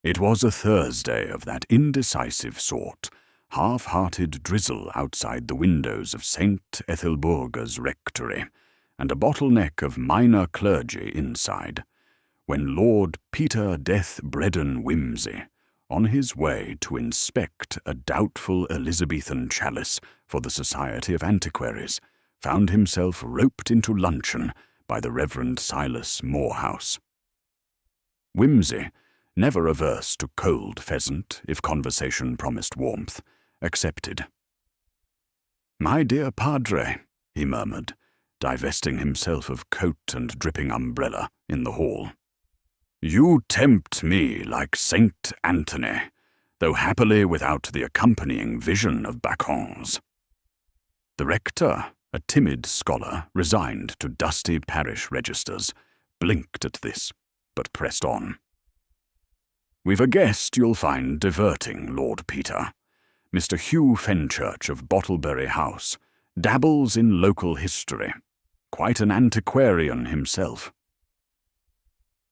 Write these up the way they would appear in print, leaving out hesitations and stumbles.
It was a Thursday of that indecisive sort, half-hearted drizzle outside the windows of St. Ethelburga's rectory, and a bottleneck of minor clergy inside, when Lord Peter Death-Bredon Wimsey, on his way to inspect a doubtful Elizabethan chalice for the Society of Antiquaries, found himself roped into luncheon by the Reverend Silas Morehouse. Wimsey, never averse to cold pheasant if conversation promised warmth, accepted. "My dear Padre," he murmured, divesting himself of coat and dripping umbrella in the hall, "you tempt me like Saint Anthony, though happily without the accompanying vision of Bacchus." The rector, a timid scholar resigned to dusty parish registers, blinked at this, but pressed on. "We've a guest you'll find diverting, Lord Peter. Mr. Hugh Fenchurch of Bottlebury House dabbles in local history. Quite an antiquarian himself."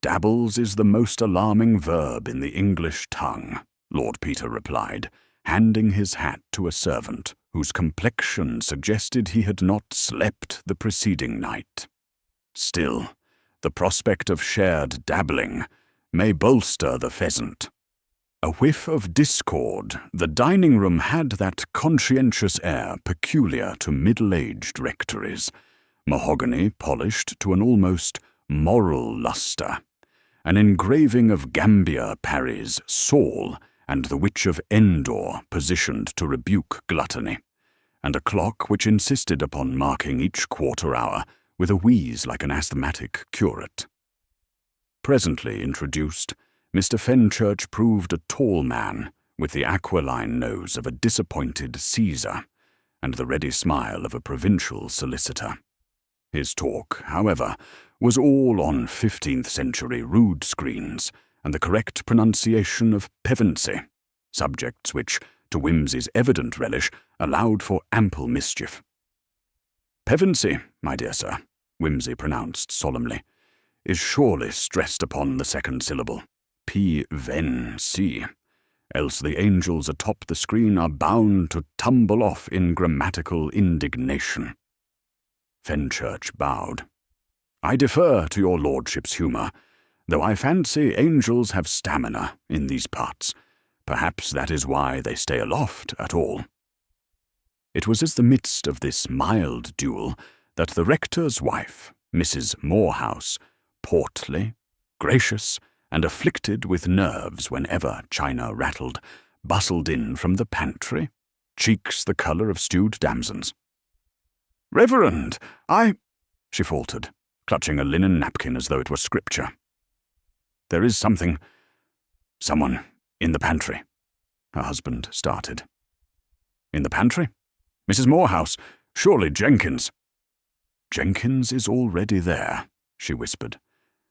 "Dabbles is the most alarming verb in the English tongue," Lord Peter replied, handing his hat to a servant whose complexion suggested he had not slept the preceding night. "Still, the prospect of shared dabbling may bolster the pheasant." A whiff of discord, the dining-room had that conscientious air peculiar to middle-aged rectories, mahogany polished to an almost moral lustre, an engraving of Gambier Parry's Saul and the Witch of Endor positioned to rebuke gluttony, and a clock which insisted upon marking each quarter hour with a wheeze like an asthmatic curate. Presently introduced, Mr. Fenchurch proved a tall man with the aquiline nose of a disappointed Caesar and the ready smile of a provincial solicitor. His talk, however, was all on 15th-century rood screens and the correct pronunciation of Pevensey, subjects which, to Wimsey's evident relish, allowed for ample mischief. "Pevensey, my dear sir," Wimsey pronounced solemnly, "is surely stressed upon the second syllable, P-ven-C, else the angels atop the screen are bound to tumble off in grammatical indignation." Fenchurch bowed. "I defer to your lordship's humour, though I fancy angels have stamina in these parts. Perhaps that is why they stay aloft at all." It was in the midst of this mild duel that the rector's wife, Mrs. Morehouse, portly, gracious, and afflicted with nerves whenever china rattled, bustled in from the pantry, cheeks the colour of stewed damsons. "Reverend, she faltered, clutching a linen napkin as though it were scripture. "There is someone in the pantry," her husband started. "In the pantry? Mrs. Morehouse, surely Jenkins." "Jenkins is already there," she whispered,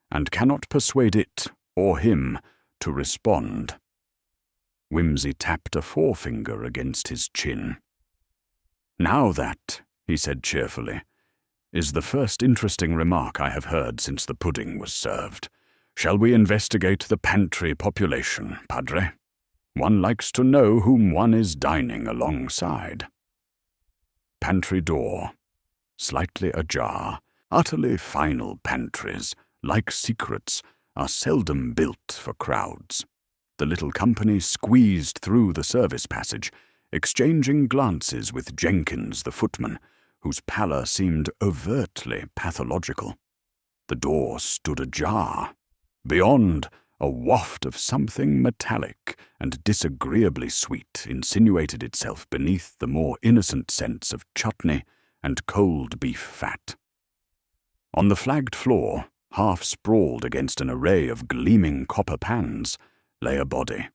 "and cannot persuade it, or him, to respond." Wimsey tapped a forefinger against his chin. "Now that," he said cheerfully, "is the first interesting remark I have heard since the pudding was served. Shall we investigate the pantry population, Padre? One likes to know whom one is dining alongside." Pantry door, slightly ajar. Utterly final pantries, like secrets, are seldom built for crowds. The little company squeezed through the service passage, exchanging glances with Jenkins the footman, whose pallor seemed overtly pathological. The door stood ajar. Beyond, a waft of something metallic and disagreeably sweet insinuated itself beneath the more innocent scents of chutney and cold beef fat. On the flagged floor, half sprawled against an array of gleaming copper pans, lay a body.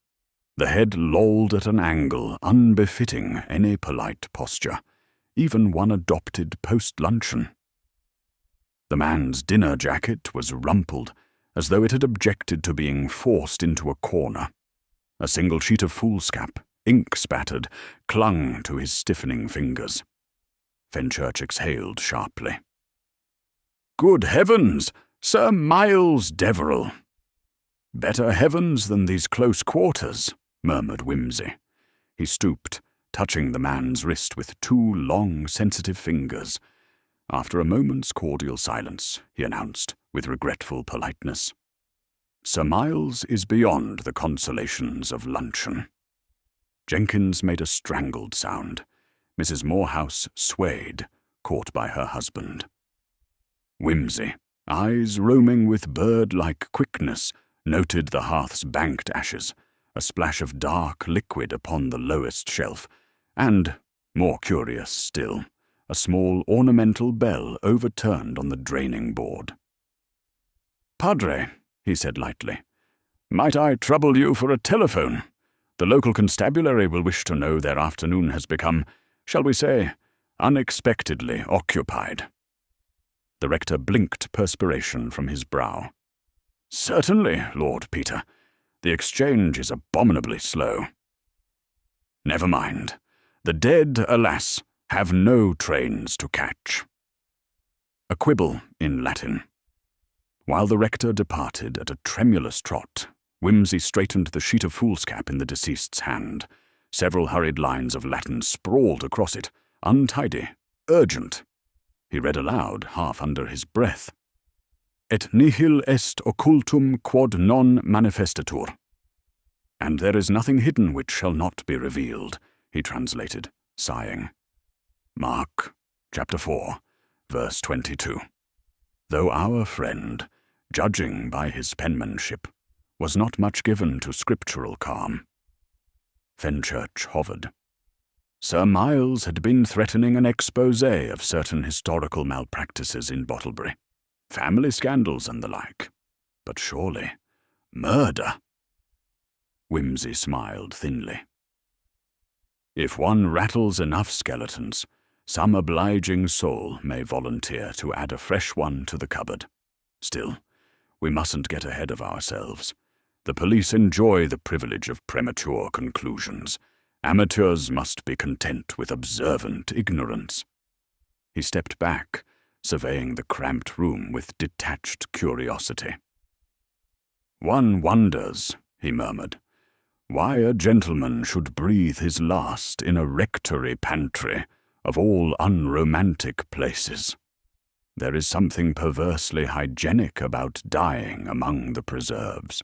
The head lolled at an angle unbefitting any polite posture, even one adopted post-luncheon. The man's dinner jacket was rumpled, as though it had objected to being forced into a corner. A single sheet of foolscap, ink-spattered, clung to his stiffening fingers. Fenchurch exhaled sharply. "Good heavens! Sir Miles Deverell!" "Better heavens than these close quarters," murmured Whimsy. He stooped, touching the man's wrist with two long, sensitive fingers. After a moment's cordial silence, he announced, with regretful politeness, "Sir Miles is beyond the consolations of luncheon." Jenkins made a strangled sound. Mrs. Morehouse swayed, caught by her husband. Whimsy, eyes roaming with bird-like quickness, noted the hearth's banked ashes, a splash of dark liquid upon the lowest shelf, and, more curious still, a small ornamental bell overturned on the draining board. "Padre," he said lightly, "might I trouble you for a telephone? The local constabulary will wish to know their afternoon has become, shall we say, unexpectedly occupied." The rector blinked perspiration from his brow. "Certainly, Lord Peter. The exchange is abominably slow." "Never mind. The dead, alas, have no trains to catch." A quibble in Latin. While the rector departed at a tremulous trot, Whimsy straightened the sheet of foolscap in the deceased's hand. Several hurried lines of Latin sprawled across it, untidy, urgent. He read aloud, half under his breath. "Et nihil est occultum quod non manifestatur." "And there is nothing hidden which shall not be revealed," he translated, sighing. Mark, chapter 4, verse 22. Though our friend, judging by his penmanship, was not much given to scriptural calm. Fenchurch hovered. Sir Miles had been threatening an exposé of certain historical malpractices in Bottlebury, family scandals and the like. But surely, murder? Whimsy smiled thinly. If one rattles enough skeletons, some obliging soul may volunteer to add a fresh one to the cupboard. Still, we mustn't get ahead of ourselves. The police enjoy the privilege of premature conclusions. Amateurs must be content with observant ignorance. He stepped back, surveying the cramped room with detached curiosity. "One wonders," he murmured, "why a gentleman should breathe his last in a rectory pantry, of all unromantic places. There is something perversely hygienic about dying among the preserves."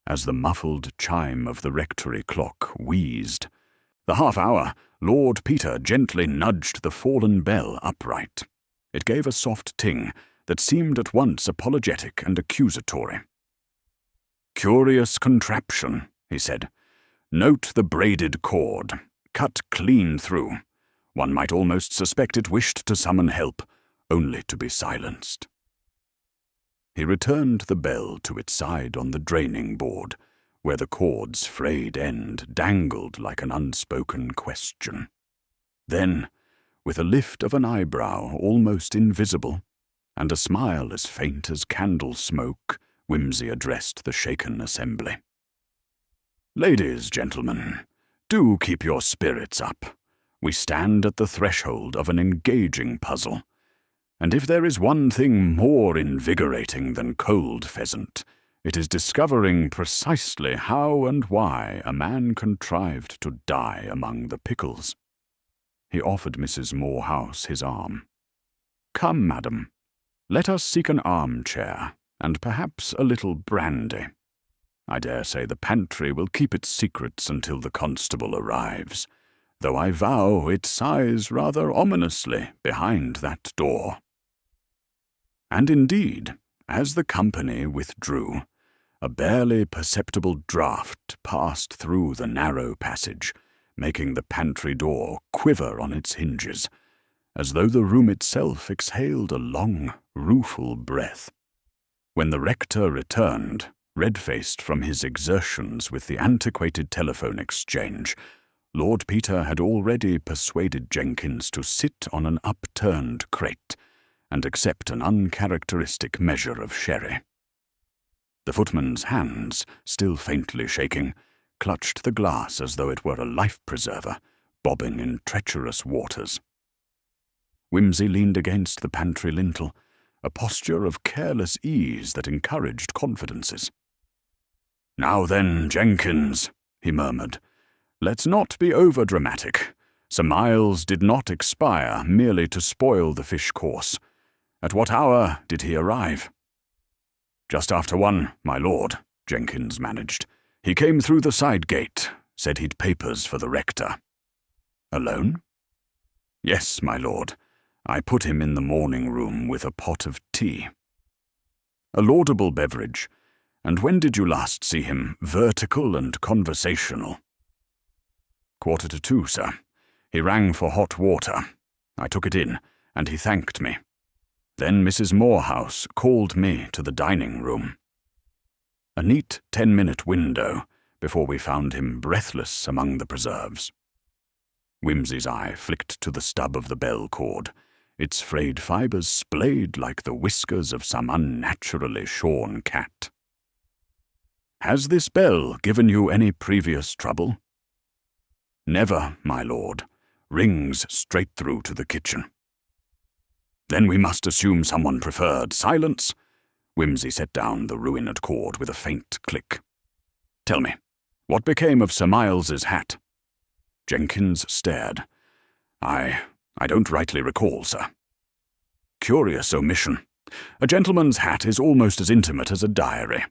As the muffled chime of the rectory clock wheezed, the half-hour, Lord Peter gently nudged the fallen bell upright. It gave a soft ting that seemed at once apologetic and accusatory. "Curious contraption," he said. "Note the braided cord, cut clean through. One might almost suspect it wished to summon help, only to be silenced." He returned the bell to its side on the draining board, where the cord's frayed end dangled like an unspoken question. Then, with a lift of an eyebrow almost invisible, and a smile as faint as candle smoke, Whimsy addressed the shaken assembly. "Ladies, gentlemen, do keep your spirits up. We stand at the threshold of an engaging puzzle. And if there is one thing more invigorating than cold pheasant, it is discovering precisely how and why a man contrived to die among the pickles." He offered Mrs. Morehouse his arm. "Come, madam, let us seek an armchair, and perhaps a little brandy. I dare say the pantry will keep its secrets until the constable arrives, though I vow it sighs rather ominously behind that door." And indeed, as the company withdrew, a barely perceptible draught passed through the narrow passage, making the pantry door quiver on its hinges, as though the room itself exhaled a long, rueful breath. When the rector returned, red-faced from his exertions with the antiquated telephone exchange, Lord Peter had already persuaded Jenkins to sit on an upturned crate and accept an uncharacteristic measure of sherry. The footman's hands, still faintly shaking, clutched the glass as though it were a life-preserver, bobbing in treacherous waters. Whimsy leaned against the pantry lintel, a posture of careless ease that encouraged confidences. "Now then, Jenkins," he murmured, "let's not be over-dramatic. Sir Miles did not expire merely to spoil the fish course. At what hour did he arrive?" "Just after 1, my lord," Jenkins managed. "He came through the side gate, said he'd papers for the rector." "Alone?" "Yes, my lord. I put him in the morning room with a pot of tea." "A laudable beverage. And when did you last see him vertical and conversational?" 2:45, sir. He rang for hot water. I took it in, and he thanked me. Then Mrs. Morehouse called me to the dining room. A neat 10-minute window before we found him breathless among the preserves. Whimsy's eye flicked to the stub of the bell cord, its frayed fibres splayed like the whiskers of some unnaturally shorn cat. "Has this bell given you any previous trouble?" "Never, my lord. Rings straight through to the kitchen." "Then we must assume someone preferred silence." Whimsy set down the Whodunit cord with a faint click. "Tell me, what became of Sir Miles's hat?" Jenkins stared. I don't rightly recall, sir." "Curious omission. A gentleman's hat is almost as intimate as a diary.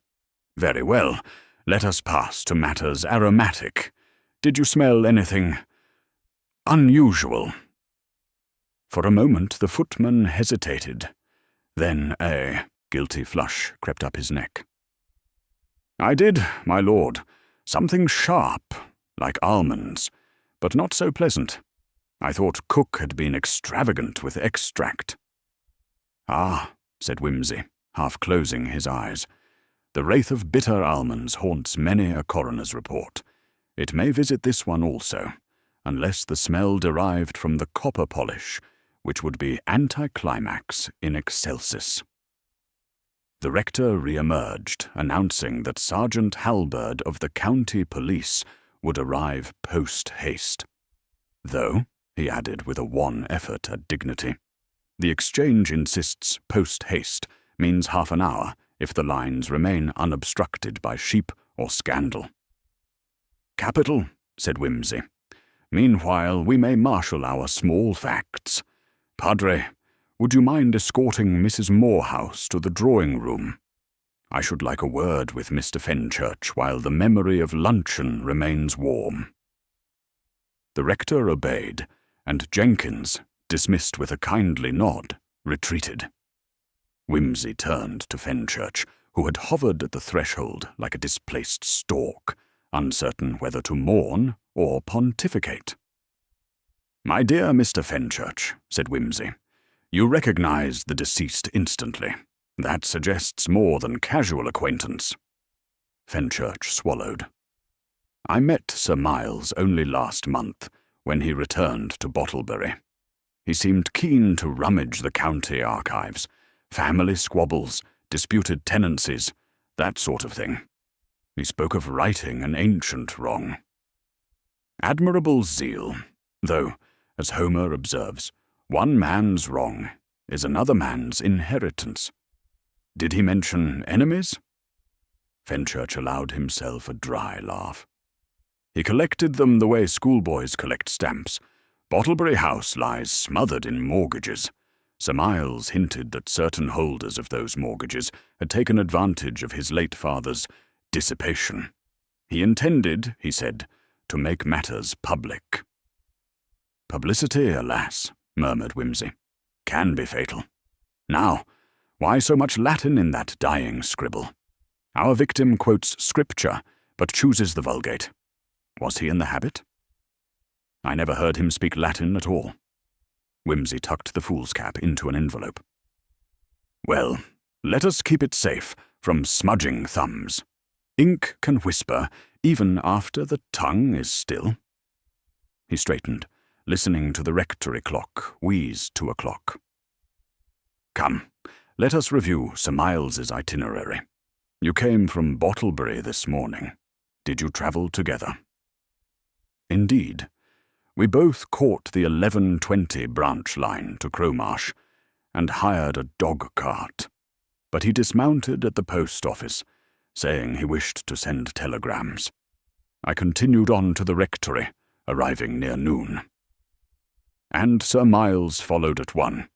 Very well, let us pass to matters aromatic. Did you smell anything unusual?" For a moment the footman hesitated. Then a guilty flush crept up his neck. "I did, my lord. Something sharp, like almonds, but not so pleasant. I thought cook had been extravagant with extract." "Ah," said Whimsy, half closing his eyes. "The wraith of bitter almonds haunts many a coroner's report. It may visit this one also, unless the smell derived from the copper polish, which would be anticlimax in excelsis." The rector re-emerged, announcing that Sergeant Halberd of the county police would arrive post-haste. "Though," he added with a wan effort at dignity, "the exchange insists post-haste means half an hour if the lines remain unobstructed by sheep or scandal." "Capital," said Whimsy. "Meanwhile we may marshal our small facts. Padre, would you mind escorting Mrs. Morehouse to the drawing-room? I should like a word with Mr. Fenchurch while the memory of luncheon remains warm." The rector obeyed, and Jenkins, dismissed with a kindly nod, retreated. Whimsy turned to Fenchurch, who had hovered at the threshold like a displaced stork, uncertain whether to mourn or pontificate. "My dear Mr. Fenchurch," said Whimsy, "you recognize the deceased instantly. That suggests more than casual acquaintance." Fenchurch swallowed. "I met Sir Miles only last month, when he returned to Bottlebury. He seemed keen to rummage the county archives, family squabbles, disputed tenancies, that sort of thing. He spoke of righting an ancient wrong. Admirable zeal, though, as Homer observes, one man's wrong is another man's inheritance. Did he mention enemies?" Fenchurch allowed himself a dry laugh. "He collected them the way schoolboys collect stamps. Bottlebury House lies smothered in mortgages. Sir Miles hinted that certain holders of those mortgages had taken advantage of his late father's dissipation. He intended, he said, to make matters public." "Publicity, alas," murmured Whimsy, "can be fatal. Now, why so much Latin in that dying scribble? Our victim quotes scripture, but chooses the Vulgate. Was he in the habit?" "I never heard him speak Latin at all." Whimsy tucked the foolscap into an envelope. "Well, let us keep it safe from smudging thumbs. Ink can whisper even after the tongue is still." He straightened, listening to the rectory clock wheeze 2 o'clock. "Come, let us review Sir Miles's itinerary. You came from Bottlebury this morning. Did you travel together?" "Indeed. We both caught the 11:20 branch line to Crowmarsh, and hired a dog-cart. But he dismounted at the post office, saying he wished to send telegrams. I continued on to the rectory, arriving near noon. And Sir Miles followed at 1.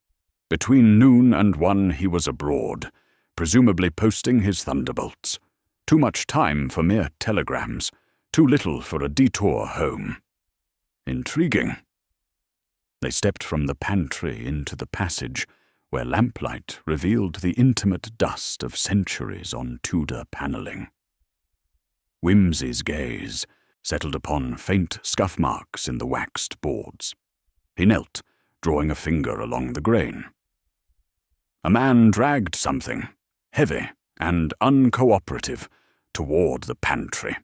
Between noon and 1 he was abroad, presumably posting his thunderbolts. Too much time for mere telegrams, too little for a detour home. Intriguing. They stepped from the pantry into the passage, where lamplight revealed the intimate dust of centuries on Tudor panelling. Wimsey's gaze settled upon faint scuff marks in the waxed boards. He knelt, drawing a finger along the grain. A man dragged something, heavy and uncooperative, toward the pantry.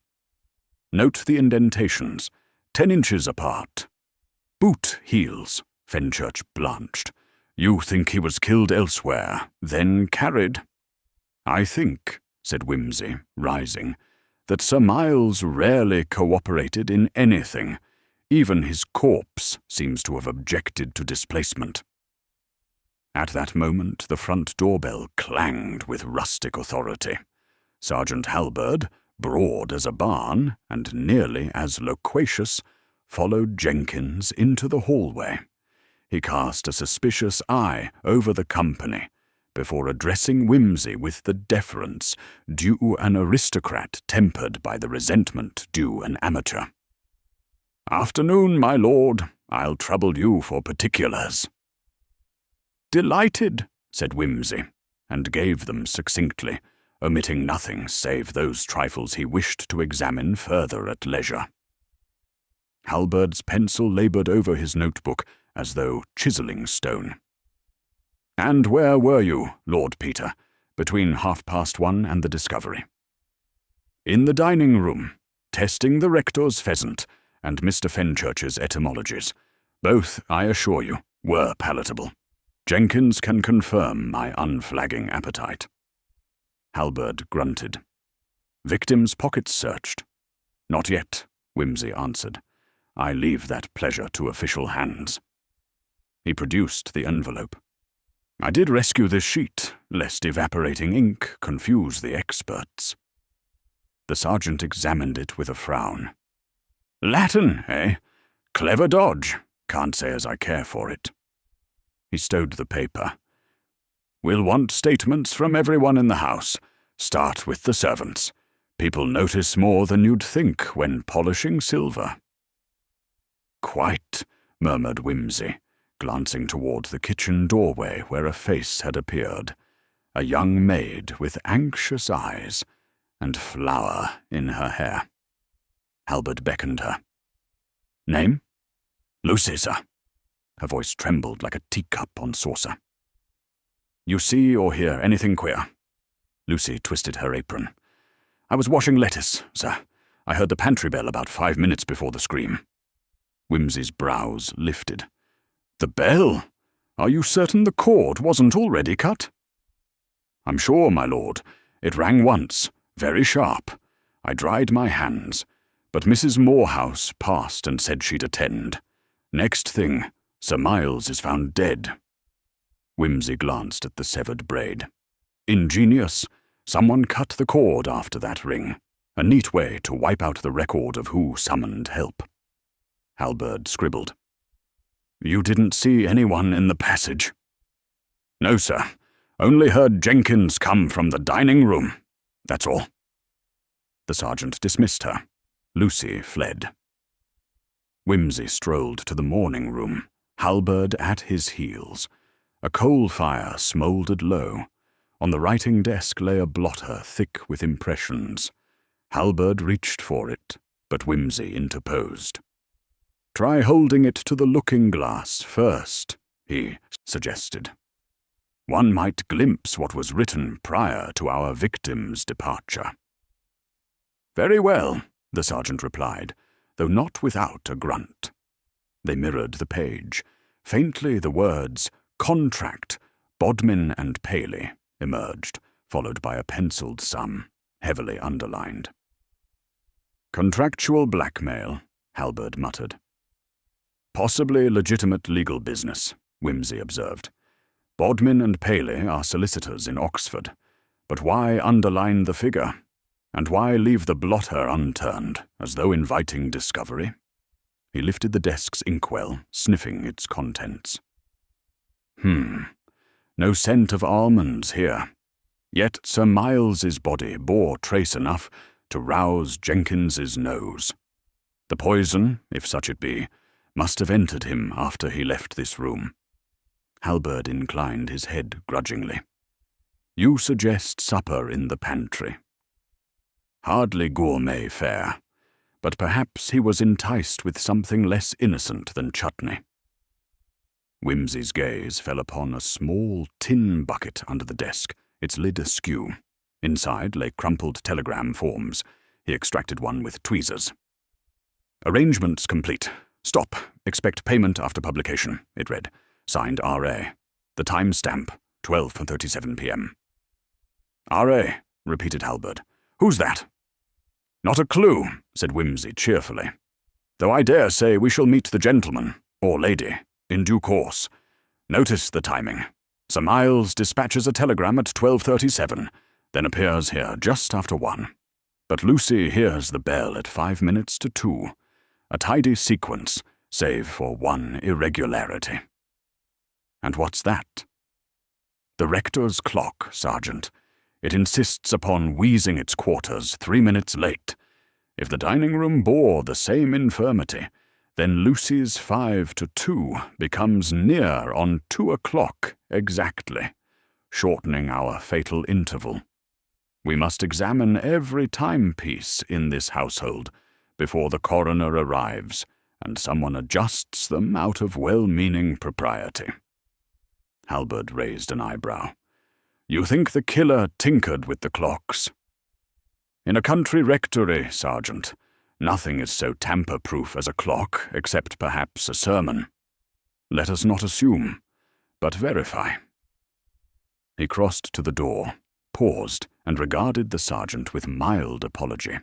Note the indentations, 10 inches apart. Boot heels, Fenchurch blanched. You think he was killed elsewhere, then carried? I think, said Wimsey, rising, that Sir Miles rarely cooperated in anything. Even his corpse seems to have objected to displacement. At that moment the front doorbell clanged with rustic authority. Sergeant Halberd, broad as a barn and nearly as loquacious, followed Jenkins into the hallway. He cast a suspicious eye over the company before addressing Wimsey with the deference due an aristocrat tempered by the resentment due an amateur. "Afternoon, my lord. I'll trouble you for particulars." "Delighted," said Wimsey, and gave them succinctly, omitting nothing save those trifles he wished to examine further at leisure. Halberd's pencil laboured over his notebook as though chiselling stone. "And where were you, Lord Peter, between 1:30 and the discovery?" "In the dining-room, testing the rector's pheasant and Mr. Fenchurch's etymologies. Both, I assure you, were palatable. Jenkins can confirm my unflagging appetite." Halberd grunted. "Victim's pockets searched?" "Not yet," Wimsey answered. "I leave that pleasure to official hands." He produced the envelope. "I did rescue this sheet, lest evaporating ink confuse the experts." The sergeant examined it with a frown. "Latin, eh? Clever dodge. Can't say as I care for it." He stowed the paper. "We'll want statements from everyone in the house. Start with the servants. People notice more than you'd think when polishing silver." "Quite," murmured Wimsey, glancing toward the kitchen doorway where a face had appeared, a young maid with anxious eyes and flower in her hair. Halberd beckoned her. "Name?" "Lucy, sir." Her voice trembled like a teacup on saucer. "You see or hear anything queer?" Lucy twisted her apron. "I was washing lettuce, sir. I heard the pantry bell about 5 minutes before the scream." Wimsey's brows lifted. "The bell? Are you certain the cord wasn't already cut?" "I'm sure, my lord. It rang once, very sharp. I dried my hands, but Mrs. Morehouse passed and said she'd attend. Next thing, Sir Miles is found dead." Wimsey glanced at the severed braid. "Ingenious. Someone cut the cord after that ring. A neat way to wipe out the record of who summoned help." Halberd scribbled. "You didn't see anyone in the passage?" "No, sir. Only heard Jenkins come from the dining-room. That's all." The sergeant dismissed her. Lucy fled. Wimsey strolled to the morning-room, Halberd at his heels. A coal fire smouldered low. On the writing desk lay a blotter thick with impressions. Halberd reached for it, but Wimsey interposed. "Try holding it to the looking-glass first," he suggested. "One might glimpse what was written prior to our victim's departure." "Very well," the sergeant replied, though not without a grunt. They mirrored the page. Faintly the words, "Contract, Bodmin and Paley," emerged, followed by a penciled sum, heavily underlined. "Contractual blackmail," Halberd muttered. "Possibly legitimate legal business," Wimsey observed. "Bodmin and Paley are solicitors in Oxford, but why underline the figure? And why leave the blotter unturned, as though inviting discovery? He lifted the desk's inkwell, sniffing its contents. No scent of almonds here. Yet Sir Miles's body bore trace enough to rouse Jenkins's nose. The poison, if such it be, must have entered him after he left this room. Halberd inclined his head grudgingly. You suggest supper in the pantry. Hardly gourmet fare, but perhaps he was enticed with something less innocent than chutney. Whimsy's gaze fell upon a small tin bucket under the desk, its lid askew. Inside lay crumpled telegram forms. He extracted one with tweezers. Arrangements complete. Stop. Expect payment after publication, it read. Signed R.A. The time stamp, 12:37 p.m. R.A., repeated Halberd. Who's that? Not a clue, said Whimsy cheerfully. Though I dare say we shall meet the gentleman, or lady, in due course. Notice the timing. Sir Miles dispatches a telegram at 12:37, then appears here just after 1. But Lucy hears the bell at 5 minutes to 2. A tidy sequence, save for one irregularity. And what's that? The rector's clock, Sergeant. It insists upon wheezing its quarters 3 minutes late. If the dining room bore the same infirmity, then Lucy's 5 to 2 becomes near on 2 o'clock exactly, shortening our fatal interval. We must examine every timepiece in this household before the coroner arrives and someone adjusts them out of well-meaning propriety. Halberd raised an eyebrow. You think the killer tinkered with the clocks? In a country rectory, Sergeant, nothing is so tamper-proof as a clock, except perhaps a sermon. Let us not assume, but verify. He crossed to the door, paused, and regarded the sergeant with mild apology.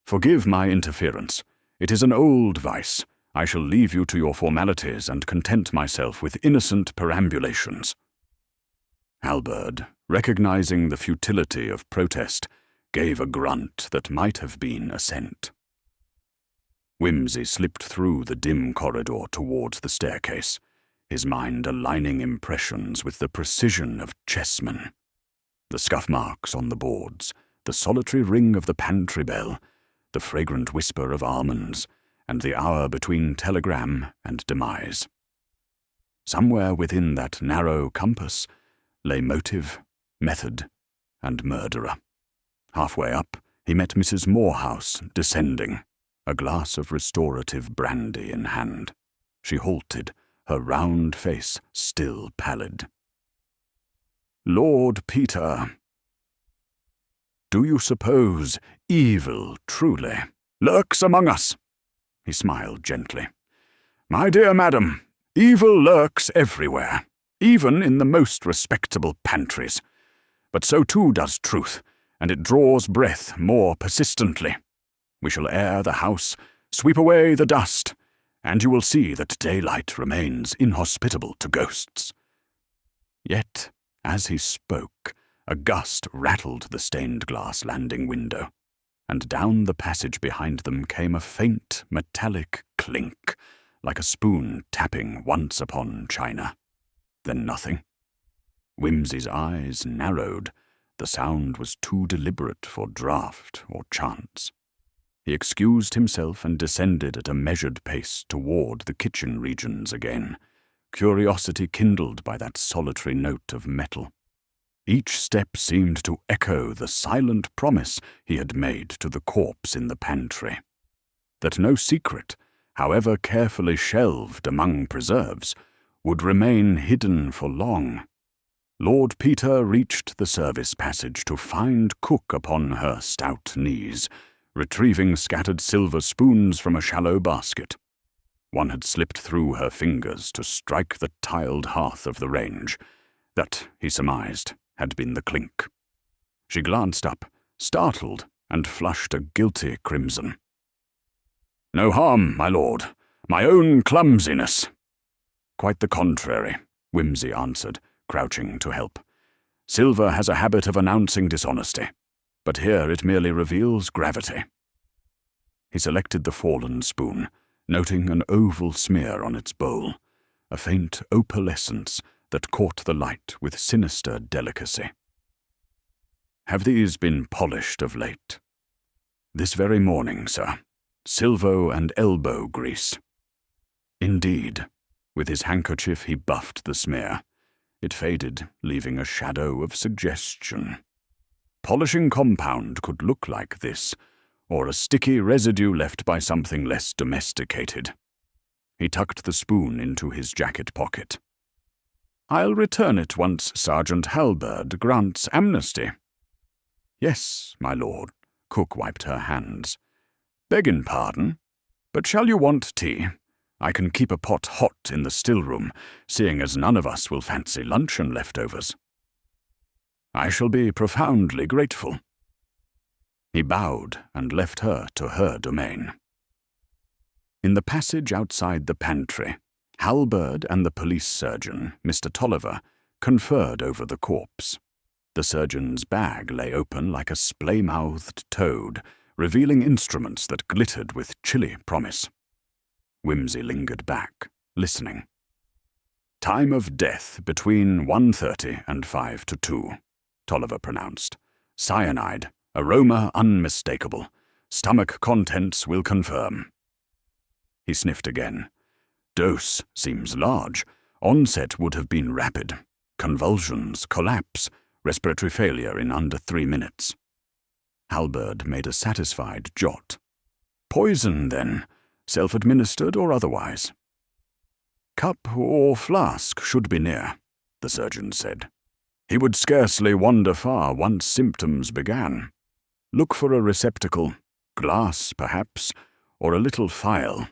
Forgive my interference. It is an old vice. I shall leave you to your formalities and content myself with innocent perambulations. Halberd, recognizing the futility of protest, gave a grunt that might have been assent. Whimsy slipped through the dim corridor towards the staircase, his mind aligning impressions with the precision of chessmen. The scuff marks on the boards, the solitary ring of the pantry bell, the fragrant whisper of almonds, and the hour between telegram and demise. Somewhere within that narrow compass lay motive, method, and murderer. Halfway up, he met Mrs. Morehouse descending, a glass of restorative brandy in hand. She halted, her round face still pallid. Lord Peter, do you suppose evil truly lurks among us? He smiled gently. My dear madam, evil lurks everywhere, even in the most respectable pantries. But so too does truth, and it draws breath more persistently. We shall air the house, sweep away the dust, and you will see that daylight remains inhospitable to ghosts. Yet, as he spoke, a gust rattled the stained-glass landing window, and down the passage behind them came a faint metallic clink, like a spoon tapping once upon china. Then nothing. Whimsy's eyes narrowed. The sound was too deliberate for draught or chance. He excused himself and descended at a measured pace toward the kitchen regions again, curiosity kindled by that solitary note of metal. Each step seemed to echo the silent promise he had made to the corpse in the pantry, that no secret, however carefully shelved among preserves, would remain hidden for long. Lord Peter reached the service passage to find cook upon her stout knees, retrieving scattered silver spoons from a shallow basket. One had slipped through her fingers to strike the tiled hearth of the range. That, he surmised, had been the clink. She glanced up, startled, and flushed a guilty crimson. No harm, my lord. My own clumsiness. Quite the contrary, Whimsy answered, crouching to help. Silver has a habit of announcing dishonesty. but here it merely reveals gravity. He selected the fallen spoon, noting an oval smear on its bowl, a faint opalescence that caught the light with sinister delicacy. "Have these been polished of late?" "This very morning, sir. Silvo and elbow grease." "Indeed." With his handkerchief he buffed the smear. It faded, leaving a shadow of suggestion. Polishing compound could look like this, or a sticky residue left by something less domesticated. He tucked the spoon into his jacket pocket. "I'll return it once Sergeant Halberd grants amnesty." "Yes, my lord." Cook wiped her hands. "Beggin' pardon, but shall you want tea? I can keep a pot hot in the still-room, seeing as none of us will fancy luncheon leftovers." "I shall be profoundly grateful." He bowed and left her to her domain. In the passage outside the pantry, Halberd and the police surgeon, Mr. Tolliver, conferred over the corpse. The surgeon's bag lay open like a splay-mouthed toad, revealing instruments that glittered with chilly promise. Whimsy lingered back, listening. "Time of death between 1:30 and 5 to 2, Tolliver pronounced. "Cyanide, aroma unmistakable. Stomach contents will confirm." He sniffed again. "Dose seems large. Onset would have been rapid. Convulsions, collapse, respiratory failure in under 3 minutes. Halberd made a satisfied jot. "Poison, then, self-administered or otherwise?" "Cup or flask should be near," the surgeon said. "He would scarcely wander far once symptoms began. Look for a receptacle, glass perhaps, or a little phial.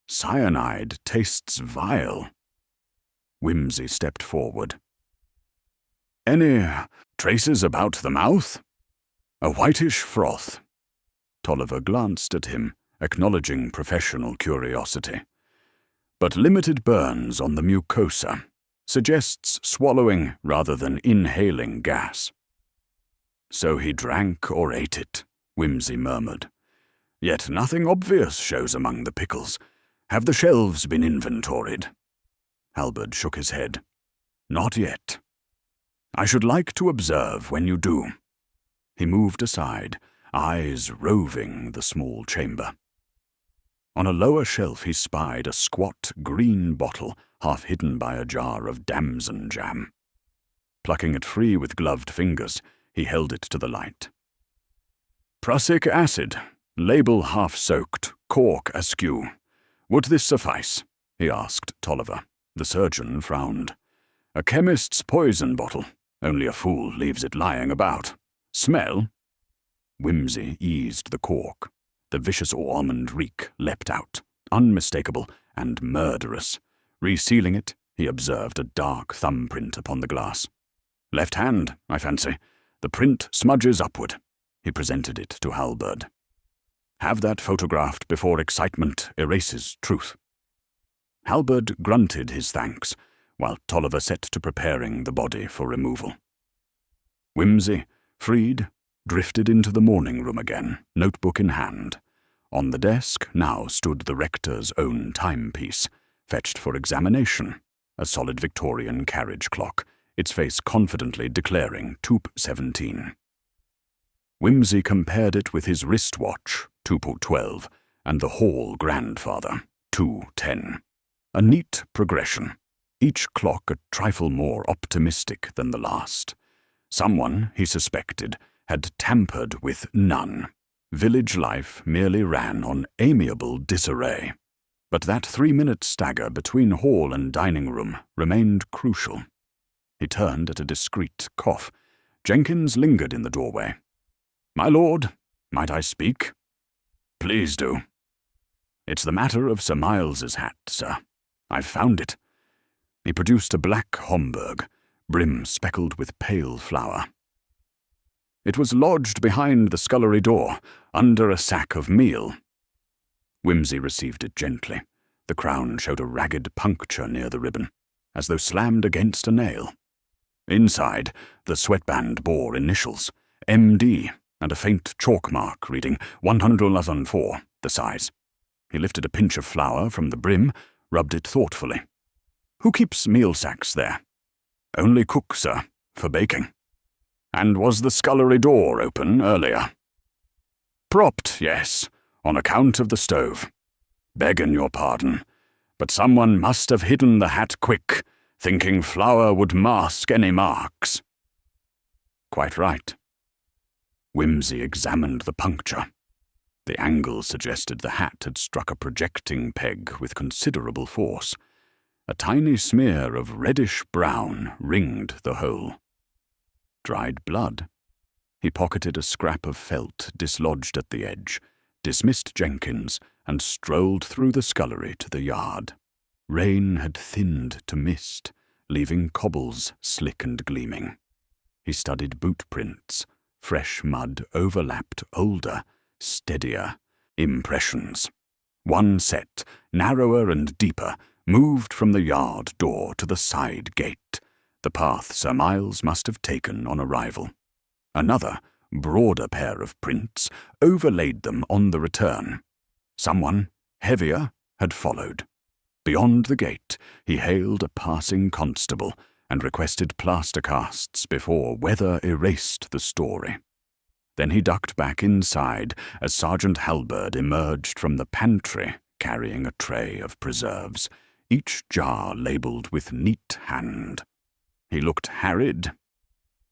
Cyanide tastes vile." Whimsy stepped forward. "Any traces about the mouth?" "A whitish froth." Tolliver glanced at him, acknowledging professional curiosity. "But limited burns on the mucosa. Suggests swallowing rather than inhaling gas." "So he drank or ate it," Whimsy murmured. "Yet nothing obvious shows among the pickles. Have the shelves been inventoried?" Halberd shook his head. "Not yet." "I should like to observe when you do." He moved aside, eyes roving the small chamber. On a lower shelf he spied a squat green bottle half hidden by a jar of damson jam. Plucking it free with gloved fingers, he held it to the light. "Prussic acid, label half-soaked, cork askew. Would this suffice?" he asked Tolliver. The surgeon frowned. "A chemist's poison bottle. Only a fool leaves it lying about. Smell?" Whimsy eased the cork. The vicious almond reek leapt out, unmistakable and murderous. Resealing it, he observed a dark thumbprint upon the glass. "Left hand, I fancy. The print smudges upward." He presented it to Halberd. "Have that photographed before excitement erases truth." Halberd grunted his thanks, while Tolliver set to preparing the body for removal. Whimsy, freed, drifted into the morning room again, notebook in hand. On the desk now stood the rector's own timepiece, fetched for examination, a solid Victorian carriage clock, its face confidently declaring Toop 17. Whimsy compared it with his wristwatch, Toop 12, and the Hall grandfather, 2:10. A neat progression, each clock a trifle more optimistic than the last. Someone, he suspected, had tampered with none. Village life merely ran on amiable disarray. But that 3-minute stagger between hall and dining room remained crucial. He turned at a discreet cough. Jenkins lingered in the doorway. "My lord, might I speak?" "Please do." "It's the matter of Sir Miles's hat, sir. I've found it." He produced a black Homburg, brim speckled with pale flour. "It was lodged behind the scullery door, under a sack of meal." Whimsy received it gently. The crown showed a ragged puncture near the ribbon, as though slammed against a nail. Inside, the sweatband bore initials, M.D., and a faint chalk mark reading 104, the size. He lifted a pinch of flour from the brim, rubbed it thoughtfully. Who keeps meal sacks there? Only cook, sir, for baking. And was the scullery door open earlier? Propped, yes, on account of the stove. Begging your pardon, but someone must have hidden the hat quick, thinking flour would mask any marks. Quite right. Whimsy examined the puncture. The angle suggested the hat had struck a projecting peg with considerable force. A tiny smear of reddish-brown ringed the hole. Dried blood. He pocketed a scrap of felt dislodged at the edge, dismissed Jenkins, and strolled through the scullery to the yard. Rain had thinned to mist, leaving cobbles slick and gleaming. He studied boot prints. Fresh mud overlapped older, steadier impressions. One set, narrower and deeper, moved from the yard door to the side gate, the path Sir Miles must have taken on arrival. Another, broader pair of prints overlaid them on the return. Someone, heavier, had followed. Beyond the gate, he hailed a passing constable and requested plaster casts before weather erased the story. Then he ducked back inside as Sergeant Halberd emerged from the pantry carrying a tray of preserves, each jar labelled with neat hand. He looked harried.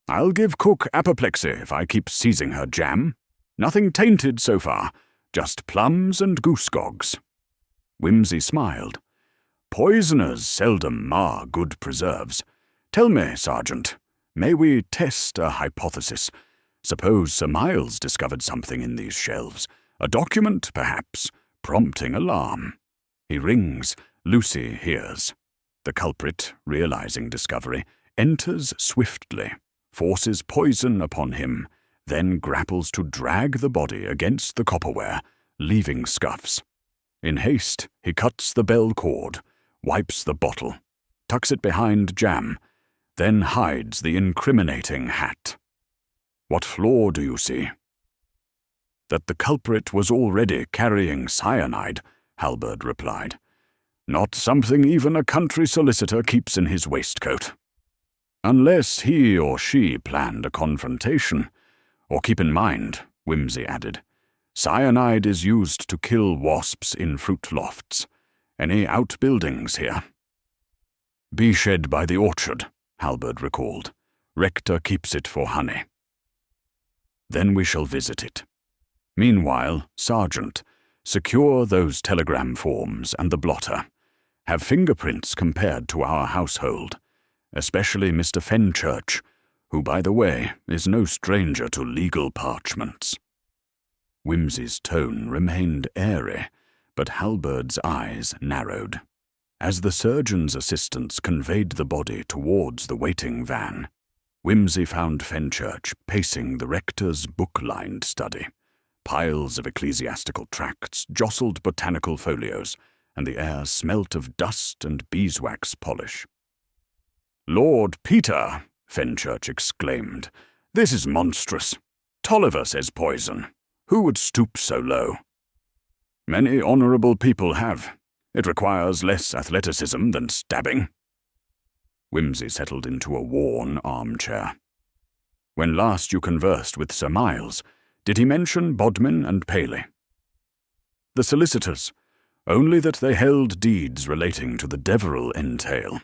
I'll give cook apoplexy if I keep seizing her jam. Nothing tainted so far, just plums and goosegogs. Whimsy smiled. Poisoners seldom mar good preserves. Tell me, Sergeant, may we test a hypothesis? Suppose Sir Miles discovered something in these shelves, a document, perhaps, prompting alarm. He rings. Lucy hears. The culprit, realizing discovery, enters swiftly, forces poison upon him, then grapples to drag the body against the copperware, leaving scuffs. In haste, he cuts the bell cord, wipes the bottle, tucks it behind jam, then hides the incriminating hat. What flaw do you see? That the culprit was already carrying cyanide, Halberd replied. Not something even a country solicitor keeps in his waistcoat. Unless he or she planned a confrontation. Or keep in mind, Whimsy added, cyanide is used to kill wasps in fruit lofts. Any outbuildings here? Bee shed by the orchard, Halberd recalled. Rector keeps it for honey. Then we shall visit it. Meanwhile, Sergeant, secure those telegram forms and the blotter. Have fingerprints compared to our household, especially Mr. Fenchurch, who, by the way, is no stranger to legal parchments. Whimsy's tone remained airy, but Halberd's eyes narrowed. As the surgeon's assistants conveyed the body towards the waiting van, Whimsy found Fenchurch pacing the rector's book-lined study. Piles of ecclesiastical tracts jostled botanical folios, and the air smelt of dust and beeswax polish. Lord Peter, Fenchurch exclaimed, this is monstrous. Tolliver says poison. Who would stoop so low? Many honourable people have. It requires less athleticism than stabbing. Whimsy settled into a worn armchair. When last you conversed with Sir Miles, did he mention Bodmin and Paley? The solicitors, only that they held deeds relating to the Deverell entail.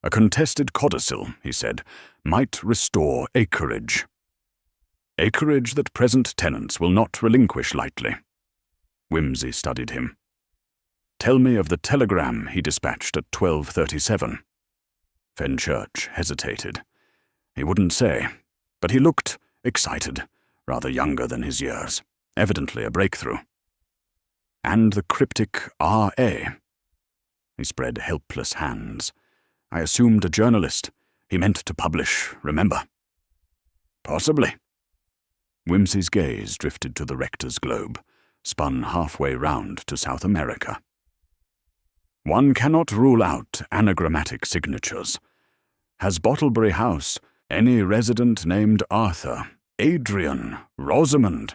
A contested codicil, he said, might restore acreage. Acreage that present tenants will not relinquish lightly. Whimsy studied him. Tell me of the telegram he dispatched at 12:37. Fenchurch hesitated. He wouldn't say, but he looked excited, rather younger than his years, evidently a breakthrough. And the cryptic R.A. He spread helpless hands. I assumed a journalist. He meant to publish, remember? Possibly. Whimsy's gaze drifted to the rector's globe, spun halfway round to South America. One cannot rule out anagrammatic signatures. Has Bottlebury House any resident named Arthur, Adrian, Rosamond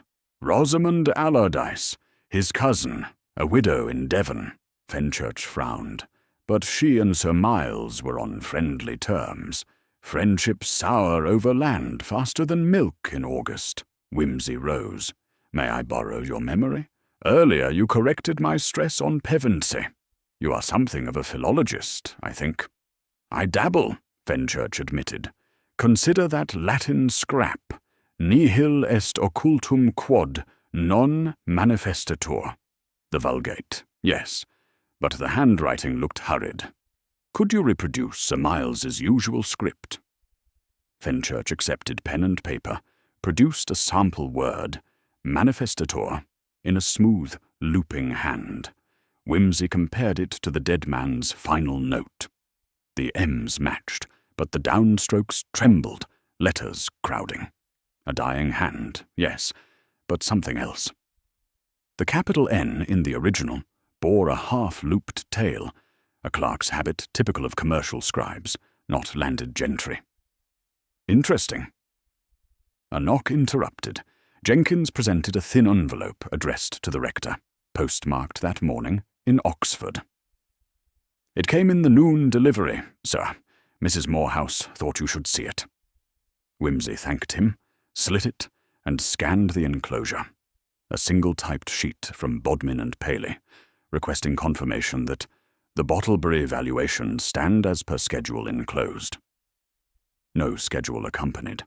Allardyce, his cousin, a widow in Devon. Fenchurch frowned, but she and Sir Miles were on friendly terms. Friendship sour over land faster than milk in August. Wimsey rose. May I borrow your memory? Earlier you corrected my stress on Pevensey. You are something of a philologist, I think. I dabble, Fenchurch admitted. Consider that Latin scrap. Nihil est occultum quod non manifestatur. The Vulgate, yes, but the handwriting looked hurried. Could you reproduce Sir Miles's usual script? Fenchurch accepted pen and paper, produced a sample word, manifestator, in a smooth, looping hand. Wimsey compared it to the dead man's final note. The M's matched, but the downstrokes trembled, letters crowding. A dying hand, yes, but something else. The capital N in the original bore a half-looped tail, a clerk's habit typical of commercial scribes, not landed gentry. Interesting. A knock interrupted. Jenkins presented a thin envelope addressed to the rector, postmarked that morning in Oxford. It came in the noon delivery, sir. Mrs. Morehouse thought you should see it. Wimsey thanked him, slit it, and scanned the enclosure. A single-typed sheet from Bodmin and Paley, requesting confirmation that the Bottlebury valuations stand as per schedule enclosed. No schedule accompanied.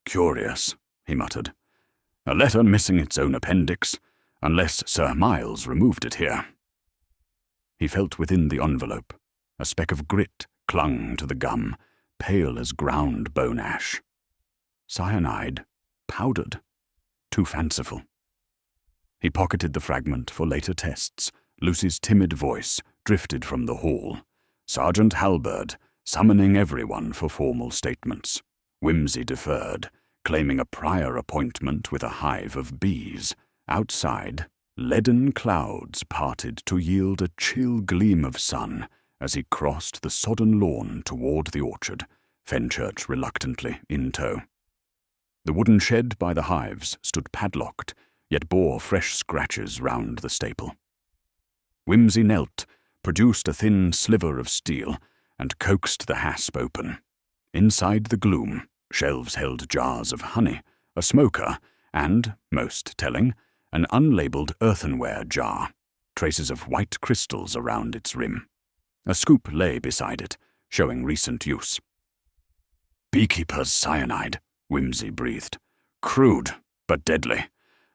Curious, he muttered. A letter missing its own appendix, unless Sir Miles removed it here. He felt within the envelope. A speck of grit clung to the gum, pale as ground bone ash. Cyanide, powdered. Too fanciful. He pocketed the fragment for later tests. Lucy's timid voice drifted from the hall. Sergeant Halberd, summoning everyone for formal statements. Wimsey deferred, claiming a prior appointment with a hive of bees. Outside, leaden clouds parted to yield a chill gleam of sun as he crossed the sodden lawn toward the orchard, Fenchurch reluctantly in tow. The wooden shed by the hives stood padlocked, yet bore fresh scratches round the staple. Wimsey knelt, produced a thin sliver of steel, and coaxed the hasp open. Inside the gloom, shelves held jars of honey, a smoker, and, most telling, an unlabeled earthenware jar, traces of white crystals around its rim. A scoop lay beside it, showing recent use. Beekeeper's cyanide, Wimsey breathed. Crude, but deadly.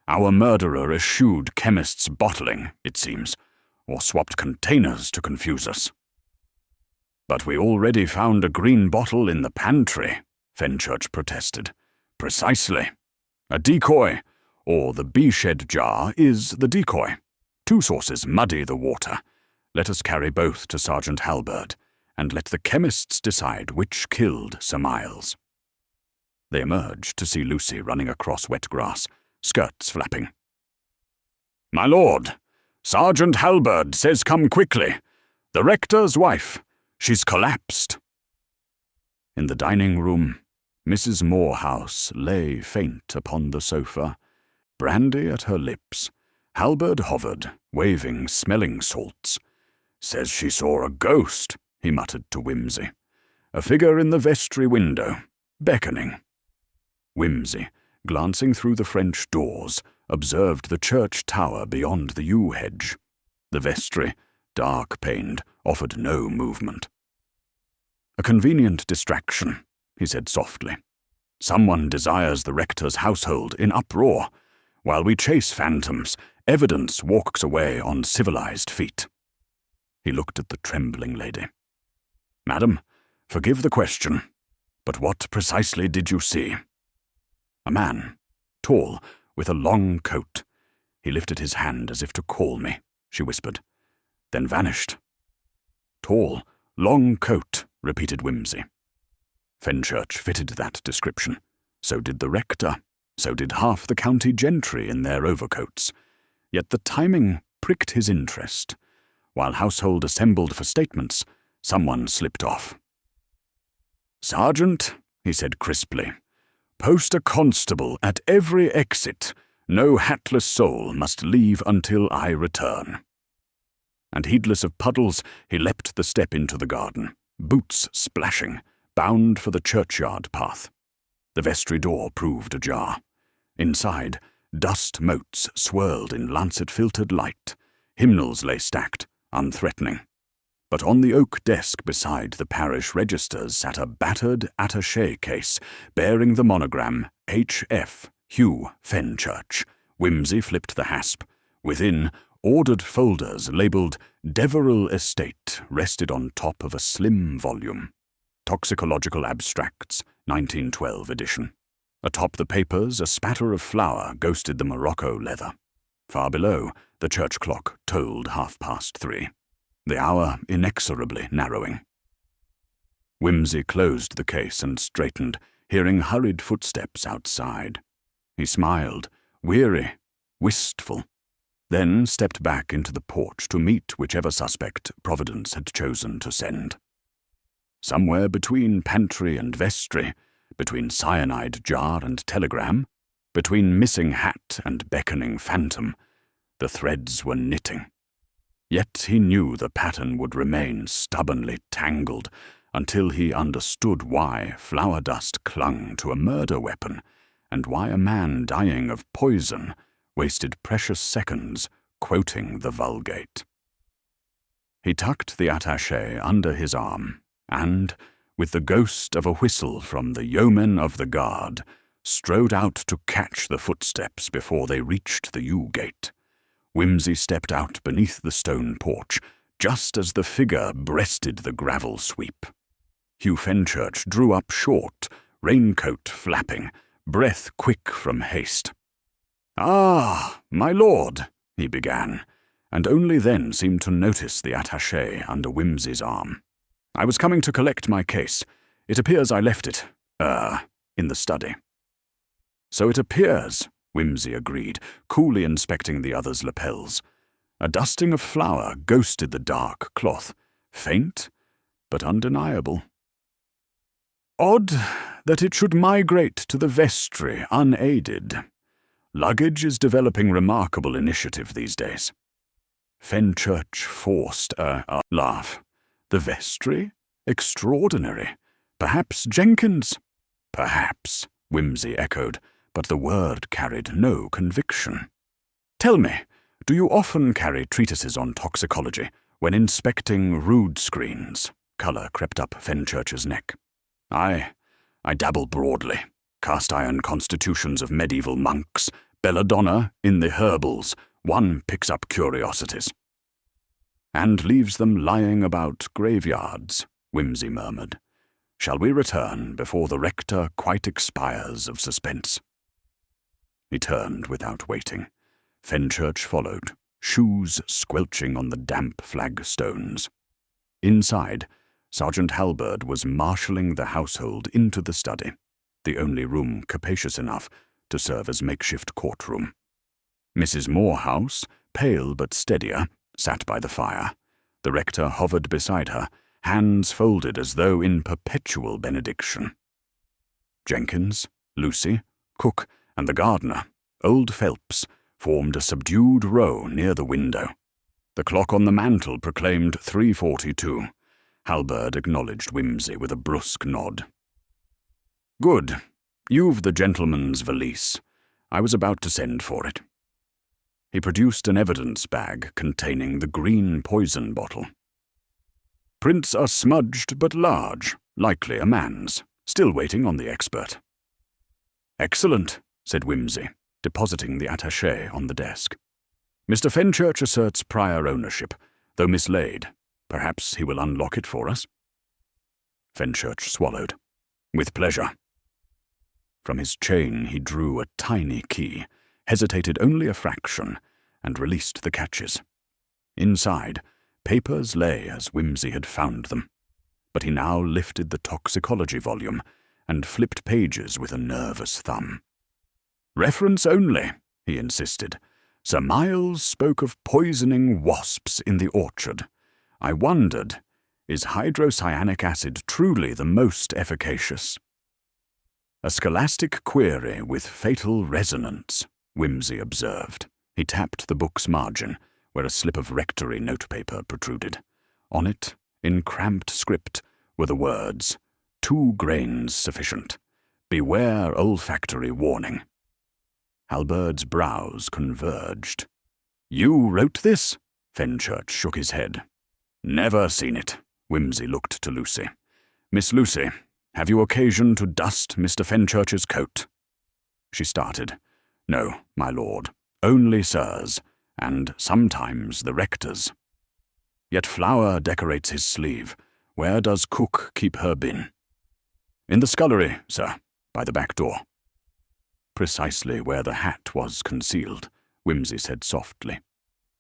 Our murderer eschewed chemist's bottling, it seems, or swapped containers to confuse us. But we already found a green bottle in the pantry, Fenchurch protested. Precisely. A decoy, or the bee-shed jar is the decoy. Two sources muddy the water. Let us carry both to Sergeant Halberd, and let the chemists decide which killed Sir Miles. They emerged to see Lucy running across wet grass, skirts flapping. My lord, Sergeant Halberd says come quickly. The rector's wife. She's collapsed. In the dining room, Mrs. Morehouse lay faint upon the sofa, brandy at her lips. Halberd hovered, waving smelling salts. Says she saw a ghost, he muttered to Wimsey. A figure in the vestry window, beckoning. Wimsey, glancing through the French doors, observed the church tower beyond the yew hedge. The vestry, dark-paned, offered no movement. A convenient distraction, he said softly. Someone desires the rector's household in uproar. While we chase phantoms, evidence walks away on civilized feet. He looked at the trembling lady. Madam, forgive the question, but what precisely did you see? A man, tall, with a long coat. He lifted his hand as if to call me, she whispered, then vanished. Tall, long coat, repeated Wimsey. Fenchurch fitted that description. So did the rector. So did half the county gentry in their overcoats. Yet the timing pricked his interest. While household assembled for statements, someone slipped off. Sergeant, he said crisply, Post a constable at every exit. No hatless soul must leave until I return." And heedless of puddles, he leapt the step into the garden, boots splashing, bound for the churchyard path. The vestry door proved ajar. Inside, dust motes swirled in lancet-filtered light. Hymnals lay stacked, unthreatening. But on the oak desk beside the parish registers sat a battered attaché case bearing the monogram H.F. Hugh Fenchurch. Whimsy flipped the hasp. Within, ordered folders labelled Deverell Estate rested on top of a slim volume. Toxicological Abstracts, 1912 edition. Atop the papers, a spatter of flour ghosted the morocco leather. Far below, the church clock tolled 3:30, the hour inexorably narrowing. Whimsy closed the case and straightened, hearing hurried footsteps outside. He smiled, weary, wistful, then stepped back into the porch to meet whichever suspect Providence had chosen to send. Somewhere between pantry and vestry, between cyanide jar and telegram, between missing hat and beckoning phantom, the threads were knitting. Yet he knew the pattern would remain stubbornly tangled until he understood why flour dust clung to a murder weapon and why a man dying of poison wasted precious seconds quoting the Vulgate. He tucked the attaché under his arm and, with the ghost of a whistle from the yeomen of the guard, strode out to catch the footsteps before they reached the yew gate. Whimsy stepped out beneath the stone porch, just as the figure breasted the gravel sweep. Hugh Fenchurch drew up short, raincoat flapping, breath quick from haste. "Ah, my lord," he began, and only then seemed to notice the attaché under Whimsy's arm. "I was coming to collect my case. It appears I left it, in the study." "So it appears," Whimsy agreed, coolly inspecting the other's lapels. A dusting of flour ghosted the dark cloth, faint but undeniable. "Odd that it should migrate to the vestry unaided. Luggage is developing remarkable initiative these days." Fenchurch forced a laugh. "The vestry? Extraordinary. Perhaps Jenkins?" "Perhaps," Whimsy echoed, but the word carried no conviction. "Tell me, do you often carry treatises on toxicology when inspecting rood screens?" Colour crept up Fenchurch's neck. I dabble broadly. Cast-iron constitutions of medieval monks, belladonna in the herbals. One picks up curiosities." "And leaves them lying about graveyards," Whimsy murmured. "Shall we return before the rector quite expires of suspense?" He turned without waiting. Fenchurch followed, shoes squelching on the damp flagstones. Inside, Sergeant Halberd was marshalling the household into the study, the only room capacious enough to serve as makeshift courtroom. Mrs. Morehouse, pale but steadier, sat by the fire. The rector hovered beside her, hands folded as though in perpetual benediction. Jenkins, Lucy, Cook, and the gardener, old Phelps, formed a subdued row near the window. The clock on the mantel proclaimed 3:42. Halberd acknowledged Whimsy with a brusque nod. "Good. You've the gentleman's valise. I was about to send for it." He produced an evidence bag containing the green poison bottle. "Prints are smudged but large, likely a man's. Still waiting on the expert." "Excellent," said Whimsy, depositing the attaché on the desk. "Mr. Fenchurch asserts prior ownership, though mislaid. Perhaps he will unlock it for us." Fenchurch swallowed. "With pleasure." From his chain he drew a tiny key, hesitated only a fraction, and released the catches. Inside, papers lay as Whimsy had found them, but he now lifted the toxicology volume and flipped pages with a nervous thumb. "Reference only," he insisted. "Sir Miles spoke of poisoning wasps in the orchard. I wondered, is hydrocyanic acid truly the most efficacious?" A scholastic query with fatal resonance, Whimsy observed. He tapped the book's margin, where a slip of rectory notepaper protruded. On it, in cramped script, were the words, 2 grains sufficient. Beware olfactory warning. Halbert's brows converged. You wrote this? Fenchurch shook his head. Never seen it. Whimsy looked to Lucy. Miss Lucy, have you occasion to dust Mr. Fenchurch's coat? She started. No, my lord, only sirs, and sometimes the rector's. Yet Flower decorates his sleeve. Where does Cook keep her bin? In the scullery, sir, by the back door. Precisely where the hat was concealed, Whimsy said softly.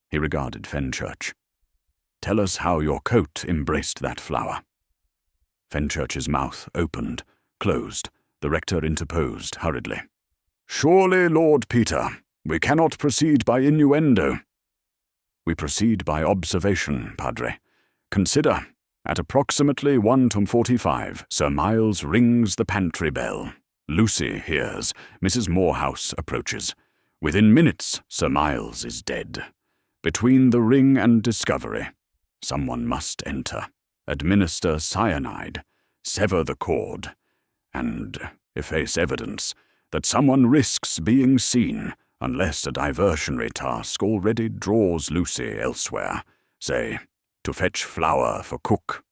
He regarded Fenchurch. Tell us how your coat embraced that flower. Fenchurch's mouth opened, closed. The rector interposed hurriedly. Surely, Lord Peter, we cannot proceed by innuendo. We proceed by observation, Padre. Consider, at approximately 1:45, Sir Miles rings the pantry bell. Lucy hears. Mrs. Morehouse approaches. Within minutes, Sir Miles is dead. Between the ring and discovery, someone must enter, administer cyanide, sever the cord, and efface evidence that someone risks being seen unless a diversionary task already draws Lucy elsewhere, say, to fetch flour for Cook.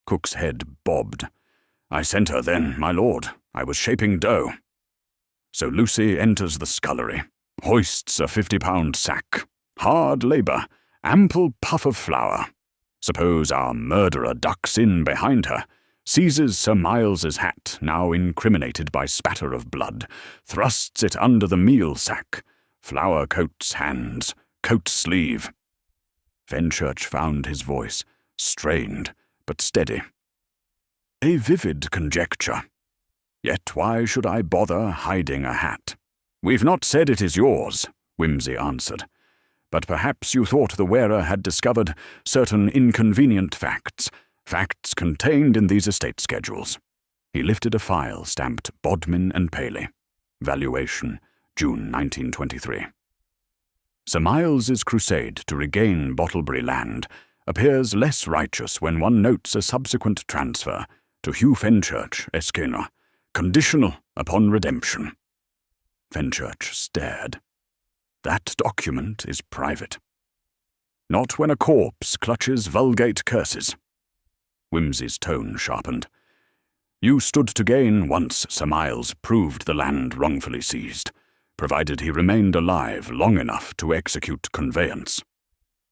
Cook's head bobbed. I sent her then, my lord. I was shaping dough. So Lucy enters the scullery, hoists a 50-pound sack. Hard labour, ample puff of flour. Suppose our murderer ducks in behind her, seizes Sir Miles's hat, now incriminated by spatter of blood, thrusts it under the meal sack. Flour coats hands, coat sleeve. Fenchurch found his voice, strained but steady. A vivid conjecture. Yet why should I bother hiding a hat? We've not said it is yours, Whimsy answered. But perhaps you thought the wearer had discovered certain inconvenient facts contained in these estate schedules. He lifted a file stamped Bodmin and Paley. Valuation, June 1923. Sir Miles's crusade to regain Bottlebury land appears less righteous when one notes a subsequent transfer to Hugh Fenchurch, Esquire, conditional upon redemption. Fenchurch stared. That document is private. Not when a corpse clutches vulgate curses. Whimsy's tone sharpened. You stood to gain once Sir Miles proved the land wrongfully seized, provided he remained alive long enough to execute conveyance.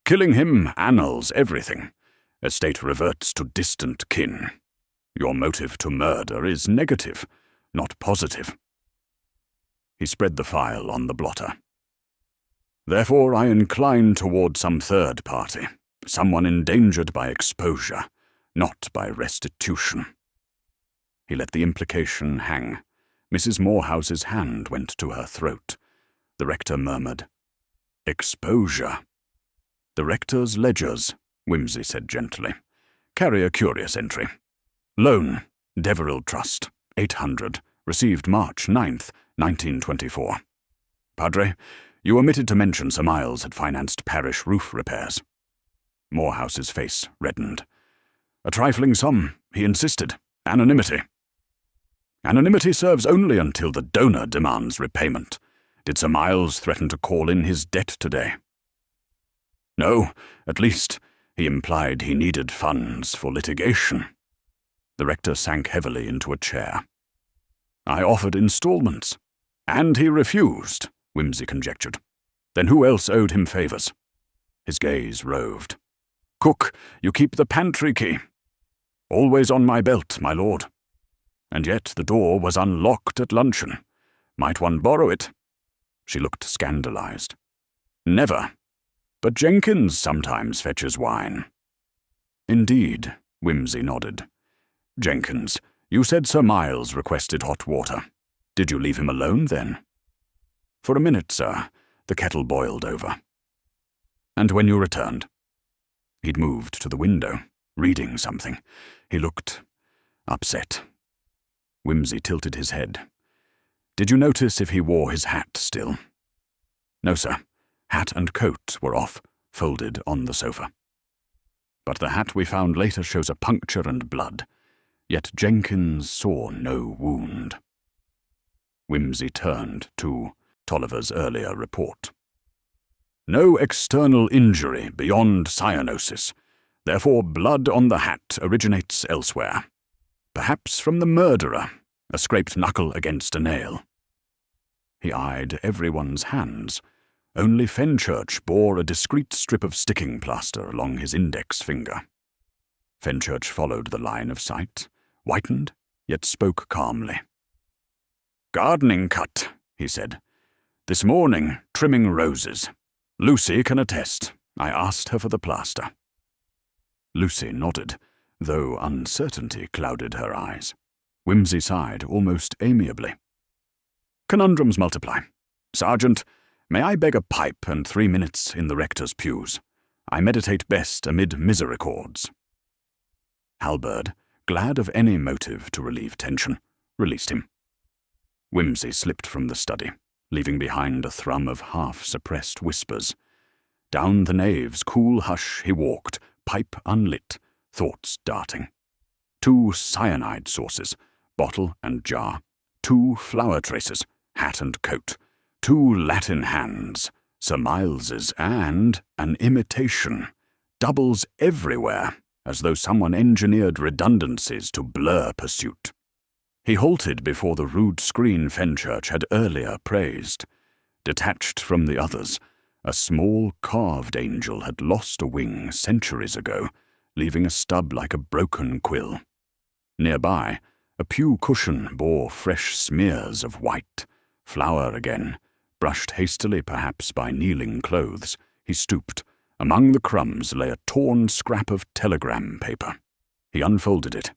Killing him annuls everything. Estate reverts to distant kin. Your motive to murder is negative, not positive. He spread the file on the blotter. Therefore I incline toward some third party, someone endangered by exposure, not by restitution. He let the implication hang. Mrs. Morehouse's hand went to her throat. The rector murmured, Exposure. The rector's ledgers, Whimsy said gently, carry a curious entry. Loan, Deverill Trust, 800, received March 9th, 1924. Padre, you omitted to mention Sir Miles had financed parish roof repairs. Morehouse's face reddened. A trifling sum, he insisted. Anonymity. Anonymity serves only until the donor demands repayment. Did Sir Miles threaten to call in his debt today? No, at least he implied he needed funds for litigation. The rector sank heavily into a chair. I offered installments, and he refused, Whimsy conjectured. Then who else owed him favours? His gaze roved. Cook, you keep the pantry key. Always on my belt, my lord. And yet the door was unlocked at luncheon. Might one borrow it? She looked scandalized. Never. But Jenkins sometimes fetches wine. Indeed, Whimsy nodded. Jenkins, you said Sir Miles requested hot water. Did you leave him alone then? For a minute, sir. The kettle boiled over. And when you returned? He'd moved to the window, reading something. He looked upset. Whimsy tilted his head. "Did you notice if he wore his hat still?" "No, sir. Hat and coat were off, folded on the sofa." "But the hat we found later shows a puncture and blood, yet Jenkins saw no wound." Whimsy turned to Tolliver's earlier report. "No external injury beyond cyanosis. Therefore blood on the hat originates elsewhere. Perhaps from the murderer, a scraped knuckle against a nail." He eyed everyone's hands. Only Fenchurch bore a discreet strip of sticking plaster along his index finger. Fenchurch followed the line of sight, whitened, yet spoke calmly. "Gardening cut," he said. "This morning, trimming roses. Lucy can attest. I asked her for the plaster." Lucy nodded, though uncertainty clouded her eyes. Whimsy sighed almost amiably. "Conundrums multiply. Sergeant, may I beg a pipe and 3 minutes in the rector's pews? I meditate best amid misericords." Halberd, glad of any motive to relieve tension, released him. Whimsy slipped from the study, leaving behind a thrum of half-suppressed whispers. Down the nave's cool hush he walked, pipe unlit, thoughts darting. 2 cyanide sources, bottle and jar. 2 flower traces, hat and coat. 2 Latin hands, Sir Miles's, and an imitation. Doubles everywhere, as though someone engineered redundancies to blur pursuit. He halted before the rude screen Fenchurch had earlier praised. Detached from the others, a small carved angel had lost a wing centuries ago, leaving a stub like a broken quill. Nearby, a pew cushion bore fresh smears of white. Flour again, brushed hastily perhaps by kneeling clothes. He stooped. Among the crumbs lay a torn scrap of telegram paper. He unfolded it.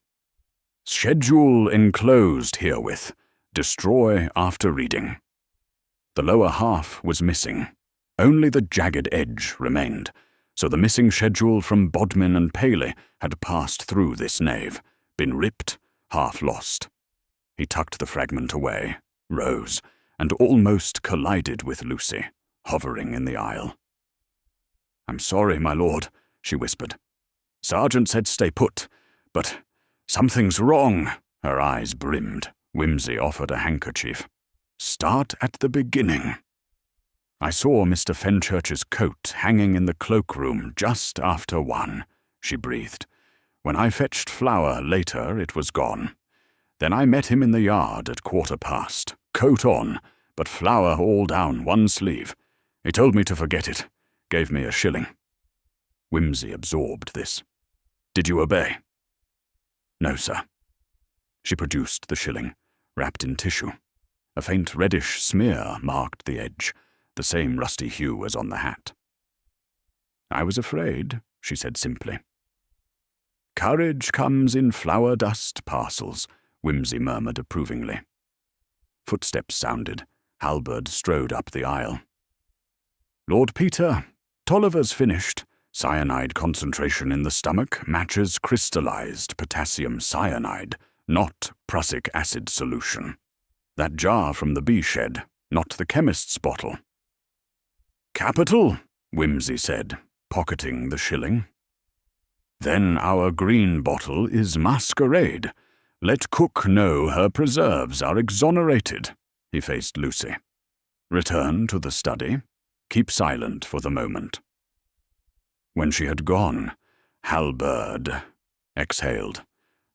"Schedule enclosed herewith. Destroy after reading." The lower half was missing. Only the jagged edge remained, so the missing schedule from Bodmin and Paley had passed through this nave, been ripped, half lost. He tucked the fragment away, rose, and almost collided with Lucy, hovering in the aisle. "I'm sorry, my lord," she whispered. "Sergeant said stay put, but something's wrong." Her eyes brimmed. Whimsy offered a handkerchief. "Start at the beginning." "I saw Mr. Fenchurch's coat hanging in the cloakroom just after 1, she breathed. "When I fetched flour later, it was gone. Then I met him in the yard at 1:15, coat on, but flour all down one sleeve. He told me to forget it, gave me a shilling." Whimsy absorbed this. "Did you obey?" "No, sir." She produced the shilling, wrapped in tissue. A faint reddish smear marked the edge, the same rusty hue as on the hat. "I was afraid," she said simply. "Courage comes in flour dust parcels," Whimsy murmured approvingly. Footsteps sounded. Halberd strode up the aisle. "Lord Peter, Tolliver's finished. Cyanide concentration in the stomach matches crystallized potassium cyanide, not prussic acid solution. That jar from the bee shed, not the chemist's bottle." "Capital," Whimsy said, pocketing the shilling. "Then our green bottle is masquerade. Let cook know her preserves are exonerated." He faced Lucy. "Return to the study. Keep silent for the moment." When she had gone, Halberd exhaled.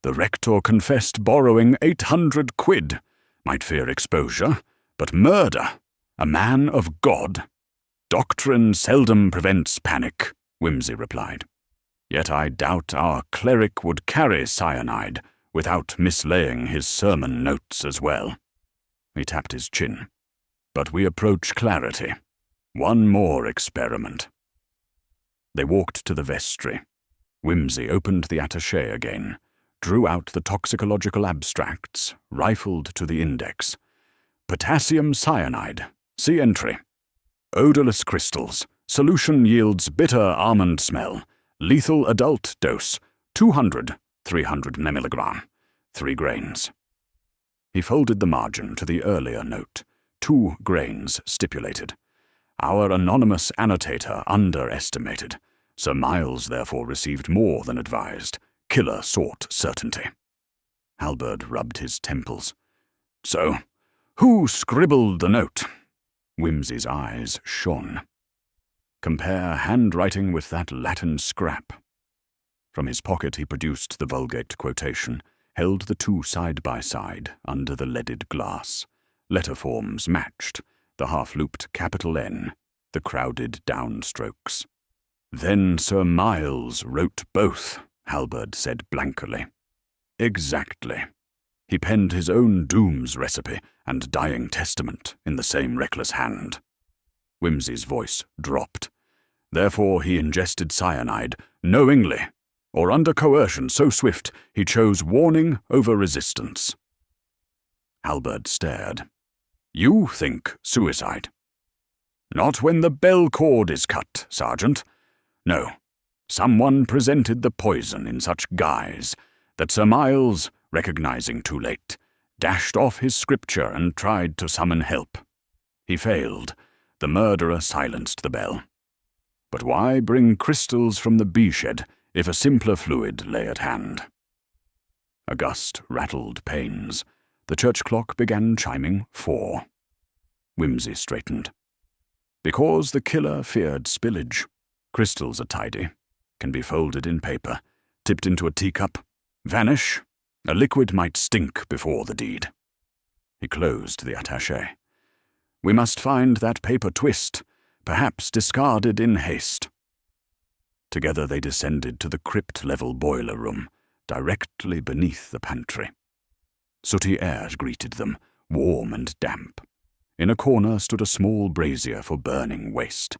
The rector confessed borrowing 800 quid. Might fear exposure, but murder. A man of God. "Doctrine seldom prevents panic," Whimsy replied. "Yet I doubt our cleric would carry cyanide without mislaying his sermon notes as well." He tapped his chin. "But we approach clarity. One more experiment." They walked to the vestry. Whimsy opened the attaché again, drew out the toxicological abstracts, rifled to the index. "Potassium cyanide. See entry. Odorless crystals. Solution yields bitter almond smell. Lethal adult dose, 300 milligram. 3 grains." He folded the margin to the earlier note. 2 grains stipulated. Our anonymous annotator underestimated. Sir Miles therefore received more than advised. Killer sought certainty. Halberd rubbed his temples. So, who scribbled the note? Whimsy's eyes shone. Compare handwriting with that Latin scrap. From his pocket he produced the Vulgate quotation, held the 2 side by side under the leaded glass. Letter forms matched, the half-looped capital N, the crowded downstrokes. Then Sir Miles wrote both, Halberd said blankly. Exactly. He penned his own doom's recipe and dying testament in the same reckless hand. Whimsy's voice dropped. Therefore he ingested cyanide, knowingly, or under coercion so swift he chose warning over resistance. Halberd stared. You think suicide? Not when the bell cord is cut, Sergeant. No, someone presented the poison in such guise that Sir Miles, recognizing too late, dashed off his scripture and tried to summon help. He failed. The murderer silenced the bell. But why bring crystals from the bee-shed if a simpler fluid lay at hand? A gust rattled panes. The church clock began chiming 4. Whimsy straightened. Because the killer feared spillage. Crystals are tidy, can be folded in paper, tipped into a teacup, vanish. A liquid might stink before the deed. He closed the attaché. We must find that paper twist, perhaps discarded in haste. Together they descended to the crypt-level boiler room, directly beneath the pantry. Sooty air greeted them, warm and damp. In a corner stood a small brazier for burning waste.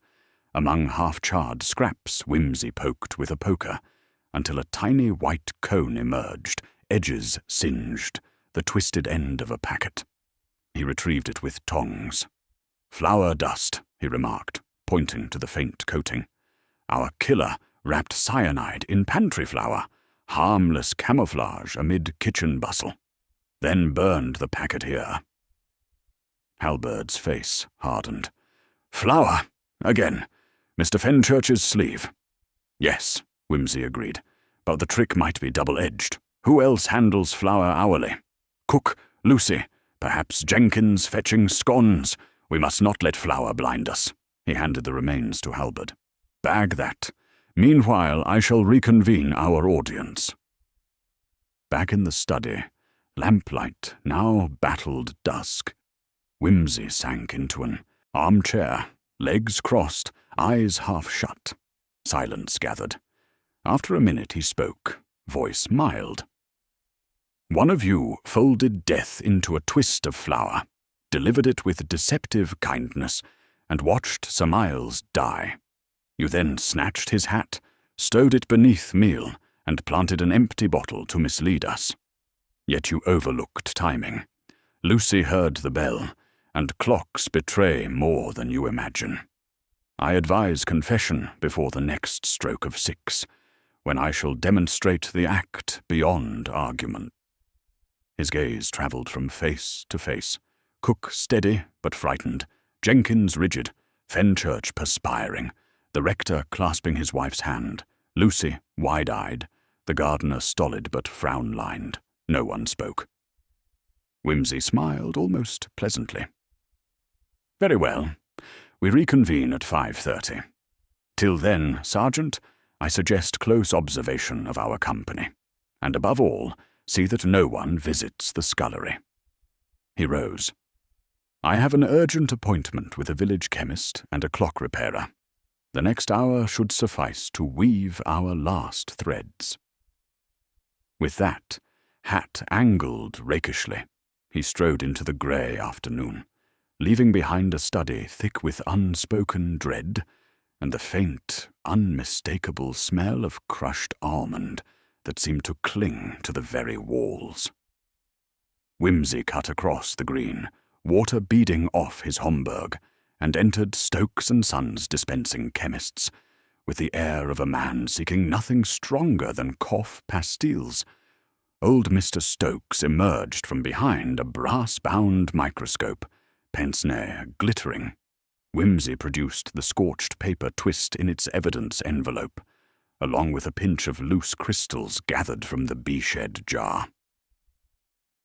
Among half-charred scraps, Whimsy poked with a poker, until a tiny white cone emerged, edges singed, the twisted end of a packet. He retrieved it with tongs. Flour dust, he remarked, pointing to the faint coating. Our killer wrapped cyanide in pantry flour, harmless camouflage amid kitchen bustle. Then burned the packet here. Halberd's face hardened. Flour, again. Mr. Fenchurch's sleeve. Yes, Whimsy agreed, but the trick might be double-edged. Who else handles flour hourly? Cook, Lucy, perhaps Jenkins fetching scones. We must not let flour blind us. He handed the remains to Halberd. Bag that. Meanwhile, I shall reconvene our audience. Back in the study, lamplight now battled dusk. Whimsy sank into an armchair, legs crossed, eyes half shut. Silence gathered. After a minute he spoke, voice mild. One of you folded death into a twist of flour, delivered it with deceptive kindness, and watched Sir Miles die. You then snatched his hat, stowed it beneath meal, and planted an empty bottle to mislead us. Yet you overlooked timing. Lucy heard the bell, and clocks betray more than you imagine. I advise confession before the next stroke of 6, when I shall demonstrate the act beyond argument. His gaze travelled from face to face, Cook steady but frightened, Jenkins rigid, Fenchurch perspiring, the rector clasping his wife's hand, Lucy wide-eyed, the gardener stolid but frown-lined. No one spoke. Whimsy smiled almost pleasantly. Very well. We reconvene at 5:30. Till then, Sergeant, I suggest close observation of our company, and above all, see that no one visits the scullery. He rose. I have an urgent appointment with a village chemist and a clock repairer. The next hour should suffice to weave our last threads. With that, hat angled rakishly, he strode into the grey afternoon, leaving behind a study thick with unspoken dread and the faint, unmistakable smell of crushed almond that seemed to cling to the very walls. Whimsy cut across the green, water beading off his Homburg, and entered Stokes & Sons dispensing chemists, with the air of a man seeking nothing stronger than cough pastilles. Old Mr. Stokes emerged from behind a brass-bound microscope, pince-nez glittering. Whimsy produced the scorched paper twist in its evidence envelope, along with a pinch of loose crystals gathered from the bee-shed jar.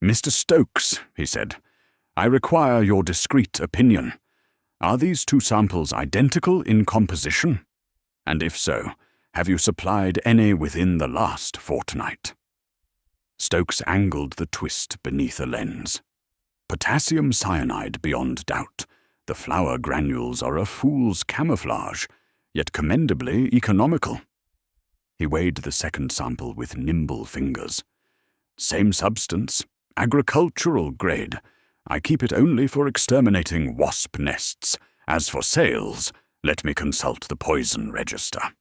"Mr. Stokes," he said, "I require your discreet opinion. Are these two samples identical in composition? And if so, have you supplied any within the last fortnight?" Stokes angled the twist beneath a lens. "Potassium cyanide beyond doubt. The flour granules are a fool's camouflage, yet commendably economical." He weighed the second sample with nimble fingers. "Same substance, agricultural grade. I keep it only for exterminating wasp nests. As for sales, let me consult the poison register."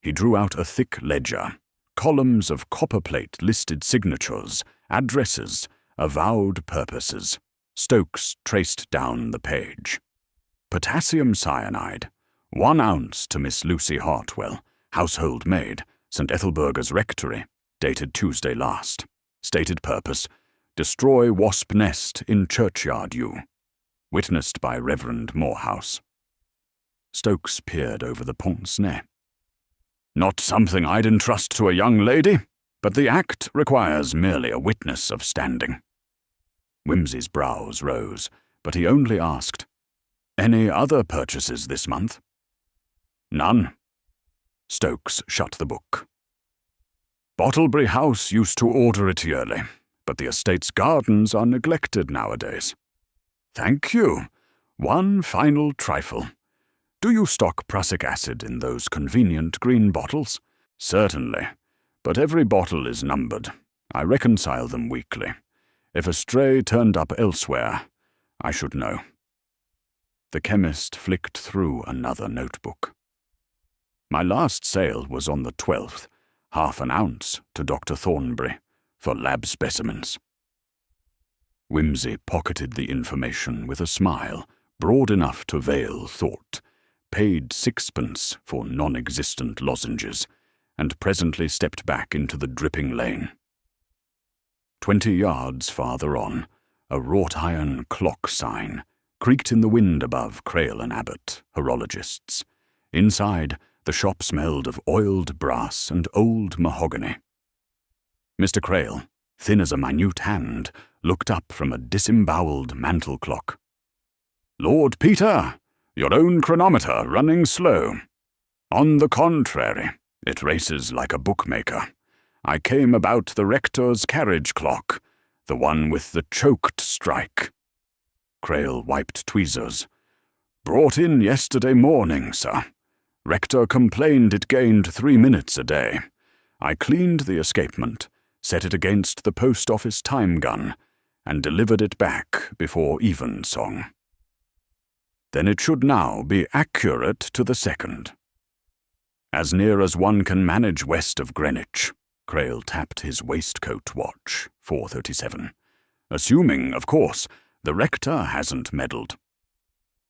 He drew out a thick ledger. Columns of copperplate listed signatures, addresses, avowed purposes. Stokes traced down the page. "Potassium cyanide, 1 ounce to Miss Lucy Hartwell, household maid, St. Ethelburga's Rectory, dated Tuesday last. Stated purpose, destroy wasp nest in churchyard yew. Witnessed by Reverend Morehouse." Stokes peered over the pince-nez. "Not something I'd entrust to a young lady, but the act requires merely a witness of standing." Whimsy's brows rose, but he only asked, "Any other purchases this month?" "None." Stokes shut the book. "Bottlebury House used to order it yearly, but the estate's gardens are neglected nowadays." "Thank you. One final trifle. Do you stock prussic acid in those convenient green bottles?" "Certainly, but every bottle is numbered. I reconcile them weekly. If a stray turned up elsewhere, I should know." The chemist flicked through another notebook. "My last sale was on the 12th, 1/2 an ounce to Dr. Thornbury, for lab specimens." Whimsy pocketed the information with a smile, broad enough to veil thought, paid 6pence for non-existent lozenges, and presently stepped back into the dripping lane. 20 yards farther on, a wrought-iron clock sign creaked in the wind above Crail and Abbott, horologists. Inside, the shop smelled of oiled brass and old mahogany. Mr. Crail, thin as a minute hand, looked up from a disemboweled mantel clock. "Lord Peter, your own chronometer running slow." "On the contrary, it races like a bookmaker. I came about the rector's carriage clock, the one with the choked strike." Crail wiped tweezers. "Brought in yesterday morning, sir. Rector complained it gained 3 minutes a day. I cleaned the escapement, set it against the post office time gun, and delivered it back before evensong." "Then it should now be accurate to the second." "As near as one can manage west of Greenwich." Crail tapped his waistcoat watch, 4:37. "Assuming, of course, the rector hasn't meddled."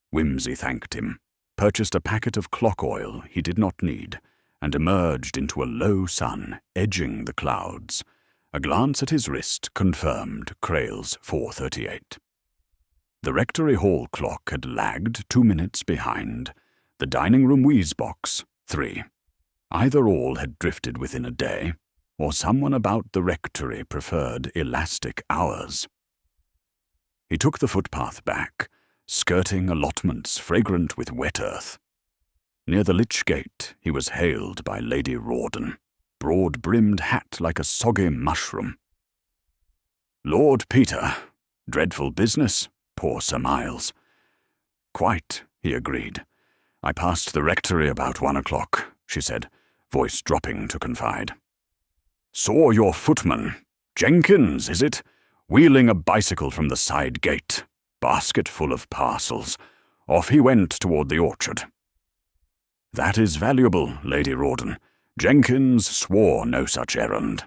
Whimsy thanked him, purchased a packet of clock oil he did not need, and emerged into a low sun edging the clouds. A glance at his wrist confirmed Crail's 4:38. The rectory hall clock had lagged 2 minutes behind, the dining room wheeze box 3. Either all had drifted within a day, or someone about the rectory preferred elastic hours. He took the footpath back, skirting allotments fragrant with wet earth. Near the lich gate he was hailed by Lady Rawdon, broad-brimmed hat like a soggy mushroom. "Lord Peter, dreadful business, poor Sir Miles." "Quite," he agreed. "I passed the rectory about 1 o'clock, she said, voice dropping to confide. "Saw your footman, Jenkins, is it, wheeling a bicycle from the side gate, basket full of parcels. Off he went toward the orchard." "That is valuable, Lady Rawdon. Jenkins swore no such errand."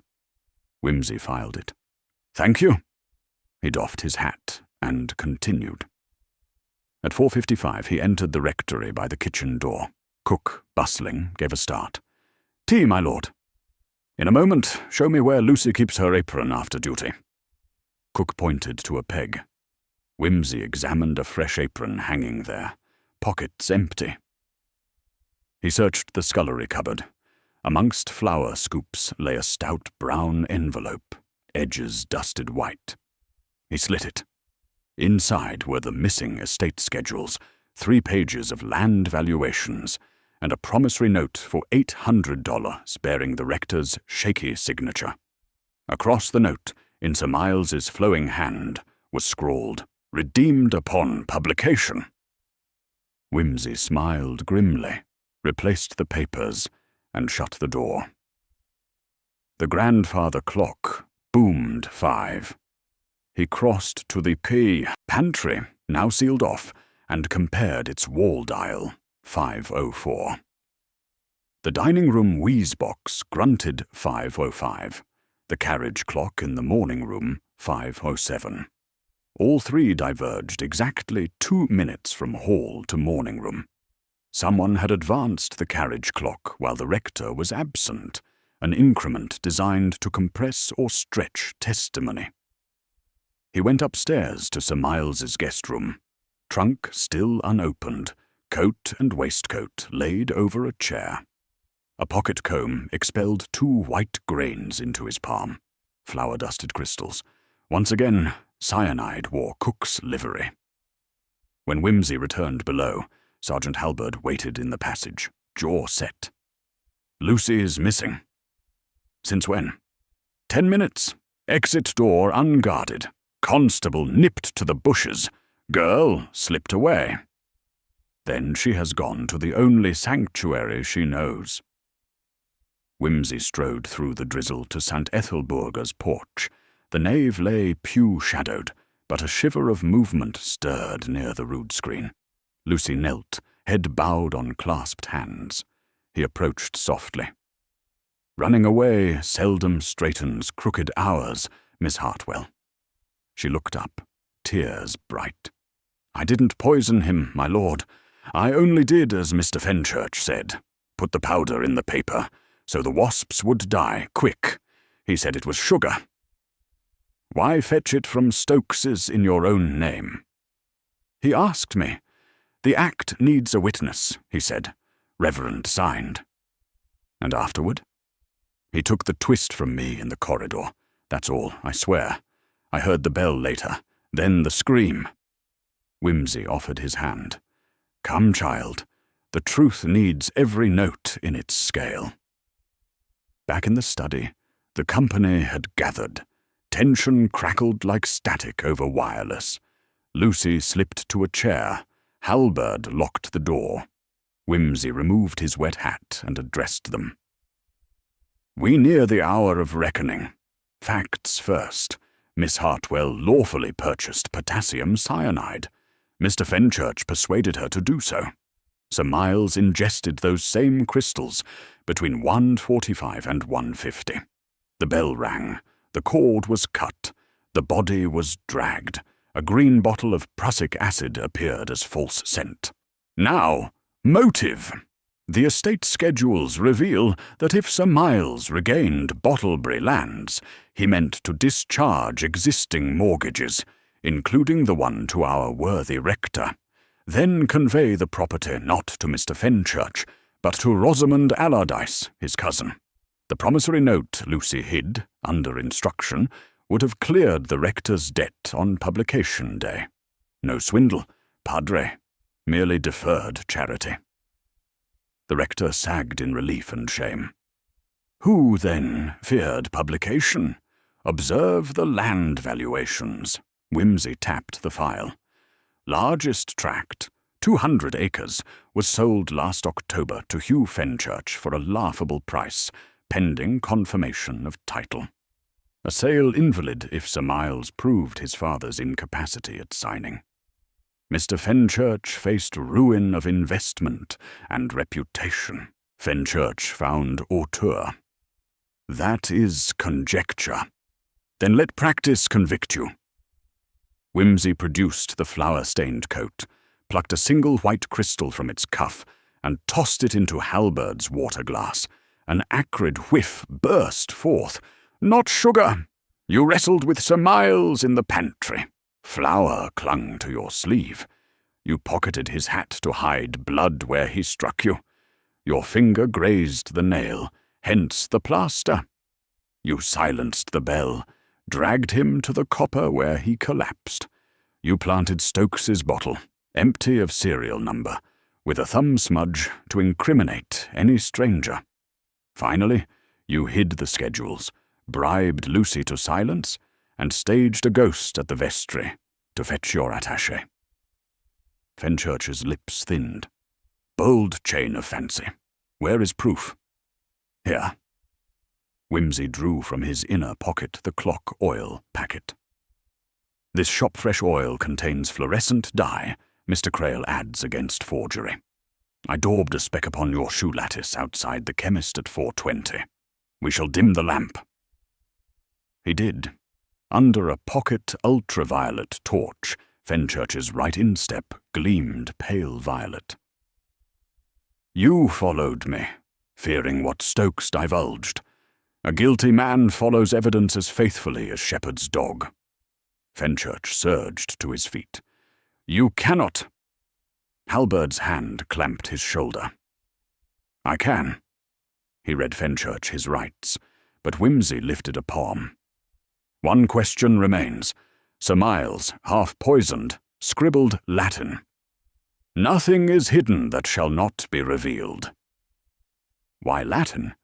Whimsy filed it. "Thank you." He doffed his hat and continued. At 4:55 he entered the rectory by the kitchen door. Cook, bustling, gave a start. "Tea, my lord." "In a moment, show me where Lucy keeps her apron after duty." Cook pointed to a peg. Wimsey examined a fresh apron hanging there, pockets empty. He searched the scullery cupboard. Amongst flour scoops lay a stout brown envelope, edges dusted white. He slit it. Inside were the missing estate schedules, 3 pages of land valuations, and a promissory note for $800 bearing the rector's shaky signature. Across the note, in Sir Miles's flowing hand, was scrawled, "Redeemed upon publication." Wimsey smiled grimly, replaced the papers, and shut the door. The grandfather clock boomed 5. He crossed to the pantry, now sealed off, and compared its wall dial, 5:04. The dining room wheeze box grunted 5:05. The carriage clock in the morning room, 5:07. All 3 diverged exactly 2 minutes from hall to morning room. Someone had advanced the carriage clock while the rector was absent, an increment designed to compress or stretch testimony. He went upstairs to Sir Miles's guest room, trunk still unopened, coat and waistcoat laid over a chair. A pocket comb expelled 2 white grains into his palm, flour-dusted crystals. Once again, cyanide wore cook's livery. When Wimsey returned below, Sergeant Halberd waited in the passage, jaw set. "Lucy is missing." "Since when?" 10 minutes. Exit door unguarded. Constable nipped to the bushes. Girl slipped away. Then she has gone to the only sanctuary she knows." Wimsey strode through the drizzle to St. Ethelburga's porch. The nave lay pew-shadowed, but a shiver of movement stirred near the rood screen. Lucy knelt, head bowed on clasped hands. He approached softly. "Running away seldom straightens crooked hours, Miss Hartwell." She looked up, tears bright. "I didn't poison him, my lord. I only did as Mr. Fenchurch said. Put the powder in the paper, so the wasps would die quick. He said it was sugar." "Why fetch it from Stokes's in your own name?" "He asked me. The act needs a witness," he said. "Reverend signed." "And afterward?" "He took the twist from me in the corridor. That's all, I swear. I heard the bell later, then the scream." Wimsey offered his hand. "Come, child. The truth needs every note in its scale." Back in the study, the company had gathered. Tension crackled like static over wireless. Lucy slipped to a chair. Halberd locked the door. Wimsey removed his wet hat and addressed them. "We near the hour of reckoning. Facts first. Miss Hartwell lawfully purchased potassium cyanide. Mr. Fenchurch persuaded her to do so. Sir Miles ingested those same crystals between 1:45 and 1:50. The bell rang. The cord was cut. The body was dragged. A green bottle of prussic acid appeared as false scent. Now, motive. The estate schedules reveal that if Sir Miles regained Bottlebury lands, he meant to discharge existing mortgages, including the one to our worthy rector, then convey the property not to Mr. Fenchurch, but to Rosamond Allardyce, his cousin. The promissory note Lucy hid, under instruction, would have cleared the rector's debt on publication day. No swindle, padre, merely deferred charity. The rector sagged in relief and shame. Who, then, feared publication? Observe the land valuations. Wimsey tapped the file. Largest tract, 200 acres, was sold last October to Hugh Fenchurch for a laughable price, pending confirmation of title. A sale invalid if Sir Miles proved his father's incapacity at signing. Mr. Fenchurch faced ruin of investment and reputation. Fenchurch found hauteur. That is conjecture. Then let practice convict you. Wimsey produced the flour-stained coat, plucked a single white crystal from its cuff, and tossed it into Halberd's water glass, An acrid whiff burst forth. "Not sugar! You wrestled with Sir Miles in the pantry. Flour clung to your sleeve. You pocketed his hat to hide blood where he struck you. Your finger grazed the nail, hence the plaster. You silenced the bell, dragged him to the copper where he collapsed. You planted Stokes's bottle, empty of serial number, with a thumb smudge to incriminate any stranger. Finally, you hid the schedules, bribed Lucy to silence, and staged a ghost at the vestry to fetch your attaché." Fenchurch's lips thinned. "Bold chain of fancy. Where is proof?" "Here." Wimsey drew from his inner pocket the clock oil packet. "This shop-fresh oil contains fluorescent dye Mr. Crail adds against forgery. I daubed a speck upon your shoe lattice outside the chemist at 4:20. We shall dim the lamp." He did. Under a pocket ultraviolet torch, Fenchurch's right instep gleamed pale violet. "You followed me, fearing what Stokes divulged. A guilty man follows evidence as faithfully as shepherd's dog." Fenchurch surged to his feet. "You cannot—" Halbert's hand clamped his shoulder. "I can." He read Fenchurch his rights, but Wimsey lifted a palm. "One question remains. Sir Miles, half poisoned, scribbled Latin. Nothing is hidden that shall not be revealed." "Why Latin?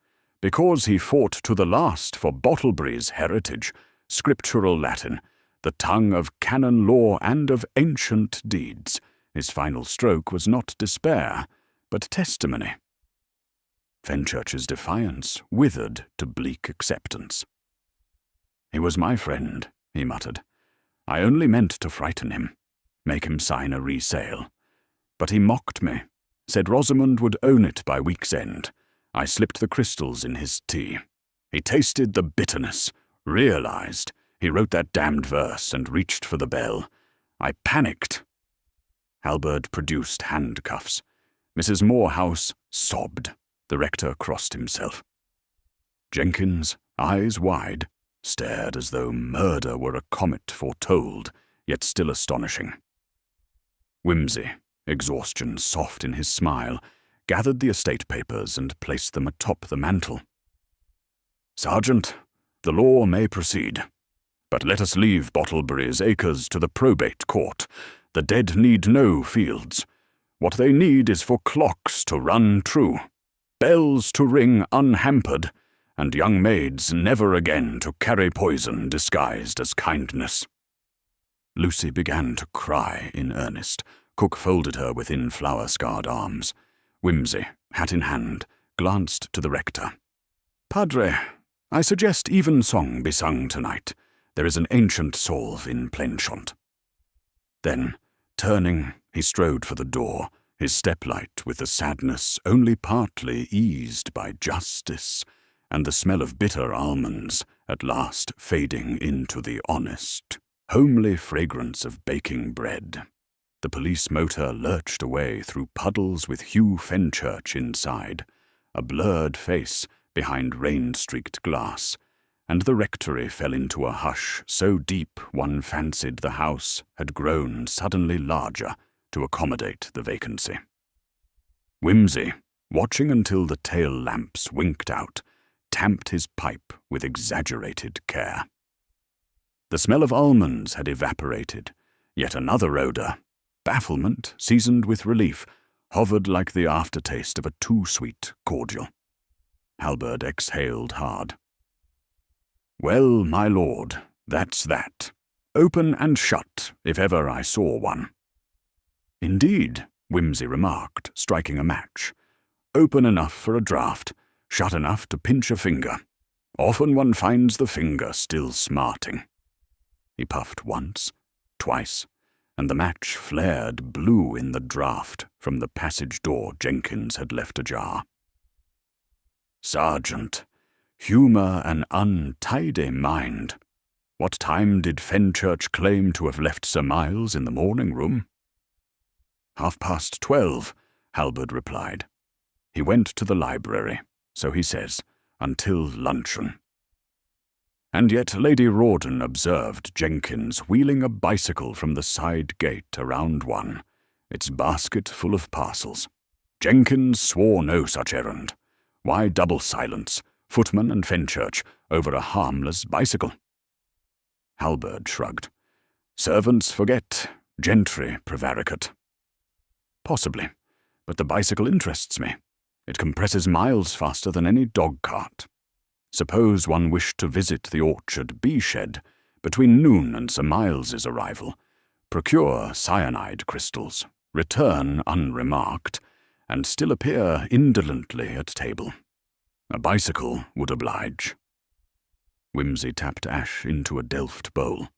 Because he fought to the last for Bottlebury's heritage, scriptural Latin, the tongue of canon law and of ancient deeds. His final stroke was not despair, but testimony." Fenchurch's defiance withered to bleak acceptance. "He was my friend," he muttered. "I only meant to frighten him, make him sign a resale. But he mocked me, said Rosamond would own it by week's end. I slipped the crystals in his tea. He tasted the bitterness, realized. He wrote that damned verse and reached for the bell. I panicked." Halberd produced handcuffs. Mrs. Morehouse sobbed. The rector crossed himself. Jenkins, eyes wide, stared as though murder were a comet foretold, yet still astonishing. Wimsey, exhaustion soft in his smile, gathered the estate papers and placed them atop the mantel. "Sergeant, the law may proceed, but let us leave Bottlebury's acres to the probate court. The dead need no fields. What they need is for clocks to run true, bells to ring unhampered, and young maids never again to carry poison disguised as kindness." Lucy began to cry in earnest. Cook folded her within flower-scarred arms. Wimsey, hat in hand, glanced to the rector. "Padre, I suggest evensong be sung tonight. There is an ancient salve in Plainchant." Then, turning, he strode for the door, his step light with the sadness only partly eased by justice, and the smell of bitter almonds at last fading into the honest, homely fragrance of baking bread. The police motor lurched away through puddles with Hugh Fenchurch inside, a blurred face behind rain-streaked glass, and the rectory fell into a hush so deep one fancied the house had grown suddenly larger to accommodate the vacancy. Wimsey, watching until the tail lamps winked out, tamped his pipe with exaggerated care. The smell of almonds had evaporated, yet another odour, bafflement seasoned with relief, hovered like the aftertaste of a too-sweet cordial. Halberd exhaled hard. "Well, my lord, that's that. Open and shut, if ever I saw one." "Indeed," Wimsey remarked, striking a match. "Open enough for a draught, shut enough to pinch a finger. Often one finds the finger still smarting." He puffed once, twice, and the match flared blue in the draught from the passage door Jenkins had left ajar. "Sergeant, humour an untidy mind. What time did Fenchurch claim to have left Sir Miles in the morning-room?" 12:30, Halberd replied. He went to the library, so he says, until luncheon. And yet Lady Rawdon observed Jenkins wheeling a bicycle from the side gate around one, its basket full of parcels. Jenkins swore no such errand. Why double silence, footman and Fenchurch, over a harmless bicycle? Halberd shrugged. Servants forget, gentry prevaricate. Possibly, but the bicycle interests me. It compresses miles faster than any dog-cart. Suppose one wished to visit the orchard bee-shed between noon and Sir Miles's arrival, procure cyanide crystals, return unremarked, and still appear indolently at table. A bicycle would oblige. Wimsey tapped ash into a delft bowl.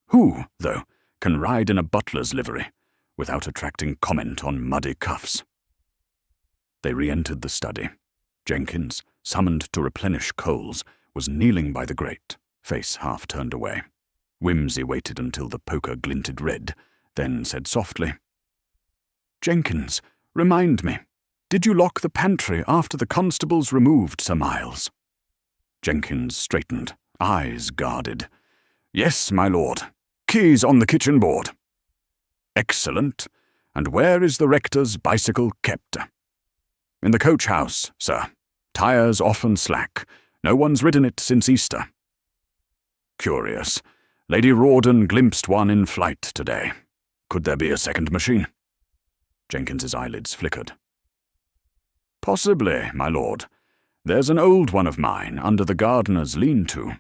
Who, though, can ride in a butler's livery without attracting comment on muddy cuffs? They re-entered the study. Jenkins, summoned to replenish coals, was kneeling by the grate, face half turned away. Wimsey waited until the poker glinted red, then said softly, "Jenkins, remind me, did you lock the pantry after the constables removed Sir Miles?" Jenkins straightened, eyes guarded. "Yes, my lord. Keys on the kitchen board." "Excellent. And where is the rector's bicycle kept?" "In the coach-house, sir. Tires often slack. No one's ridden it since Easter." "Curious. Lady Rawdon glimpsed one in flight today. Could there be a second machine?" Jenkins's eyelids flickered. "Possibly, my lord. There's an old one of mine under the gardener's lean-to."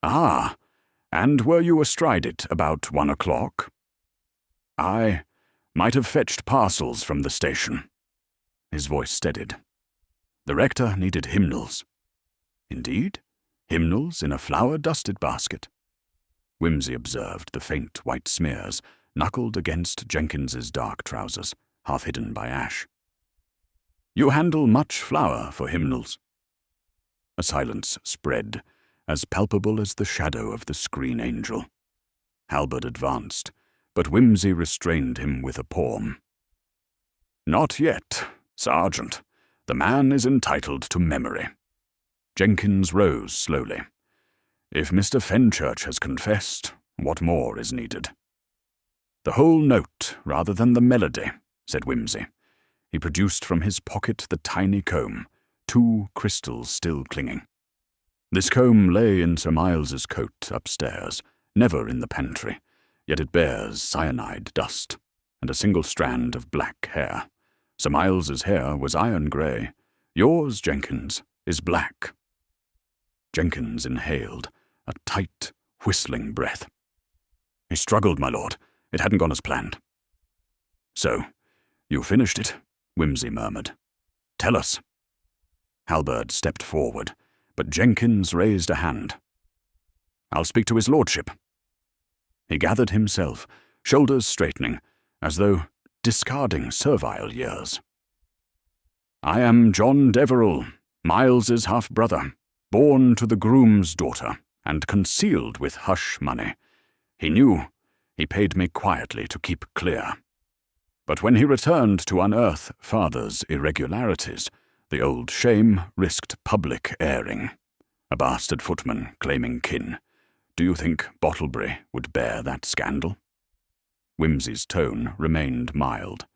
"Ah, and were you astride it about 1 o'clock?" "I might have fetched parcels from the station." His voice steadied. "The rector needed hymnals." "Indeed? Hymnals in a flower-dusted basket?" Wimsey observed the faint white smears knuckled against Jenkins's dark trousers, half hidden by ash. "You handle much flour for hymnals?" A silence spread, as palpable as the shadow of the screen angel. Halberd advanced, but Wimsey restrained him with a palm. "Not yet, Sergeant. The man is entitled to memory." Jenkins rose slowly. "If Mr. Fenchurch has confessed, what more is needed?" "The whole note, rather than the melody," said Wimsey. He produced from his pocket the tiny comb, 2 crystals still clinging. This comb lay in Sir Miles's coat upstairs, never in the pantry, yet it bears cyanide dust, and a single strand of black hair. Sir Miles's hair was iron grey. Yours, Jenkins, is black. Jenkins inhaled, a tight, whistling breath. "He struggled, my lord. It hadn't gone as planned." "So, you finished it," Wimsey murmured. "Tell us." Halberd stepped forward, but Jenkins raised a hand. "I'll speak to his lordship." He gathered himself, shoulders straightening, as though discarding servile years. "I am John Deverell, Miles's half-brother, born to the groom's daughter, and concealed with hush money. He knew. He paid me quietly to keep clear. But when he returned to unearth father's irregularities, the old shame risked public airing. A bastard footman claiming kin. Do you think Bottleby would bear that scandal?" Wimsey's tone remained mild.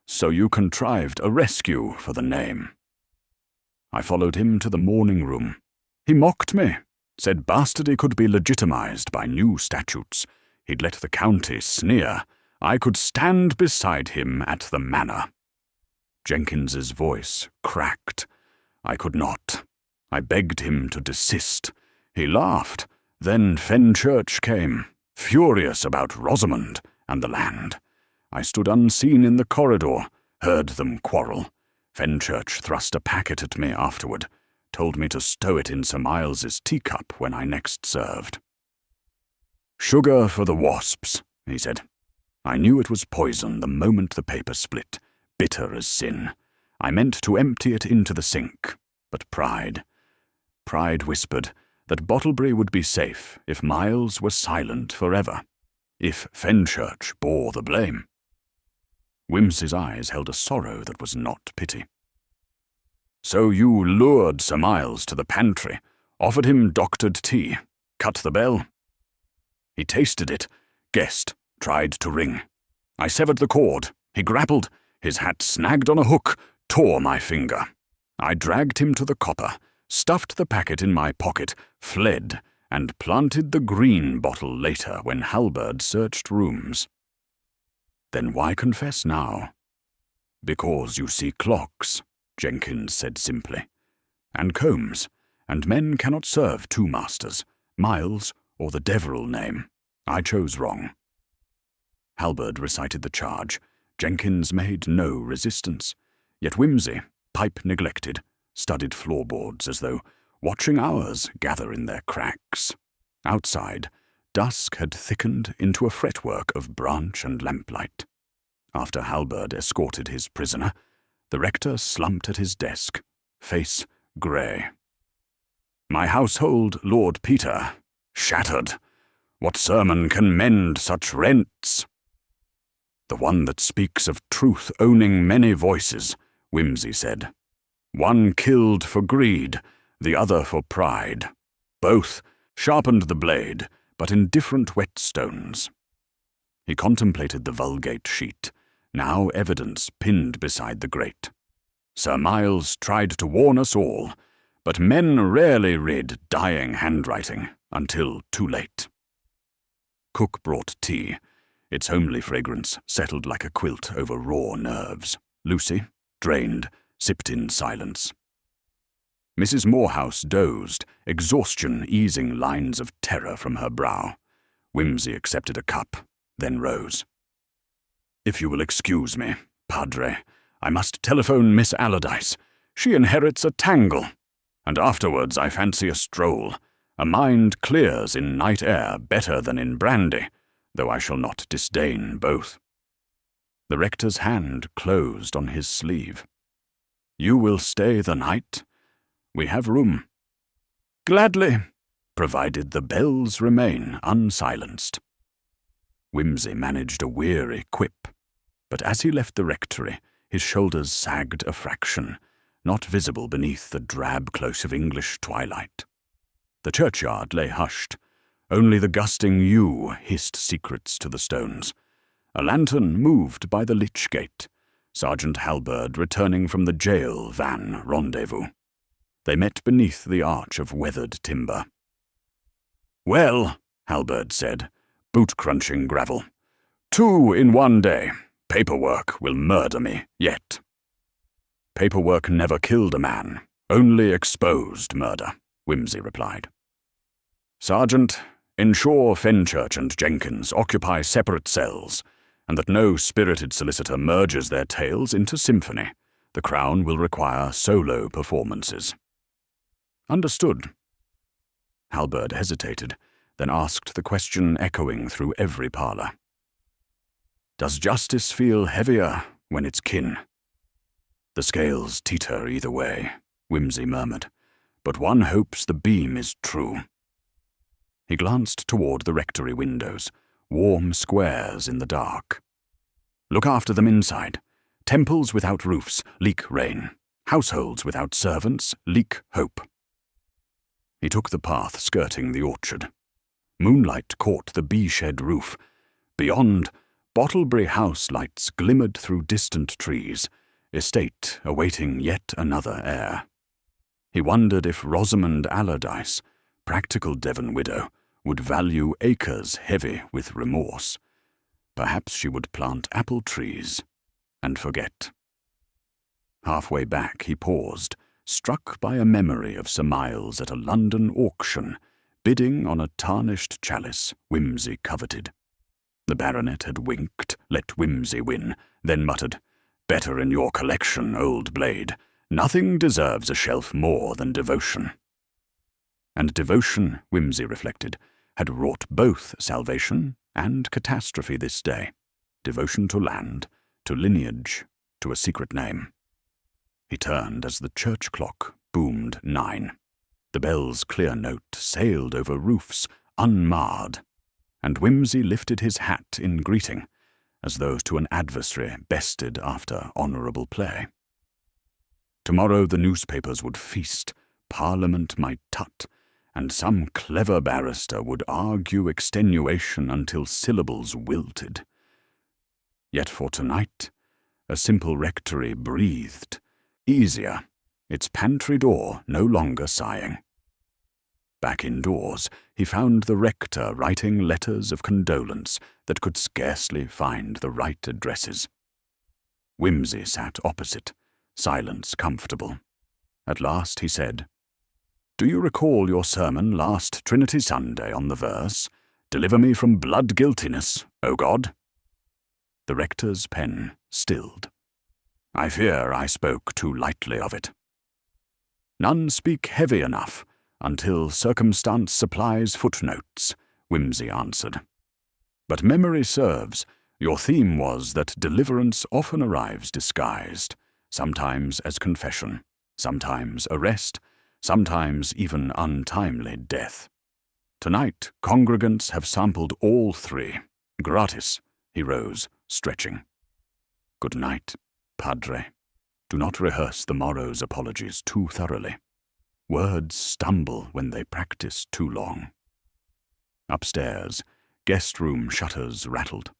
"So you contrived a rescue for the name." "I followed him to the morning room. He mocked me, said bastardy could be legitimized by new statutes. He'd let the county sneer. I could stand beside him at the manor." Jenkins's voice cracked. "I could not. I begged him to desist. He laughed. Then Fenchurch came, furious about Rosamond and the land. I stood unseen in the corridor, heard them quarrel. Fenchurch thrust a packet at me afterward, told me to stow it in Sir Miles's teacup when I next served. "Sugar for the wasps," he said. "I knew it was poison the moment the paper split, bitter as sin. I meant to empty it into the sink, but pride whispered that Bottleby would be safe if Miles were silent forever, if Fenchurch bore the blame." Wimsey's eyes held a sorrow that was not pity. So you lured Sir Miles to the pantry, offered him doctored tea, cut the bell. He tasted it, guessed, tried to ring. I severed the cord. He grappled. His hat snagged on a hook, tore my finger. I dragged him to the copper, stuffed the packet in my pocket, fled, and planted the green bottle later when Halberd searched rooms. Then why confess now? Because you see clocks, Jenkins said simply, and combs, and men cannot serve two masters, Miles or the Deverell name. I chose wrong. Halberd recited the charge. Jenkins made no resistance. Yet Wimsey, pipe neglected, studied floorboards as though watching hours gather in their cracks. Outside, dusk had thickened into a fretwork of branch and lamplight. After Halberd escorted his prisoner, the rector slumped at his desk, face grey. My household, Lord Peter, shattered. What sermon can mend such rents? The one that speaks of truth owning many voices, Wimsey said. One killed for greed, the other for pride. Both sharpened the blade, but in different whetstones. He contemplated the Vulgate sheet, now evidence pinned beside the grate. Sir Miles tried to warn us all, but men rarely read dying handwriting until too late. Cook brought tea. Its homely fragrance settled like a quilt over raw nerves. Lucy, drained, sipped in silence. Mrs. Morehouse dozed, exhaustion easing lines of terror from her brow. Wimsey accepted a cup, then rose. If you will excuse me, Padre, I must telephone Miss Allardyce. She inherits a tangle, and afterwards I fancy a stroll. A mind clears in night air better than in brandy, though I shall not disdain both. The rector's hand closed on his sleeve. You will stay the night? We have room. Gladly, provided the bells remain unsilenced. Wimsey managed a weary quip, but as he left the rectory, his shoulders sagged a fraction, not visible beneath the drab close of English twilight. The churchyard lay hushed. Only the gusting yew hissed secrets to the stones. A lantern moved by the lich gate, Sergeant Halberd returning from the jail van rendezvous. They met beneath the arch of weathered timber. Well, Halberd said, boot-crunching gravel. 2 in one day. Paperwork will murder me yet. Paperwork never killed a man, only exposed murder, Wimsey replied. Sergeant, ensure Fenchurch and Jenkins occupy separate cells, and that no spirited solicitor merges their tales into symphony. The Crown will require solo performances. Understood. Halberd hesitated, then asked the question echoing through every parlour. Does justice feel heavier when it's kin? The scales teeter either way, Wimsey murmured, but one hopes the beam is true. He glanced toward the rectory windows, warm squares in the dark. Look after them inside. Temples without roofs leak rain. Households without servants leak hope. He took the path skirting the orchard. Moonlight caught the bee-shed roof. Beyond, Bottlebury house lights glimmered through distant trees, estate awaiting yet another heir. He wondered if Rosamond Allardyce, practical Devon widow, would value acres heavy with remorse. Perhaps she would plant apple trees and forget. Halfway back he paused, struck by a memory of Sir Miles at a London auction, bidding on a tarnished chalice Wimsey coveted. The baronet had winked, let Wimsey win, then muttered, Better in your collection, old blade. Nothing deserves a shelf more than devotion. And devotion, Wimsey reflected, had wrought both salvation and catastrophe this day. Devotion to land, to lineage, to a secret name. He turned as the church clock boomed 9. The bell's clear note sailed over roofs, unmarred, and Wimsey lifted his hat in greeting, as though to an adversary bested after honourable play. Tomorrow the newspapers would feast, Parliament might tut, and some clever barrister would argue extenuation until syllables wilted. Yet for tonight, a simple rectory breathed, easier, its pantry door no longer sighing. Back indoors, he found the rector writing letters of condolence that could scarcely find the right addresses. Whimsy sat opposite, silence comfortable. At last he said, "Do you recall your sermon last Trinity Sunday on the verse, 'Deliver me from blood guiltiness, O God'?" The rector's pen stilled. "I fear I spoke too lightly of it." "None speak heavy enough until circumstance supplies footnotes," Whimsy answered. "But memory serves. Your theme was that deliverance often arrives disguised, sometimes as confession, sometimes arrest, sometimes even untimely death. Tonight, congregants have sampled all three. Gratis." He rose, stretching. "Good night, Padre. Do not rehearse the morrow's apologies too thoroughly. Words stumble when they practice too long." Upstairs, guest room shutters rattled.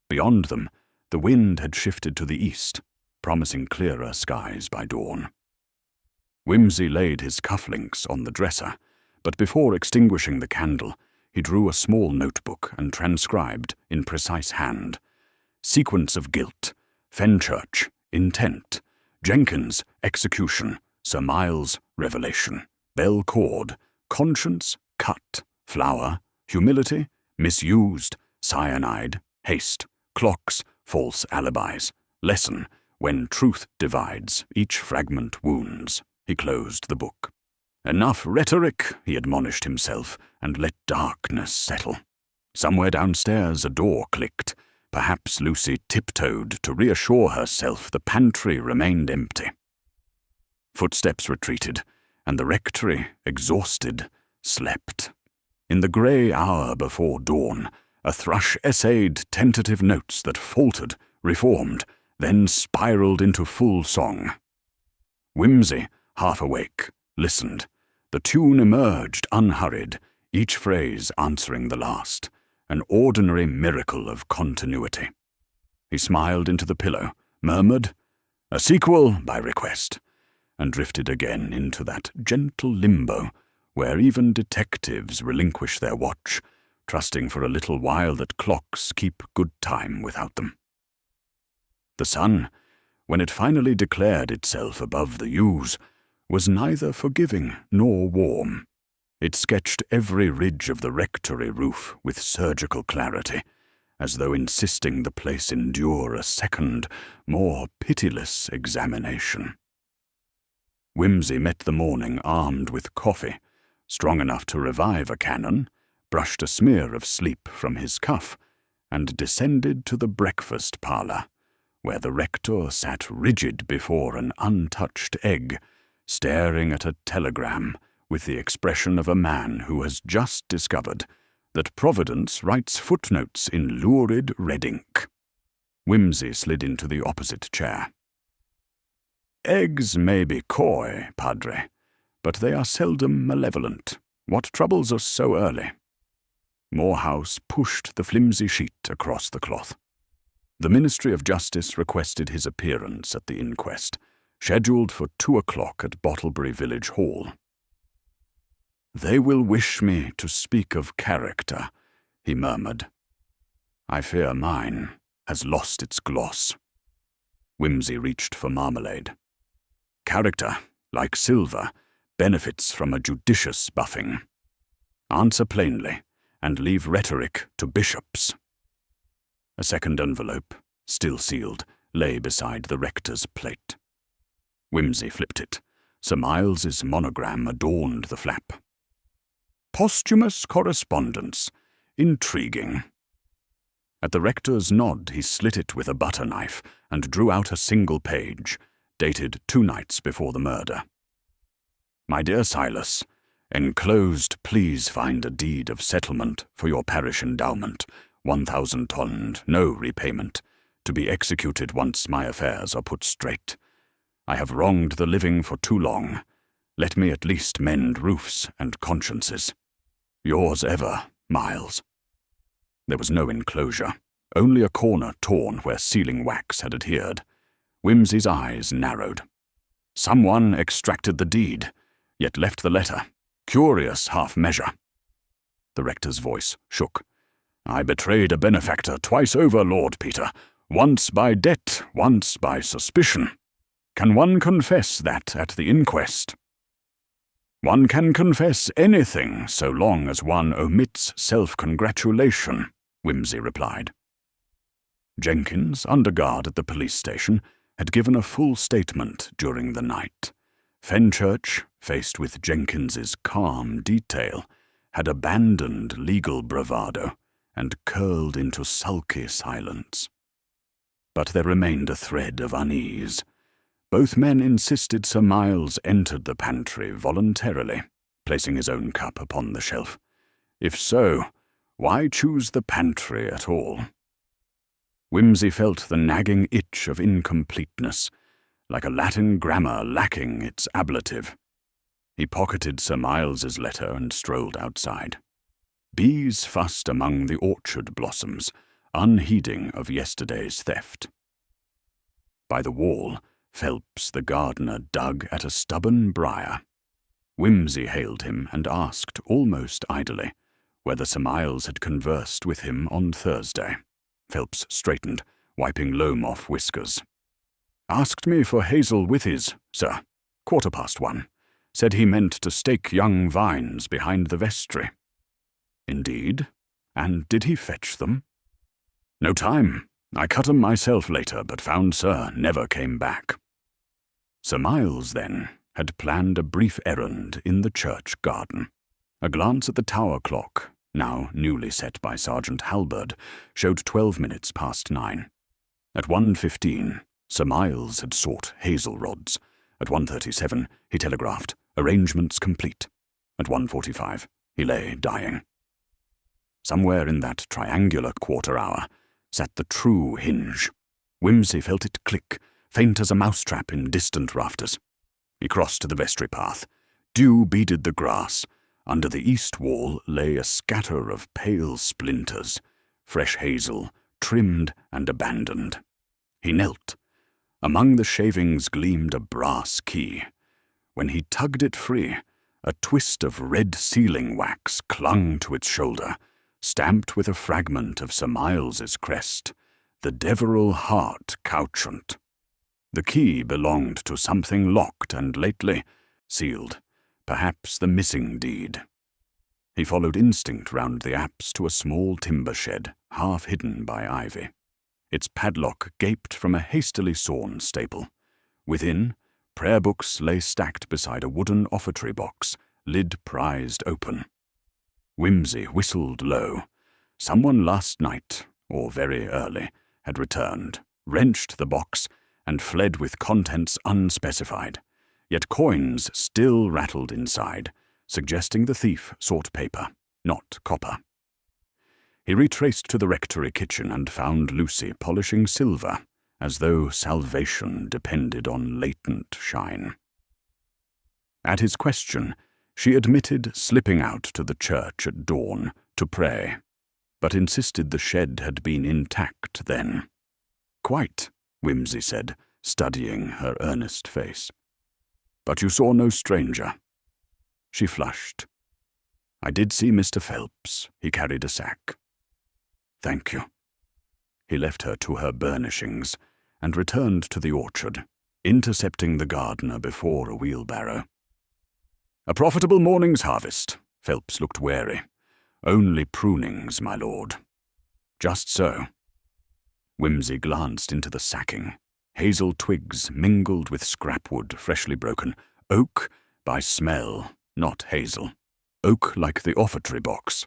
Beyond them, the wind had shifted to the east, promising clearer skies by dawn. Whimsy laid his cufflinks on the dresser, but before extinguishing the candle, he drew a small notebook and transcribed, in precise hand, "Sequence of guilt, Fenchurch, intent, Jenkins, execution, Sir Miles, revelation, Belcord, conscience, cut, flower, humility, misused, cyanide, haste, clocks, false alibis, lesson, when truth divides, each fragment wounds." He closed the book. "Enough rhetoric," he admonished himself, and let darkness settle. Somewhere downstairs a door clicked. Perhaps Lucy tiptoed to reassure herself the pantry remained empty. Footsteps retreated, and the rectory, exhausted, slept. In the grey hour before dawn, a thrush essayed tentative notes that faltered, reformed, then spiraled into full song. Whimsy, half awake, listened. The tune emerged unhurried, each phrase answering the last, an ordinary miracle of continuity. He smiled into the pillow, murmured, "A sequel by request," and drifted again into that gentle limbo where even detectives relinquish their watch, trusting for a little while that clocks keep good time without them. The sun, when it finally declared itself above the yews, was neither forgiving nor warm. It sketched every ridge of the rectory roof with surgical clarity, as though insisting the place endure a second, more pitiless examination. Whimsy met the morning armed with coffee, strong enough to revive a cannon, brushed a smear of sleep from his cuff, and descended to the breakfast parlour, where the rector sat rigid before an untouched egg, staring at a telegram with the expression of a man who has just discovered that Providence writes footnotes in lurid red ink. Whimsy slid into the opposite chair. "Eggs may be coy, Padre, but they are seldom malevolent. What troubles us so early?" Morehouse pushed the flimsy sheet across the cloth. The Ministry of Justice requested his appearance at the inquest, scheduled for 2 o'clock at Bottlebury Village Hall. "They will wish me to speak of character," he murmured. "I fear mine has lost its gloss." Whimsy reached for marmalade. "Character, like silver, benefits from a judicious buffing. Answer plainly, and leave rhetoric to bishops." A second envelope, still sealed, lay beside the rector's plate. Whimsy flipped it. Sir Miles's monogram adorned the flap. "Posthumous correspondence. Intriguing." At the rector's nod, he slit it with a butter knife and drew out a single page, dated 2 nights before the murder. "My dear Silas, enclosed please find a deed of settlement for your parish endowment, 1,000 tond, no repayment, to be executed once my affairs are put straight. I have wronged the living for too long. Let me at least mend roofs and consciences. Yours ever, Miles. There was no enclosure, only a corner torn where sealing wax had adhered. Whimsy's eyes narrowed. Someone extracted the deed, yet left the letter. Curious half-measure. The rector's voice shook. I betrayed a benefactor twice over, Lord Peter, once by debt, once by suspicion. Can one confess that at the inquest? One can confess anything so long as one omits self-congratulation, Whimsy replied. Jenkins, under guard at the police station, had given a full statement during the night. Fenchurch, faced with Jenkins's calm detail, had abandoned legal bravado and curled into sulky silence. But there remained a thread of unease. Both men insisted Sir Miles entered the pantry voluntarily, placing his own cup upon the shelf. If so, why choose the pantry at all? Whimsy felt the nagging itch of incompleteness, like a Latin grammar lacking its ablative. He pocketed Sir Miles's letter and strolled outside. Bees fussed among the orchard blossoms, unheeding of yesterday's theft. By the wall, Phelps the gardener dug at a stubborn briar. Whimsy hailed him and asked, almost idly, whether Sir Miles had conversed with him on Thursday. Phelps straightened, wiping loam off whiskers. Asked me for hazel withies, sir. 1:15. Said he meant to stake young vines behind the vestry. Indeed? And did he fetch them? No time. I cut 'em myself later, but found Sir never came back. Sir Miles, then, had planned a brief errand in the church garden. A glance at the tower clock, now newly set by Sergeant Halberd, showed 12 minutes past 9. At 1:15, Sir Miles had sought hazel rods. At 1:37, he telegraphed, arrangements complete. At 1:45, he lay dying. Somewhere in that triangular quarter-hour sat the true hinge. Whimsy felt it click, faint as a mousetrap in distant rafters. He crossed to the vestry path. Dew beaded the grass. Under the east wall lay a scatter of pale splinters, fresh hazel, trimmed and abandoned. He knelt. Among the shavings gleamed a brass key. When he tugged it free, a twist of red sealing wax clung to its shoulder, stamped with a fragment of Sir Miles's crest, the Deverell Hart couchant. The key belonged to something locked and lately sealed, perhaps the missing deed. He followed instinct round the apse to a small timber shed, half hidden by ivy. Its padlock gaped from a hastily sawn staple. Within, prayer books lay stacked beside a wooden offertory box, lid prized open. Whimsy whistled low. Someone last night, or very early, had returned, wrenched the box, and fled with contents unspecified. Yet coins still rattled inside, suggesting the thief sought paper, not copper. He retraced to the rectory kitchen and found Lucy polishing silver, as though salvation depended on latent shine. At his question, she admitted slipping out to the church at dawn to pray, but insisted the shed had been intact then. Quite, Whimsy said, studying her earnest face. But you saw no stranger. She flushed. I did see Mr. Phelps. He carried a sack. Thank you. He left her to her burnishings and returned to the orchard, intercepting the gardener before a wheelbarrow. A profitable morning's harvest. Phelps looked wary. Only prunings, my lord. Just so. Whimsy glanced into the sacking. Hazel twigs mingled with scrapwood freshly broken. Oak by smell, not hazel. Oak like the offertory box.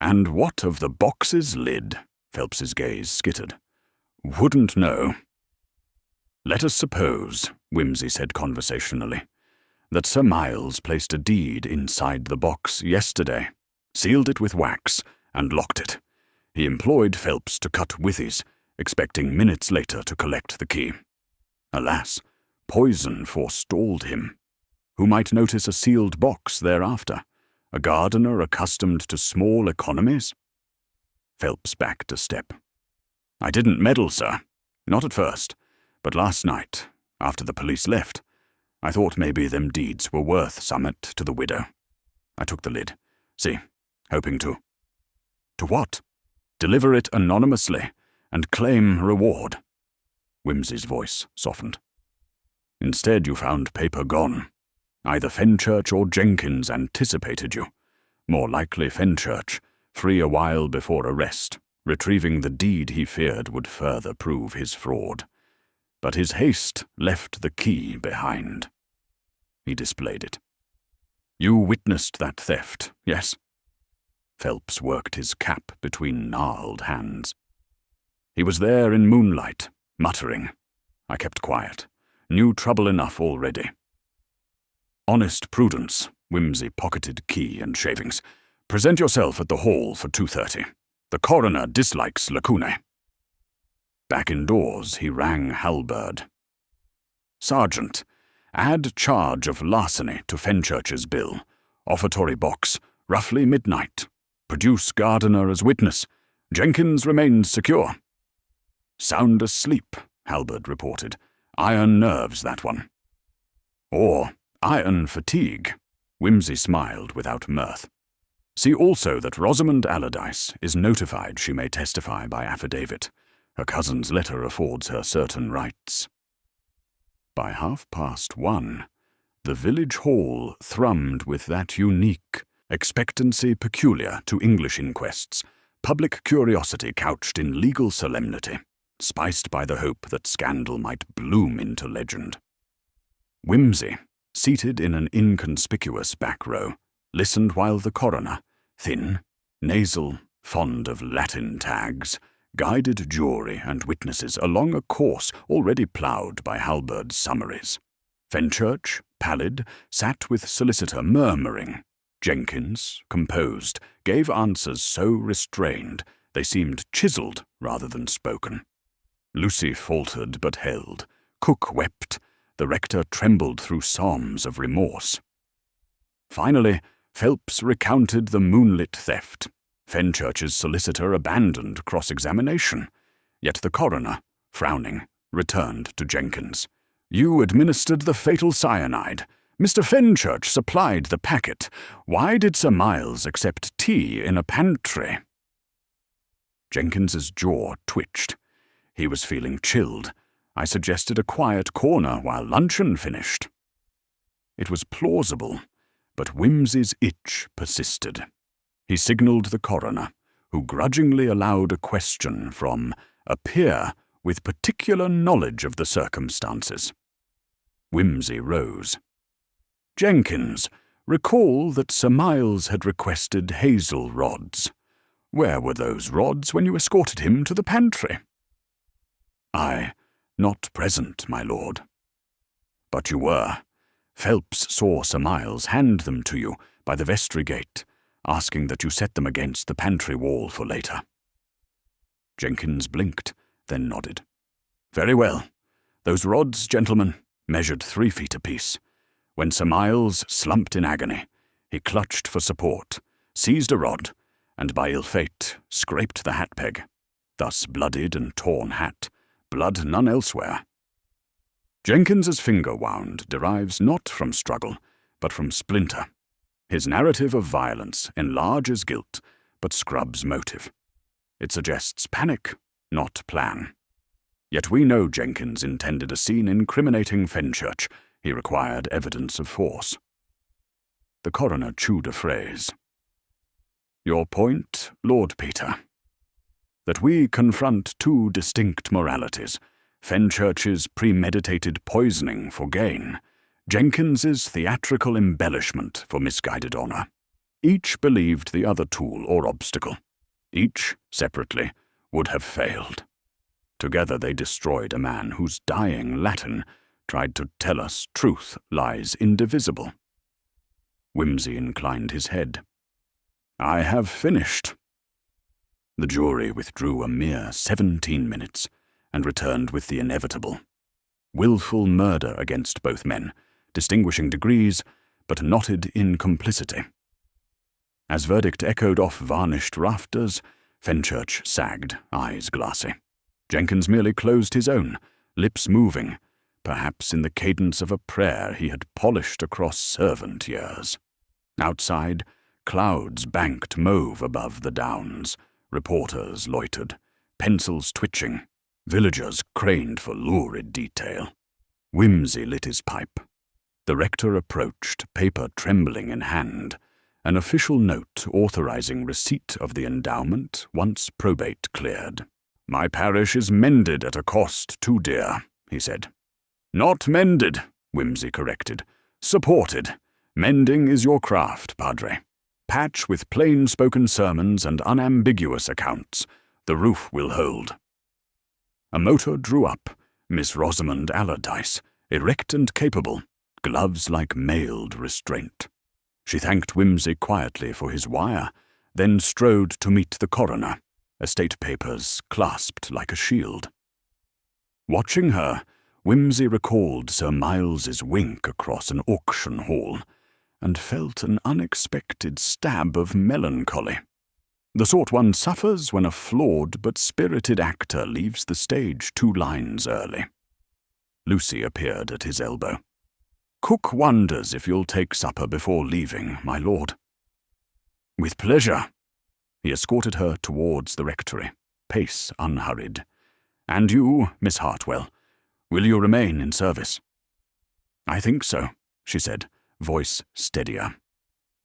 And what of the box's lid? Phelps's gaze skittered. Wouldn't know. Let us suppose, Whimsy said conversationally, that Sir Miles placed a deed inside the box yesterday, sealed it with wax, and locked it. He employed Phelps to cut withies, expecting minutes later to collect the key. Alas, poison forestalled him. Who might notice a sealed box thereafter? A gardener accustomed to small economies? Phelps backed a step. I didn't meddle, sir. Not at first. But last night, after the police left, I thought maybe them deeds were worth summat to the widow. I took the lid. See, hoping to... To what? Deliver it anonymously and claim reward. Wimsey's voice softened. Instead you found paper gone. Either Fenchurch or Jenkins anticipated you. More likely Fenchurch, free a while before arrest, retrieving the deed he feared would further prove his fraud. But his haste left the key behind. He displayed it. You witnessed that theft, yes? Phelps worked his cap between gnarled hands. He was there in moonlight, muttering. I kept quiet. Knew trouble enough already. Honest Prudence, Wimsey pocketed key and shavings. Present yourself at the hall for 2:30. The coroner dislikes lacunae. Back indoors, he rang Halberd. Sergeant, add charge of larceny to Fenchurch's bill. Offertory box, roughly midnight. Produce gardener as witness. Jenkins remains secure. Sound asleep, Halberd reported. Iron nerves, that one. Or iron fatigue. Wimsey smiled without mirth. See also that Rosamond Allardyce is notified she may testify by affidavit. Her cousin's letter affords her certain rights. By 1:30, the village hall thrummed with that unique expectancy peculiar to English inquests, public curiosity couched in legal solemnity, spiced by the hope that scandal might bloom into legend. Wimsey, seated in an inconspicuous back row, listened while the coroner, thin, nasal, fond of Latin tags, guided jury and witnesses along a course already ploughed by Halberd's summaries. Fenchurch, pallid, sat with solicitor murmuring. Jenkins, composed, gave answers so restrained they seemed chiselled rather than spoken. Lucy faltered but held. Cook wept. The rector trembled through psalms of remorse. Finally, Phelps recounted the moonlit theft. Fenchurch's solicitor abandoned cross-examination. Yet the coroner, frowning, returned to Jenkins. You administered the fatal cyanide. Mr. Fenchurch supplied the packet. Why did Sir Miles accept tea in a pantry? Jenkins's jaw twitched. He was feeling chilled. I suggested a quiet corner while luncheon finished. It was plausible, but Wimsey's itch persisted. He signalled the coroner, who grudgingly allowed a question from a peer with particular knowledge of the circumstances. Wimsey rose. Jenkins, recall that Sir Miles had requested hazel rods. Where were those rods when you escorted him to the pantry? I, not present, my lord. But you were. Phelps saw Sir Miles hand them to you by the vestry gate, asking that you set them against the pantry wall for later. Jenkins blinked, then nodded. Very well. Those rods, gentlemen, measured 3 feet apiece. When Sir Miles slumped in agony, he clutched for support, seized a rod, and by ill fate scraped the hat peg. Thus bloodied and torn hat, blood none elsewhere. Jenkins's finger wound derives not from struggle, but from splinter. His narrative of violence enlarges guilt, but scrubs motive. It suggests panic, not plan. Yet we know Jenkins intended a scene incriminating Fenchurch. He required evidence of force. The coroner chewed a phrase. Your point, Lord Peter, that we confront 2 distinct moralities, Fenchurch's premeditated poisoning for gain, Jenkins's theatrical embellishment for misguided honour. Each believed the other tool or obstacle. Each, separately, would have failed. Together they destroyed a man whose dying Latin tried to tell us truth lies indivisible. Wimsey inclined his head. I have finished. The jury withdrew a mere 17 minutes and returned with the inevitable. Willful murder against both men, distinguishing degrees, but knotted in complicity. As verdict echoed off varnished rafters, Fenchurch sagged, eyes glassy. Jenkins merely closed his own, lips moving, perhaps in the cadence of a prayer he had polished across servant years. Outside, clouds banked mauve above the downs, reporters loitered, pencils twitching, villagers craned for lurid detail. Whimsy lit his pipe. The rector approached, paper trembling in hand, an official note authorizing receipt of the endowment once probate cleared. "My parish is mended at a cost too dear," he said. "Not mended," Whimsy corrected. "Supported. Mending is your craft, Padre. Patch with plain-spoken sermons and unambiguous accounts. The roof will hold." A motor drew up, Miss Rosamond Allardyce, erect and capable, gloves like mailed restraint. She thanked Whimsy quietly for his wire, then strode to meet the coroner, estate papers clasped like a shield. Watching her, Whimsy recalled Sir Miles's wink across an auction hall, and felt an unexpected stab of melancholy. The sort one suffers when a flawed but spirited actor leaves the stage 2 lines early. Lucy appeared at his elbow. "Cook wonders if you'll take supper before leaving, my lord." "With pleasure." He escorted her towards the rectory, pace unhurried. "And you, Miss Hartwell, will you remain in service?" "I think so," she said, voice steadier.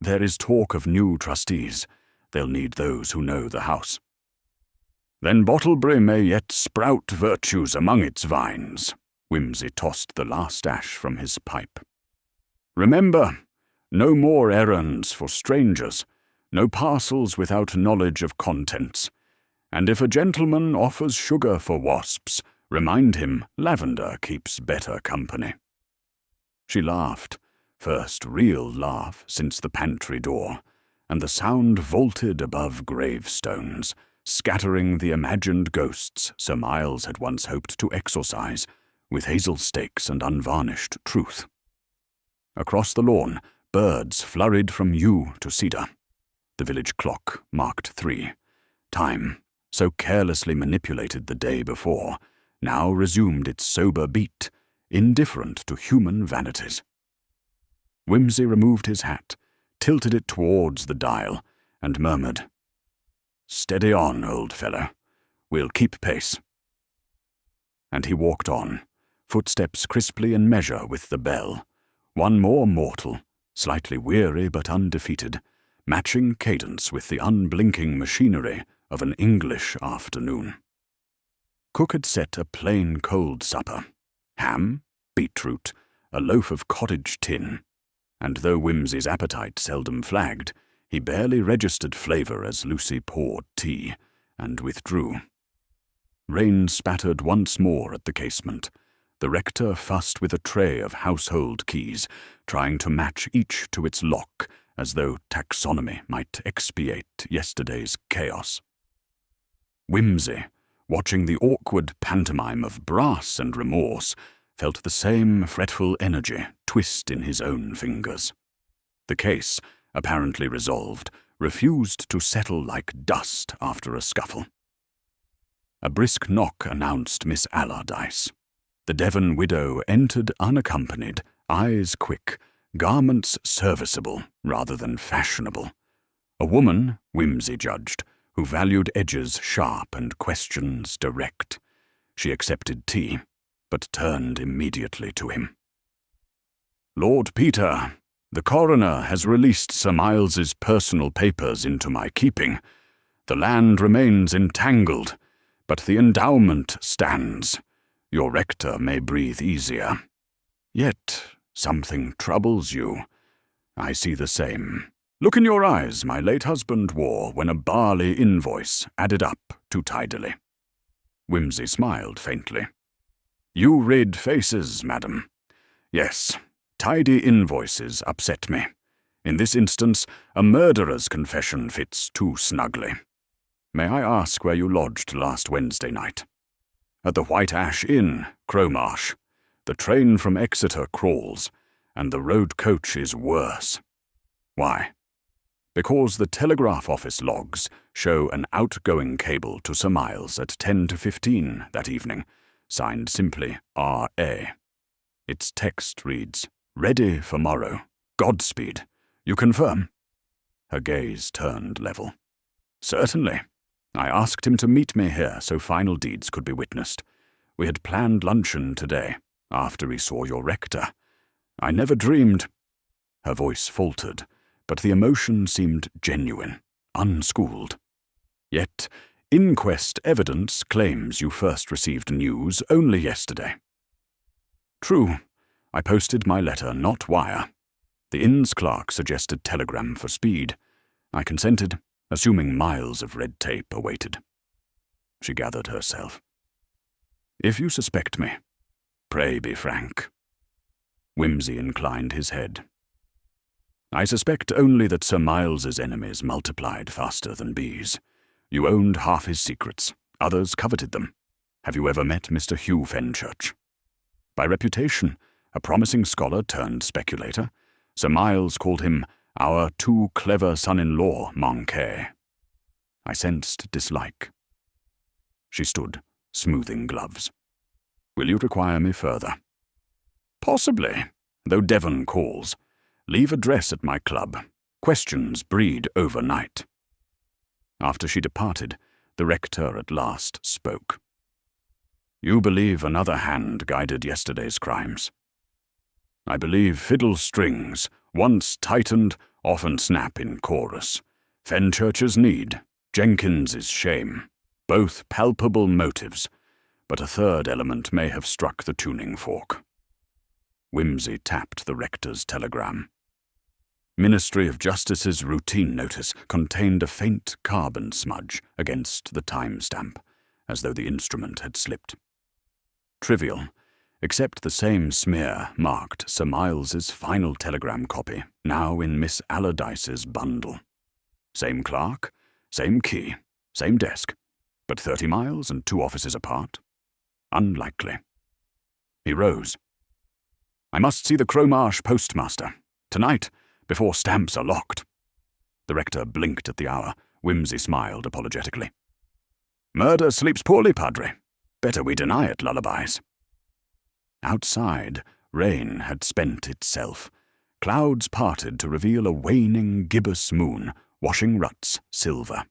"There is talk of new trustees. They'll need those who know the house." "Then Bottleby may yet sprout virtues among its vines." Whimsy tossed the last ash from his pipe. "Remember, no more errands for strangers, no parcels without knowledge of contents. And if a gentleman offers sugar for wasps, remind him lavender keeps better company." She laughed, first real laugh since the pantry door, and the sound vaulted above gravestones, scattering the imagined ghosts Sir Miles had once hoped to exorcise with hazel stakes and unvarnished truth. Across the lawn, birds flurried from yew to cedar. The village clock marked 3. Time, so carelessly manipulated the day before, now resumed its sober beat, indifferent to human vanities. Whimsy removed his hat, tilted it towards the dial, and murmured, "Steady on, old fellow. We'll keep pace." And he walked on, footsteps crisply in measure with the bell, one more mortal, slightly weary but undefeated, matching cadence with the unblinking machinery of an English afternoon. Cook had set a plain cold supper, ham, beetroot, a loaf of cottage tin, and though Whimsy's appetite seldom flagged, he barely registered flavour as Lucy poured tea, and withdrew. Rain spattered once more at the casement. The rector fussed with a tray of household keys, trying to match each to its lock, as though taxonomy might expiate yesterday's chaos. Whimsy, watching the awkward pantomime of brass and remorse, felt the same fretful energy twist in his own fingers. The case, apparently resolved, refused to settle like dust after a scuffle. A brisk knock announced Miss Allardyce. The Devon widow entered unaccompanied, eyes quick, garments serviceable rather than fashionable. A woman, Whimsy judged, who valued edges sharp and questions direct. She accepted tea, but turned immediately to him. "Lord Peter, the coroner has released Sir Miles's personal papers into my keeping. The land remains entangled, but the endowment stands. Your rector may breathe easier. Yet something troubles you. I see the same. Look in your eyes my late husband wore when a barley invoice added up too tidily." Whimsy smiled faintly. "You read faces, madam. Yes, tidy invoices upset me. In this instance, a murderer's confession fits too snugly. May I ask where you lodged last Wednesday night?" "At the White Ash Inn, Crowmarsh. The train from Exeter crawls, and the road coach is worse. Why? Because the telegraph office logs show an outgoing cable to Sir Miles at 10 to 15 that evening, signed simply R.A. Its text reads, "Ready for morrow. Godspeed. You confirm?" Her gaze turned level. "Certainly. I asked him to meet me here so final deeds could be witnessed. We had planned luncheon today, after he saw your rector. I never dreamed—" Her voice faltered, but the emotion seemed genuine, unschooled. "Yet, inquest evidence claims you first received news only yesterday." "True. I posted my letter, not wire. The inn's clerk suggested telegram for speed. I consented, assuming miles of red tape awaited." She gathered herself. "If you suspect me, pray be frank." Wimsey inclined his head. "I suspect only that Sir Miles's enemies multiplied faster than bees. You owned half his secrets. Others coveted them. Have you ever met Mr. Hugh Fenchurch? By reputation, a promising scholar turned speculator, Sir Miles called him our too clever son-in-law, manqué. I sensed dislike. She stood, smoothing gloves. "Will you require me further?" "Possibly, though Devon calls. Leave address at my club. Questions breed overnight." After she departed, the rector at last spoke. "You believe another hand guided yesterday's crimes?" "I believe fiddle strings, once tightened, often snap in chorus. Fenchurch's need, Jenkins's shame, both palpable motives, but a third element may have struck the tuning fork." Wimsey tapped the rector's telegram. Ministry of Justice's routine notice contained a faint carbon smudge against the time-stamp, as though the instrument had slipped. Trivial, except the same smear marked Sir Miles's final telegram copy, now in Miss Allardyce's bundle. Same clerk, same key, same desk, but 30 miles and 2 offices apart? Unlikely. He rose. "I must see the Cromarsh postmaster. Tonight, before stamps are locked." The rector blinked at the hour. Wimsey smiled apologetically. "Murder sleeps poorly, Padre. Better we deny it, lullabies." Outside, rain had spent itself. Clouds parted to reveal a waning gibbous moon, washing ruts silver.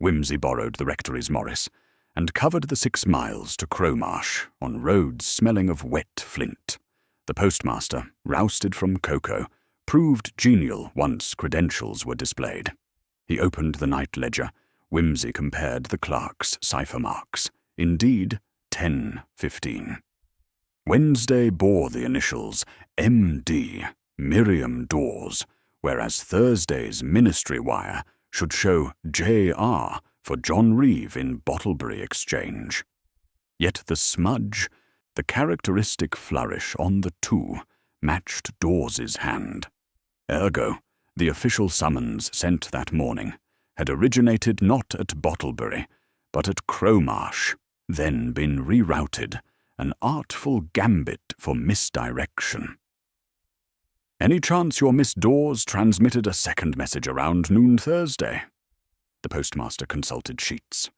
Wimsey borrowed the rectory's Morris, and covered the 6 miles to Cromarsh on roads smelling of wet flint. The postmaster, rousted from cocoa, proved genial once credentials were displayed. He opened the night ledger. Wimsey compared the clerk's cipher marks. Indeed, 10:15. Wednesday bore the initials M.D., Miriam Dawes, whereas Thursday's ministry wire should show J.R. for John Reeve in Bottlebury Exchange. Yet the smudge, the characteristic flourish on the 2, matched Dawes's hand. Ergo, the official summons sent that morning had originated not at Bottlebury, but at Cromarsh, then been rerouted, an artful gambit for misdirection. "Any chance your Miss Dawes transmitted a second message around noon Thursday?" The postmaster consulted sheets.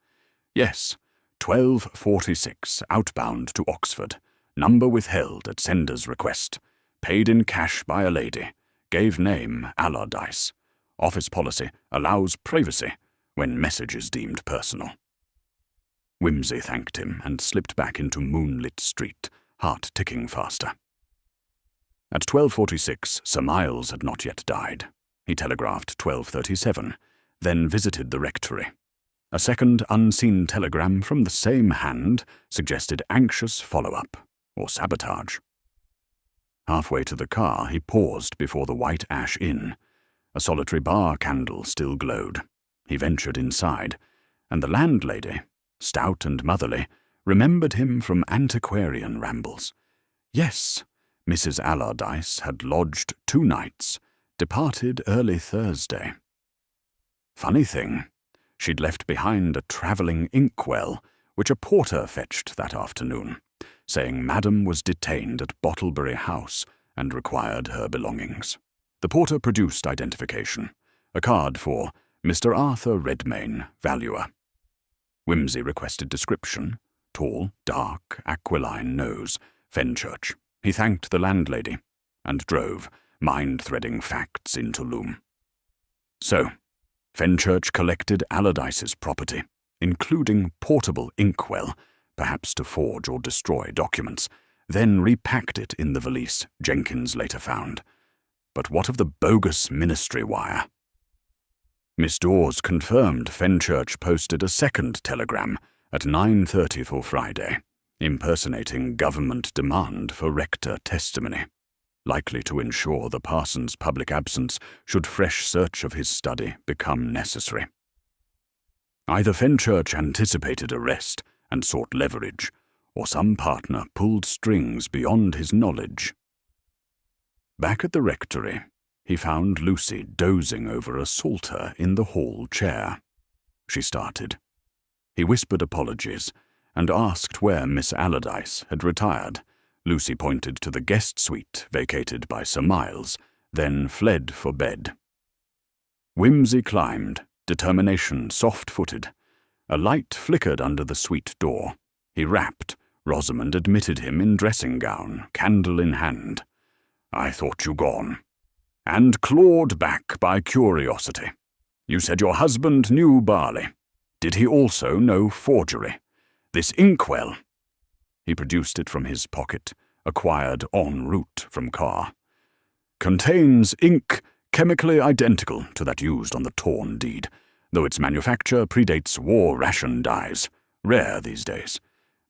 "Yes, 12:46, outbound to Oxford. Number withheld at sender's request. Paid in cash by a lady. Gave name Allardyce. Office policy allows privacy when message is deemed personal." Wimsey thanked him and slipped back into moonlit street, heart ticking faster. At 12:46, Sir Miles had not yet died. He telegraphed 12:37, then visited the rectory. A second unseen telegram from the same hand suggested anxious follow-up, or sabotage. Halfway to the car, he paused before the White Ash Inn. A solitary bar candle still glowed. He ventured inside, and the landlady, stout and motherly, remembered him from antiquarian rambles. Yes, Mrs. Allardyce had lodged 2 nights, departed early Thursday. Funny thing, she'd left behind a travelling inkwell, which a porter fetched that afternoon. saying Madam was detained at Bottlebury House and required her belongings. The porter produced identification, a card for Mr. Arthur Redmayne, valuer. Wimsey requested description: tall, dark, aquiline nose, Fenchurch. He thanked the landlady, and drove, mind-threading facts into loom. So, Fenchurch collected Allardyce's property, including portable inkwell, perhaps to forge or destroy documents, then repacked it in the valise Jenkins later found. But what of the bogus ministry wire? Miss Dawes confirmed Fenchurch posted a second telegram at 9:30 for Friday, impersonating government demand for rector testimony, likely to ensure the parson's public absence should fresh search of his study become necessary. Either Fenchurch anticipated arrest and sought leverage, or some partner pulled strings beyond his knowledge. Back at the rectory, he found Lucy dozing over a psalter in the hall chair. She started. He whispered apologies and asked where Miss Allardyce had retired. Lucy pointed to the guest suite vacated by Sir Miles, then fled for bed. Wimsey climbed, determination soft-footed. A light flickered under the suite door. He rapped. Rosamond admitted him in dressing gown, candle in hand. "I thought you gone." And clawed back by curiosity. "You said your husband knew Barley. Did he also know forgery? This inkwell?" He produced it from his pocket, acquired en route from Carr. "Contains ink chemically identical to that used on the torn deed, though its manufacture predates war ration dyes, rare these days.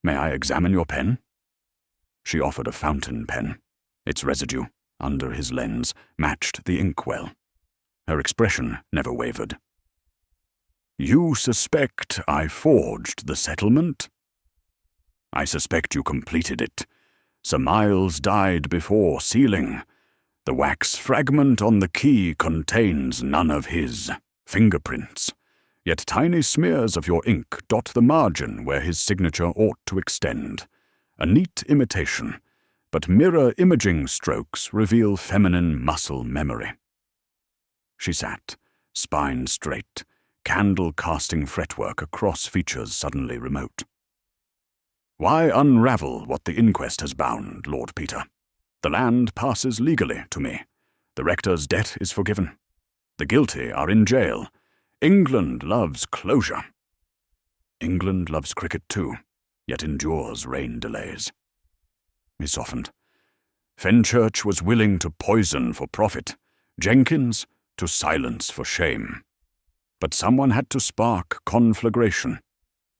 May I examine your pen?" She offered a fountain pen. Its residue, under his lens, matched the inkwell. Her expression never wavered. "You suspect I forged the settlement?" "I suspect you completed it. Sir Miles died before sealing. The wax fragment on the key contains none of his fingerprints, yet tiny smears of your ink dot the margin where his signature ought to extend. A neat imitation, but mirror imaging strokes reveal feminine muscle memory." She sat, spine straight, candle-casting fretwork across features suddenly remote. "Why unravel what the inquest has bound, Lord Peter? The land passes legally to me. The rector's debt is forgiven. The guilty are in jail. England loves closure. England loves cricket too, yet endures rain delays." He softened. Fenchurch was willing to poison for profit, Jenkins to silence for shame. But someone had to spark conflagration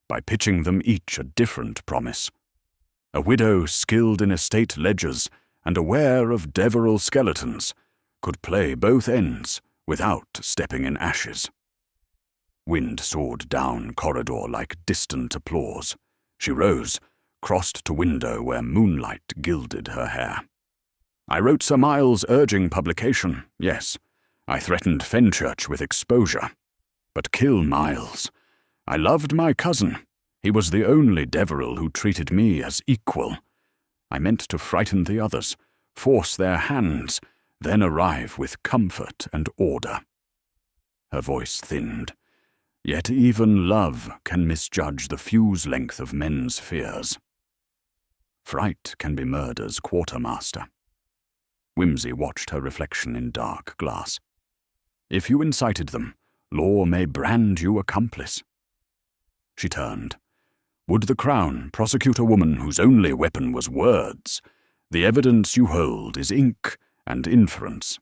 by pitching them each a different promise. A widow skilled in estate ledgers and aware of Deverell skeletons could play both ends without stepping in ashes. Wind soared down corridor like distant applause. She rose, crossed to window where moonlight gilded her hair. "I wrote Sir Miles urging publication, yes. I threatened Fenchurch with exposure. But kill Miles. I loved my cousin. He was the only Deverell who treated me as equal. I meant to frighten the others, force their hands, then arrive with comfort and order." Her voice thinned. Yet even love can misjudge the fuse length of men's fears. Fright can be murder's quartermaster. Wimsey watched her reflection in dark glass. "If you incited them, law may brand you accomplice." She turned. "Would the Crown prosecute a woman whose only weapon was words? The evidence you hold is ink and inference."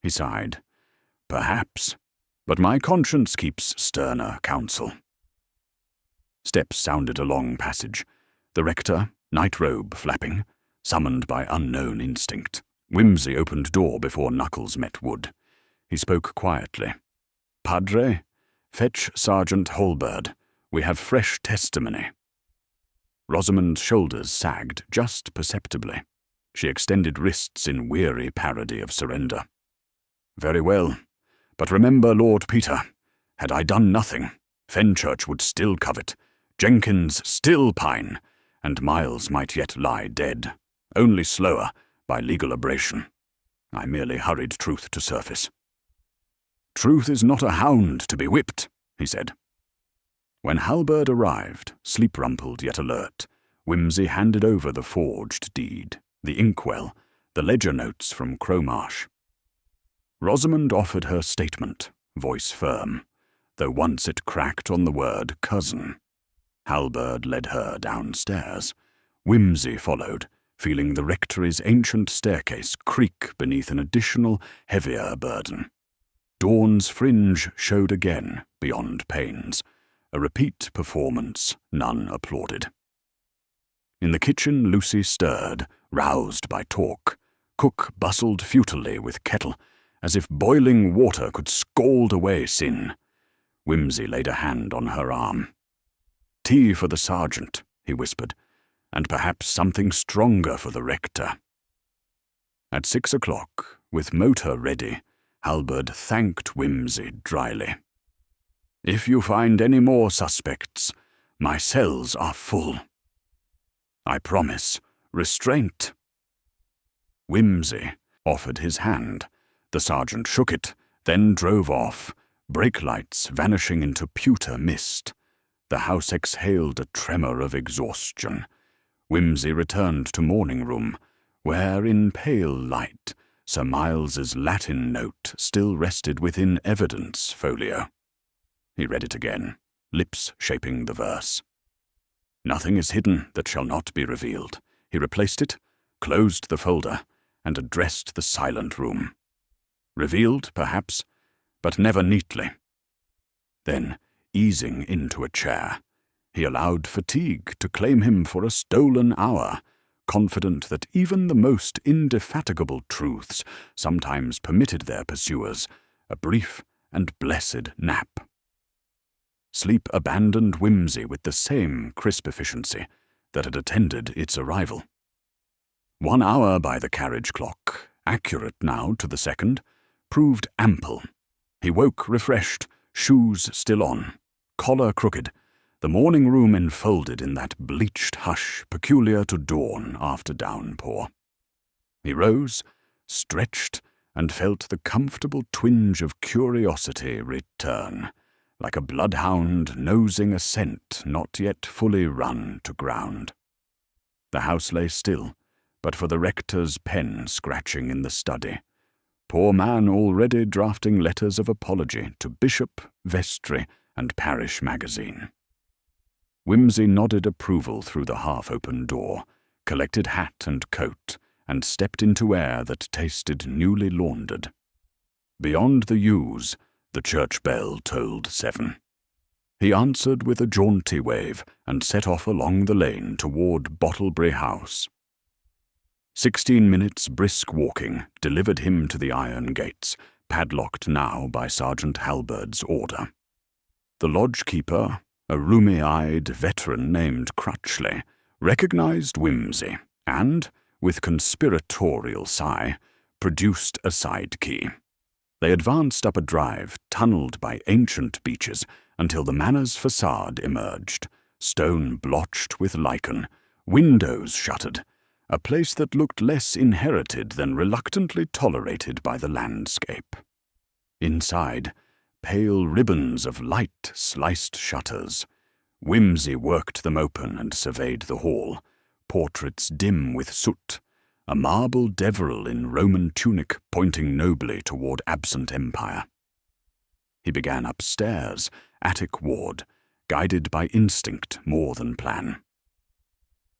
He sighed. "Perhaps, but my conscience keeps sterner counsel." Steps sounded along passage. The rector, night-robe flapping, summoned by unknown instinct. Wimsey opened door before knuckles met wood. He spoke quietly. "Padre, fetch Sergeant Holbird. We have fresh testimony." Rosamond's shoulders sagged just perceptibly. She extended wrists in weary parody of surrender. "Very well. But remember, Lord Peter, had I done nothing, Fenchurch would still covet, Jenkins still pine, and Miles might yet lie dead, only slower by legal abrasion. I merely hurried truth to surface. "Truth is not a hound to be whipped," he said. When Halberd arrived, sleep-rumpled yet alert, Whimsy handed over the forged deed, the inkwell, the ledger notes from Cromarsh. Rosamond offered her statement, voice firm, though once it cracked on the word cousin. Halberd led her downstairs. Whimsy followed, feeling the rectory's ancient staircase creak beneath an additional, heavier burden. Dawn's fringe showed again beyond panes, a repeat performance none applauded. In the kitchen Lucy stirred, roused by talk. Cook bustled futilely with kettle, as if boiling water could scald away sin. Whimsy laid a hand on her arm. "Tea for the sergeant," he whispered, "and perhaps something stronger for the rector." At 6 o'clock, with motor ready, Halberd thanked Whimsy dryly. "If you find any more suspects, my cells are full." "I promise. Restraint." Whimsy offered his hand. The sergeant shook it, then drove off, brake lights vanishing into pewter mist. The house exhaled a tremor of exhaustion. Whimsy returned to morning room, where in pale light Sir Miles's Latin note still rested within evidence folio. He read it again, lips shaping the verse. "Nothing is hidden that shall not be revealed." He replaced it, closed the folder, and addressed the silent room. Revealed, perhaps, but never neatly. Then, easing into a chair, he allowed fatigue to claim him for a stolen hour, confident that even the most indefatigable truths sometimes permitted their pursuers a brief and blessed nap. Sleep abandoned Whimsy with the same crisp efficiency that had attended its arrival. 1 hour by the carriage clock, accurate now to the second, proved ample. He woke refreshed, shoes still on, collar crooked, the morning room enfolded in that bleached hush peculiar to dawn after downpour. He rose, stretched, and felt the comfortable twinge of curiosity return, like a bloodhound nosing a scent not yet fully run to ground. The house lay still, but for the rector's pen scratching in the study. Poor man already drafting letters of apology to bishop, vestry, and parish magazine. Whimsy nodded approval through the half-open door, collected hat and coat, and stepped into air that tasted newly laundered. Beyond the yews, the church bell tolled 7. He answered with a jaunty wave and set off along the lane toward Bottlebury House. 16 minutes' brisk walking delivered him to the iron gates, padlocked now by Sergeant Halberd's order. The lodge-keeper, a rheumy-eyed veteran named Crutchley, recognized Whimsy and, with conspiratorial sigh, produced a side key. They advanced up a drive tunneled by ancient beeches until the manor's facade emerged, stone blotched with lichen, windows shuttered, a place that looked less inherited than reluctantly tolerated by the landscape. Inside, pale ribbons of light sliced shutters. Whimsy worked them open and surveyed the hall, portraits dim with soot, a marble Deverell in Roman tunic pointing nobly toward absent empire. He began upstairs, attic ward, guided by instinct more than plan.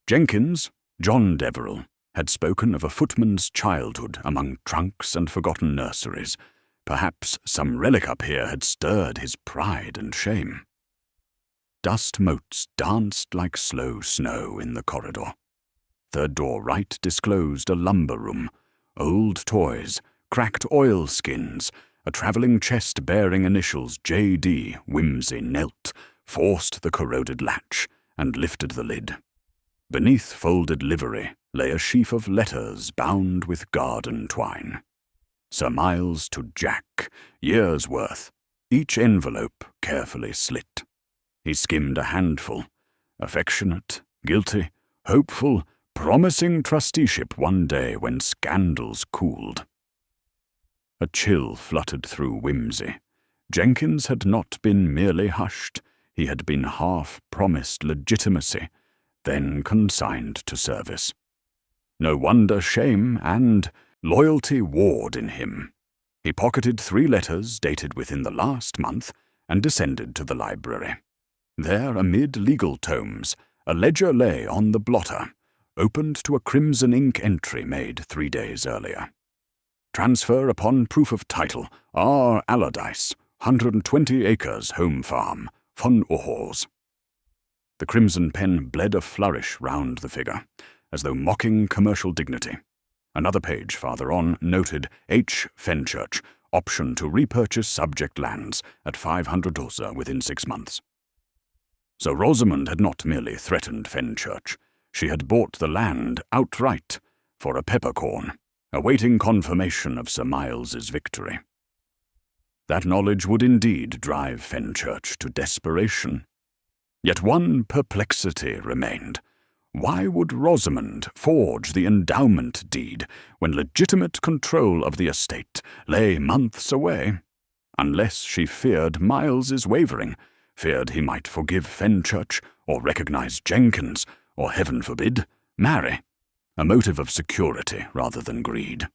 Jenkins, John Deverell, had spoken of a footman's childhood among trunks and forgotten nurseries. Perhaps some relic up here had stirred his pride and shame. Dust motes danced like slow snow in the corridor. Third door right disclosed a lumber room, old toys, cracked oilskins, a travelling chest bearing initials J.D. Whimsy knelt, forced the corroded latch, and lifted the lid. Beneath folded livery lay a sheaf of letters bound with garden twine. Sir Miles to Jack, years' worth, each envelope carefully slit. He skimmed a handful, affectionate, guilty, hopeful, promising trusteeship one day when scandals cooled. A chill fluttered through Whimsy. Jenkins had not been merely hushed. He had been half-promised legitimacy, then consigned to service. No wonder shame and loyalty warred in him. He pocketed 3 letters dated within the last month and descended to the library. There, amid legal tomes, a ledger lay on the blotter, opened to a crimson ink entry made 3 days earlier. Transfer upon proof of title, R. Allardyce, 120 acres, home farm, Von Ohors. The crimson pen bled a flourish round the figure, as though mocking commercial dignity. Another page farther on noted H. Fenchurch, option to repurchase subject lands at 500 dulsa within 6 months. So Rosamond had not merely threatened Fenchurch. She had bought the land outright for a peppercorn, awaiting confirmation of Sir Miles's victory. That knowledge would indeed drive Fenchurch to desperation. Yet one perplexity remained. Why would Rosamond forge the endowment deed when legitimate control of the estate lay months away? Unless she feared Miles's wavering, feared he might forgive Fenchurch or recognize Jenkins, or, heaven forbid, marry. A motive of security rather than greed.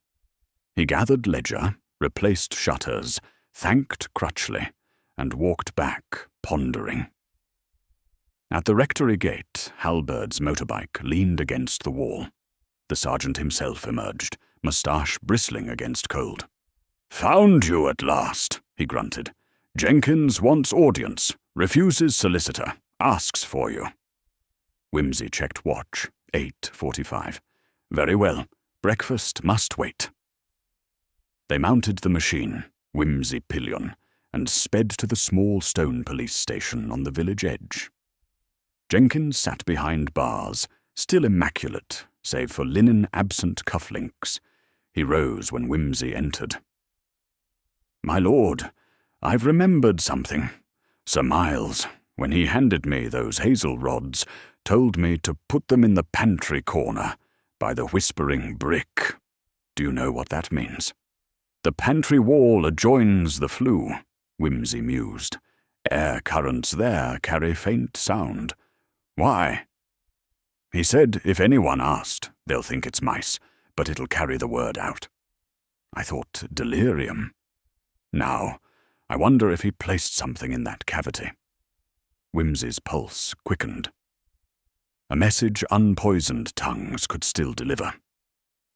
He gathered ledger, replaced shutters, thanked Crutchley, and walked back, pondering. At the rectory gate, Halbert's motorbike leaned against the wall. The sergeant himself emerged, moustache bristling against cold. "Found you at last," he grunted. "Jenkins wants audience, refuses solicitor, asks for you." Whimsy checked watch, 8:45. Very well, breakfast must wait. They mounted the machine, Whimsy pillion, and sped to the small stone police station on the village edge. Jenkins sat behind bars, still immaculate, save for linen-absent cufflinks. He rose when Whimsy entered. "My lord, I've remembered something. Sir Miles, when he handed me those hazel rods, told me to put them in the pantry corner, by the whispering brick. Do you know what that means?" "The pantry wall adjoins the flue," Whimsy mused. "Air currents there carry faint sound. Why?" "He said if anyone asked, they'll think it's mice, but it'll carry the word out." I thought delirium. Now, I wonder if he placed something in that cavity. Whimsy's pulse quickened. A message unpoisoned tongues could still deliver.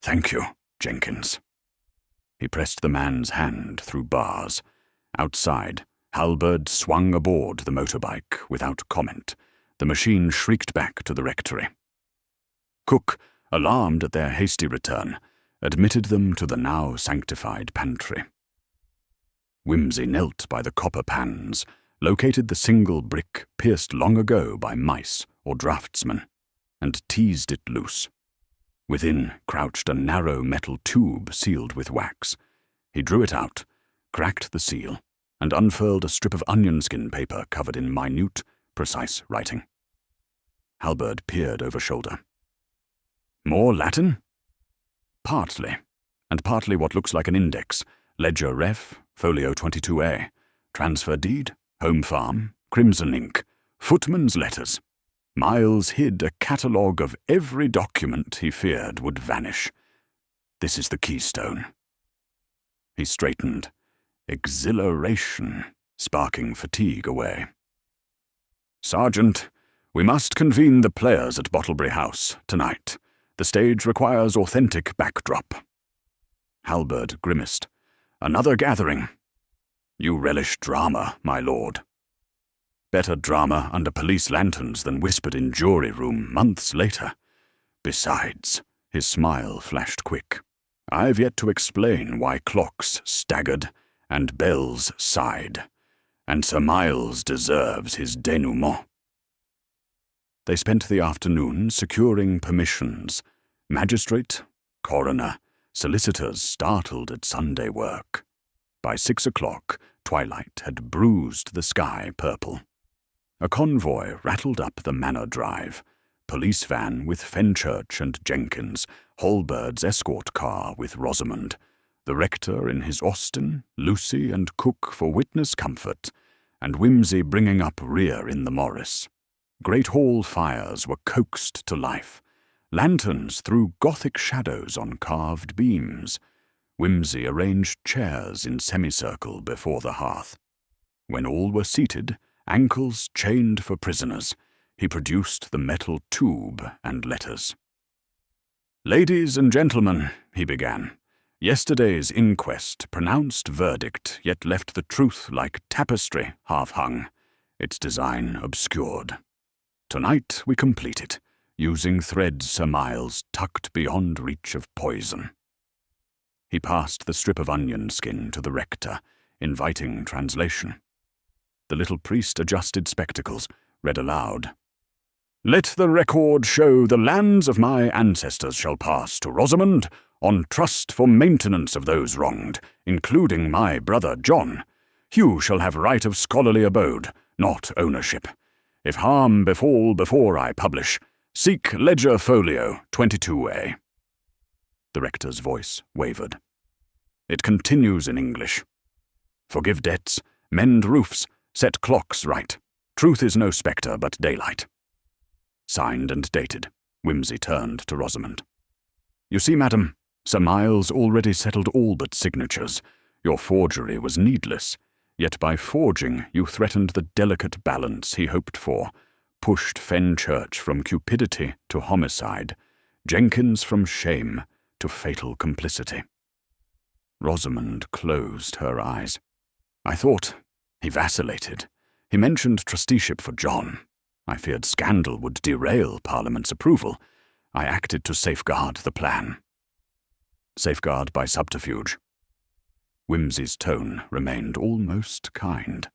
"Thank you, Jenkins." He pressed the man's hand through bars. Outside, Halberd swung aboard the motorbike without comment. The machine shrieked back to the rectory. Cook, alarmed at their hasty return, admitted them to the now sanctified pantry. Whimsy knelt by the copper pans, located the single brick pierced long ago by mice or draftsmen, and teased it loose. Within crouched a narrow metal tube sealed with wax. He drew it out, cracked the seal, and unfurled a strip of onion skin paper covered in minute, precise writing. Halberd peered over shoulder. "More Latin?" "Partly, and partly what looks like an index. Ledger ref, folio 22A. Transfer deed, home farm, crimson ink, footman's letters. Miles hid a catalogue of every document he feared would vanish. This is the keystone." He straightened, exhilaration sparking fatigue away. "Sergeant, we must convene the players at Bottlebury House tonight. The stage requires authentic backdrop." Halberd grimaced. "Another gathering. You relish drama, my lord." "Better drama under police lanterns than whispered in jury room months later. Besides," his smile flashed quick, "I've yet to explain why clocks staggered and bells sighed, and Sir Miles deserves his denouement." They spent the afternoon securing permissions. Magistrate, coroner, solicitors startled at Sunday work. By 6 o'clock, twilight had bruised the sky purple. A convoy rattled up the manor drive. police van with Fenchurch and Jenkins, Holbert's escort car with Rosamond, the rector in his Austin, Lucy and cook for witness comfort, and Whimsy bringing up rear in the Morris. Great hall fires were coaxed to life. Lanterns threw Gothic shadows on carved beams. Whimsy arranged chairs in semicircle before the hearth. When all were seated, ankles chained for prisoners, he produced the metal tube and letters. "Ladies and gentlemen," he began, "yesterday's inquest pronounced verdict, yet left the truth like tapestry half-hung, its design obscured. Tonight we complete it, using threads Sir Miles tucked beyond reach of poison." He passed the strip of onion skin to the rector, inviting translation. The little priest adjusted spectacles, read aloud. "Let the record show the lands of my ancestors shall pass to Rosamond on trust for maintenance of those wronged, including my brother John. Hugh shall have right of scholarly abode, not ownership. If harm befall before I publish, seek Ledger Folio 22A. The rector's voice wavered. It continues in English. "Forgive debts, mend roofs, set clocks right. Truth is no spectre but daylight." Signed and dated, Whimsy turned to Rosamond. "You see, madam, Sir Miles already settled all but signatures. Your forgery was needless, yet by forging you threatened the delicate balance he hoped for, pushed Fenchurch from cupidity to homicide, Jenkins from shame to fatal complicity." Rosamond closed her eyes. "I thought he vacillated. He mentioned trusteeship for John. I feared scandal would derail Parliament's approval. I acted to safeguard the plan." "Safeguard by subterfuge." Whimsy's tone remained almost kind.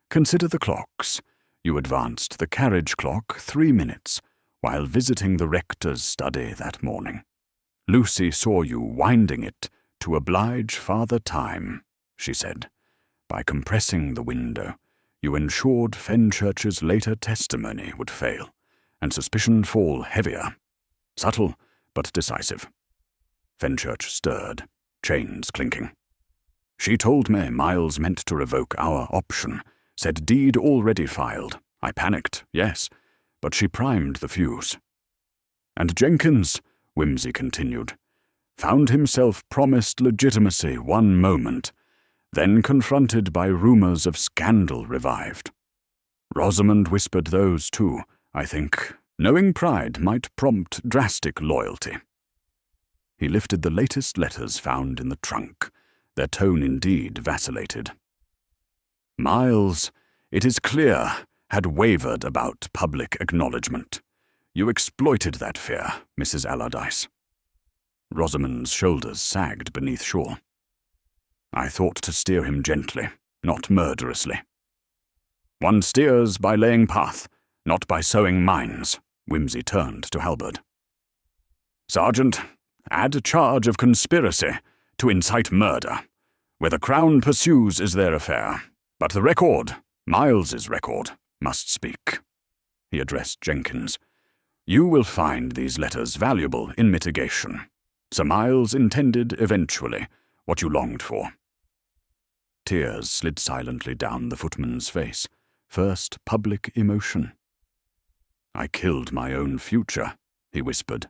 "Consider the clocks. You advanced the carriage clock 3 minutes while visiting the rector's study that morning. Lucy saw you winding it to oblige Father Time," she said. "By compressing the window, you ensured Fenchurch's later testimony would fail, and suspicion fall heavier. Subtle, but decisive." Fenchurch stirred, chains clinking. "She told me Miles meant to revoke our option, said deed already filed. I panicked, yes, but she primed the fuse." "And Jenkins," Whimsy continued, "found himself promised legitimacy one moment, then confronted by rumors of scandal revived. Rosamond whispered those too, I think, knowing pride might prompt drastic loyalty." He lifted the latest letters found in the trunk. Their tone indeed vacillated. "Miles, it is clear, had wavered about public acknowledgement. You exploited that fear, Mrs. Allardyce." Rosamond's shoulders sagged beneath shawl. "I thought to steer him gently, not murderously." "One steers by laying path, not by sowing mines," Whimsy turned to Halberd. "Sergeant, add a charge of conspiracy to incite murder. Where the Crown pursues is their affair, but the record, Miles's record, must speak." He addressed Jenkins. "You will find these letters valuable in mitigation. Sir Miles intended eventually what you longed for." Tears slid silently down the footman's face. First public emotion. "I killed my own future," he whispered.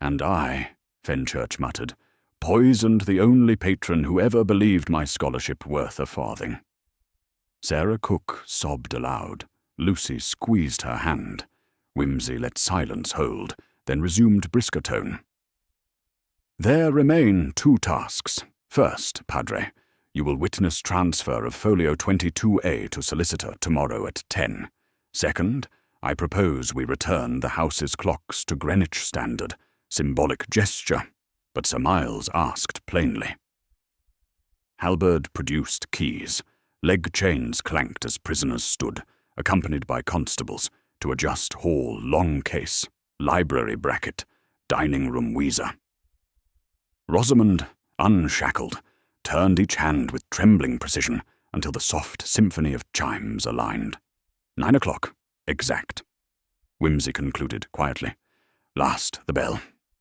"And I," Fenchurch muttered, "poisoned the only patron who ever believed my scholarship worth a farthing." Sarah Cook sobbed aloud. Lucy squeezed her hand. Whimsy let silence hold, then resumed brisker tone. "There remain 2 tasks. First, Padre, you will witness transfer of Folio 22A to solicitor tomorrow at 10. Second, I propose we return the house's clocks to Greenwich standard. Symbolic gesture, but Sir Miles asked plainly." Halberd produced keys. Leg chains clanked as prisoners stood, accompanied by constables, to adjust hall long case, library bracket, dining room wheezer. Rosamond, unshackled, turned each hand with trembling precision until the soft symphony of chimes aligned. 9 o'clock, exact. Whimsy concluded quietly. "Last, the bell.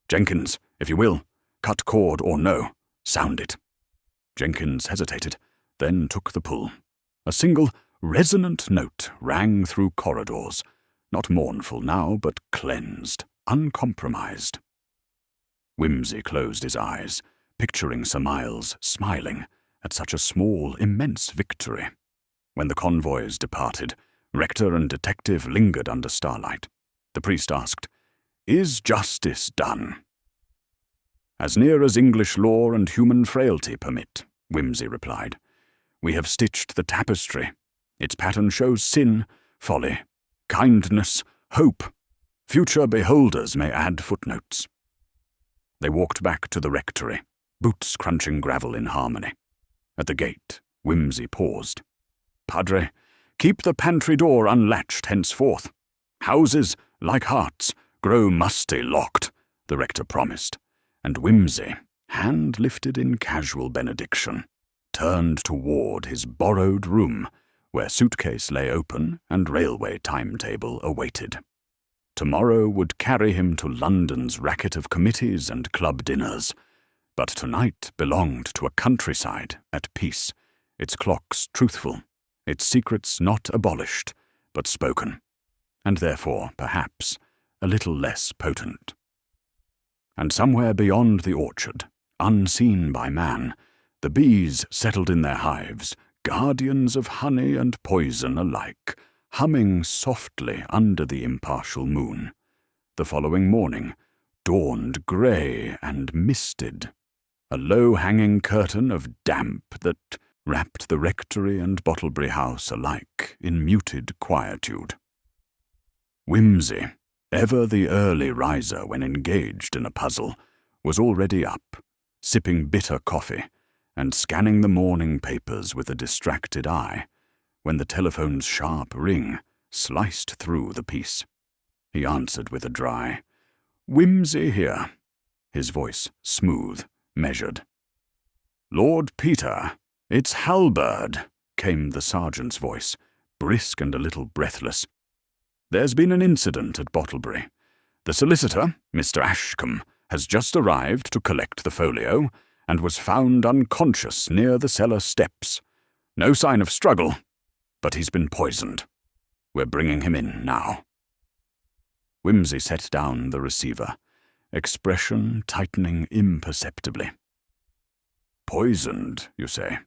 Jenkins, if you will, cut cord or no, sound it." Jenkins hesitated, then took the pull. A single, resonant note rang through corridors, not mournful now, but cleansed, uncompromised. Whimsy closed his eyes, picturing Sir Miles smiling at such a small, immense victory. When the convoys departed, rector and detective lingered under starlight. The priest asked, "Is justice done?" "As near as English law and human frailty permit," Whimsy replied. "We have stitched the tapestry. Its pattern shows sin, folly, kindness, hope. Future beholders may add footnotes." They walked back to the rectory, boots crunching gravel in harmony. At the gate, Whimsy paused. "Padre, keep the pantry door unlatched henceforth. Houses, like hearts, grow musty locked," the rector promised, and Whimsy, hand lifted in casual benediction, turned toward his borrowed room, where suitcase lay open and railway timetable awaited. Tomorrow would carry him to London's racket of committees and club dinners, but tonight belonged to a countryside at peace, its clocks truthful, its secrets not abolished, but spoken, and therefore, perhaps, a little less potent. And somewhere beyond the orchard, unseen by man, the bees settled in their hives, guardians of honey and poison alike, humming softly under the impartial moon. The following morning dawned grey and misted, a low-hanging curtain of damp that wrapped the rectory and Bottleby House alike in muted quietude. Whimsy, ever the early riser when engaged in a puzzle, was already up, sipping bitter coffee and scanning the morning papers with a distracted eye, when the telephone's sharp ring sliced through the peace. He answered with a dry, "Whimsy here," his voice smooth, measured. "Lord Peter, it's Halberd," came the sergeant's voice, brisk and a little breathless. "There's been an incident at Bottleby. The solicitor, Mr. Ashcombe, has just arrived to collect the folio, and was found unconscious near the cellar steps. No sign of struggle, but he's been poisoned. We're bringing him in now." Whimsy set down the receiver, expression tightening imperceptibly. "Poisoned, you say?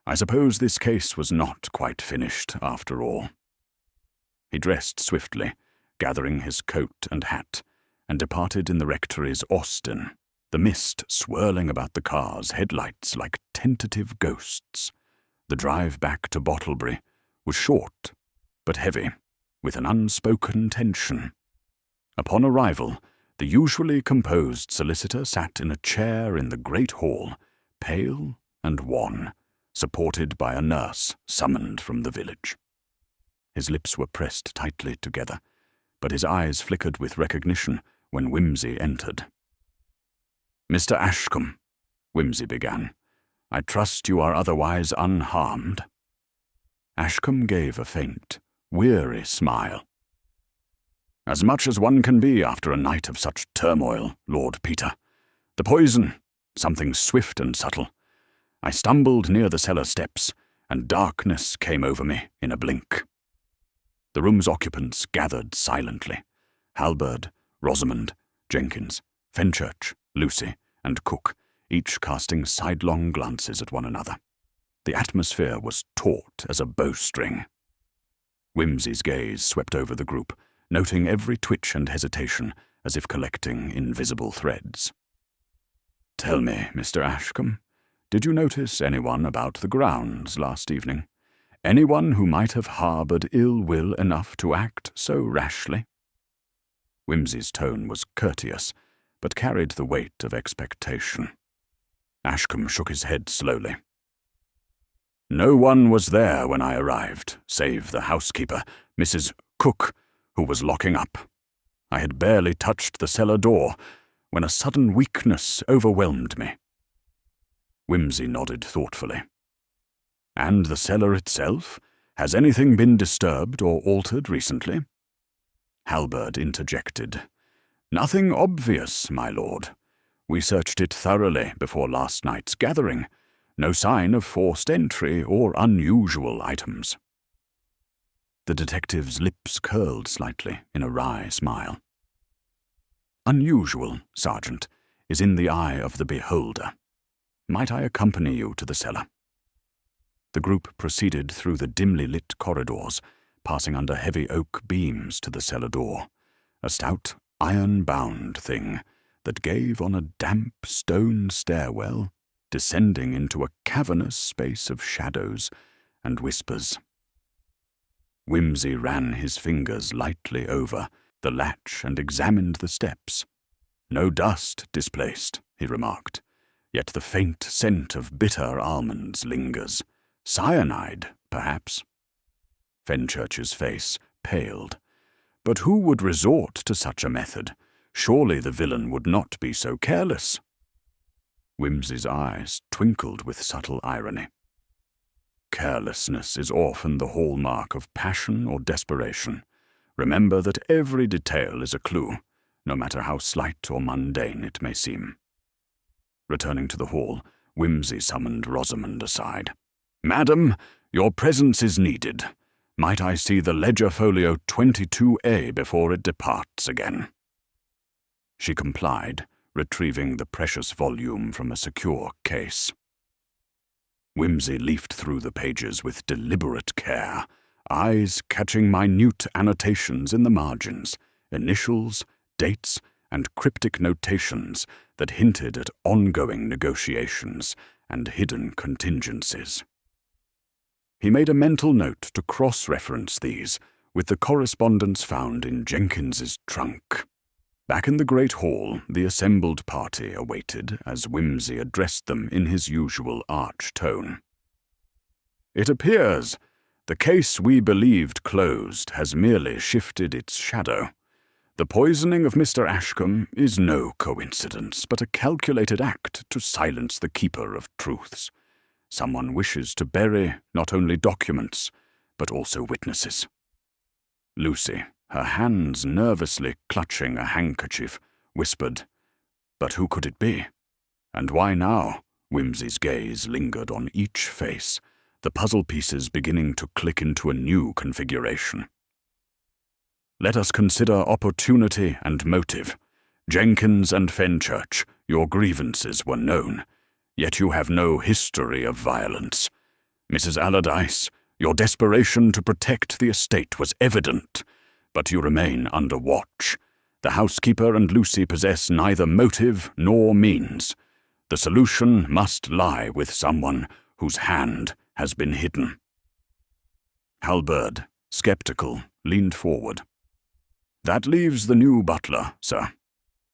I suppose this case was not quite finished after all." He dressed swiftly, gathering his coat and hat, and departed in the rectory's Austin, the mist swirling about the car's headlights like tentative ghosts. The drive back to Bottleby was short, but heavy, with an unspoken tension. Upon arrival, the usually composed solicitor sat in a chair in the great hall, pale and wan, supported by a nurse summoned from the village. His lips were pressed tightly together, but his eyes flickered with recognition when Whimsy entered. "Mr. Ashcombe," Whimsy began, "I trust you are otherwise unharmed." Ashcombe gave a faint, weary smile. "As much as one can be after a night of such turmoil, Lord Peter. The poison, something swift and subtle. I stumbled near the cellar steps, and darkness came over me in a blink." The room's occupants gathered silently. Halberd, Rosamond, Jenkins, Fenchurch, Lucy, and Cook, each casting sidelong glances at one another. The atmosphere was taut as a bowstring. Whimsy's gaze swept over the group, noting every twitch and hesitation as if collecting invisible threads. "Tell me, Mr. Ashcombe, did you notice anyone about the grounds last evening? Anyone who might have harboured ill will enough to act so rashly?" Whimsy's tone was courteous, but carried the weight of expectation. Ashcombe shook his head slowly. "No one was there when I arrived, save the housekeeper, Mrs. Cook, who was locking up. I had barely touched the cellar door when a sudden weakness overwhelmed me." Whimsy nodded thoughtfully. "And the cellar itself? Has anything been disturbed or altered recently?" Halberd interjected. "Nothing obvious, my lord. We searched it thoroughly before last night's gathering. No sign of forced entry or unusual items." The detective's lips curled slightly in a wry smile. "Unusual, Sergeant, is in the eye of the beholder. Might I accompany you to the cellar?" The group proceeded through the dimly lit corridors, passing under heavy oak beams to the cellar door, a stout, iron-bound thing that gave on a damp stone stairwell, descending into a cavernous space of shadows and whispers. Whimsy ran his fingers lightly over the latch and examined the steps. "No dust displaced," he remarked, "yet the faint scent of bitter almonds lingers. Cyanide, perhaps." Fenchurch's face paled. But who would resort to such a method? Surely the villain would not be so careless. Whimsy's eyes twinkled with subtle irony. "Carelessness is often the hallmark of passion or desperation. Remember that every detail is a clue, no matter how slight or mundane it may seem." Returning to the hall, Whimsy summoned Rosamond aside. "Madam, your presence is needed. Might I see the ledger folio 22A before it departs again?" She complied, retrieving the precious volume from a secure case. Whimsy leafed through the pages with deliberate care, eyes catching minute annotations in the margins, initials, dates, and cryptic notations that hinted at ongoing negotiations and hidden contingencies. He made a mental note to cross-reference these with the correspondence found in Jenkins's trunk. Back in the great hall, the assembled party awaited as Whimsy addressed them in his usual arch tone. "It appears the case we believed closed has merely shifted its shadow. The poisoning of Mr. Ashcombe is no coincidence, but a calculated act to silence the keeper of truths. Someone wishes to bury not only documents, but also witnesses." Lucy, her hands nervously clutching a handkerchief, whispered, "But who could it be? And why now?" Whimsy's gaze lingered on each face, the puzzle pieces beginning to click into a new configuration. "Let us consider opportunity and motive. Jenkins and Fenchurch, your grievances were known, yet you have no history of violence. Mrs. Allardyce, your desperation to protect the estate was evident, but you remain under watch. The housekeeper and Lucy possess neither motive nor means. The solution must lie with someone whose hand has been hidden." Halberd, skeptical, leaned forward. "That leaves the new butler, sir.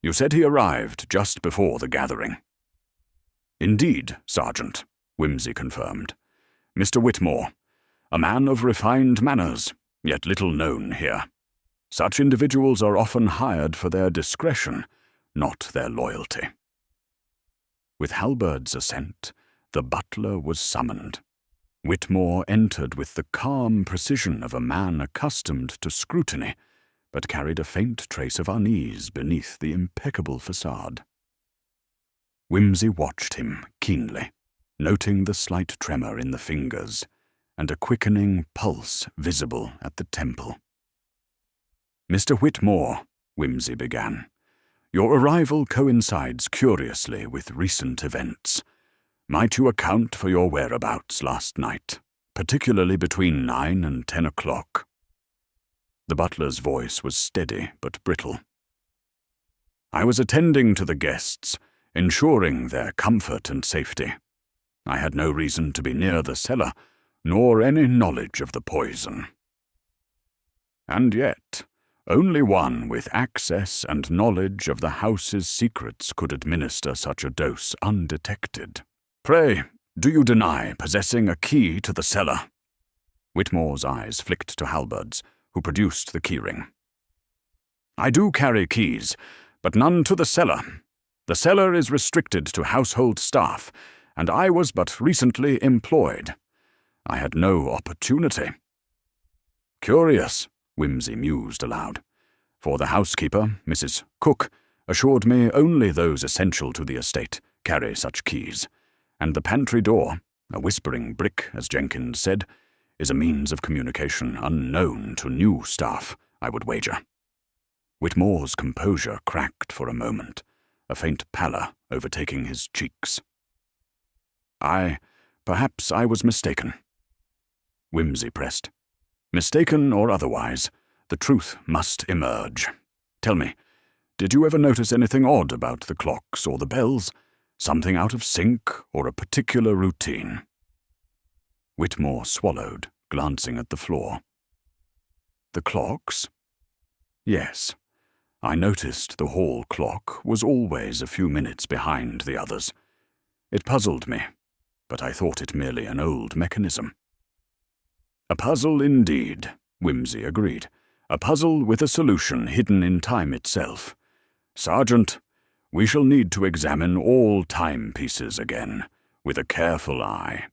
You said he arrived just before the gathering." "Indeed, Sergeant," Whimsy confirmed. "Mr. Whitmore, a man of refined manners, yet little known here. Such individuals are often hired for their discretion, not their loyalty." With Halberd's assent, the butler was summoned. Whitmore entered with the calm precision of a man accustomed to scrutiny, but carried a faint trace of unease beneath the impeccable facade. Whimsy watched him keenly, noting the slight tremor in the fingers and a quickening pulse visible at the temple. "Mr. Whitmore," Whimsy began, "your arrival coincides curiously with recent events. Might you account for your whereabouts last night, particularly between 9 and 10 o'clock? The butler's voice was steady but brittle. "I was attending to the guests, ensuring their comfort and safety. I had no reason to be near the cellar, nor any knowledge of the poison." And yet, only one with access and knowledge of the house's secrets could administer such a dose undetected. "Pray, do you deny possessing a key to the cellar?" Whitmore's eyes flicked to Halberd's, who produced the keyring. "I do carry keys, but none to the cellar. The cellar is restricted to household staff, and I was but recently employed. I had no opportunity." "Curious," Whimsy mused aloud. for the housekeeper, Mrs. Cook, assured me only those essential to the estate carry such keys, and the pantry door, a whispering brick, as Jenkins said, is a means of communication unknown to new staff, I would wager. Whitmore's composure cracked for a moment, a faint pallor overtaking his cheeks. Perhaps I was mistaken. Whimsy pressed. Mistaken or otherwise, the truth must emerge. Tell me, did you ever notice anything odd about the clocks or the bells? Something out of sync or a particular routine? Whitmore swallowed, glancing at the floor. The clocks? Yes. I noticed the hall clock was always a few minutes behind the others. It puzzled me, but I thought it merely an old mechanism. A puzzle indeed, Whimsy agreed. A puzzle with a solution hidden in time itself. Sergeant, we shall need to examine all timepieces again, with a careful eye.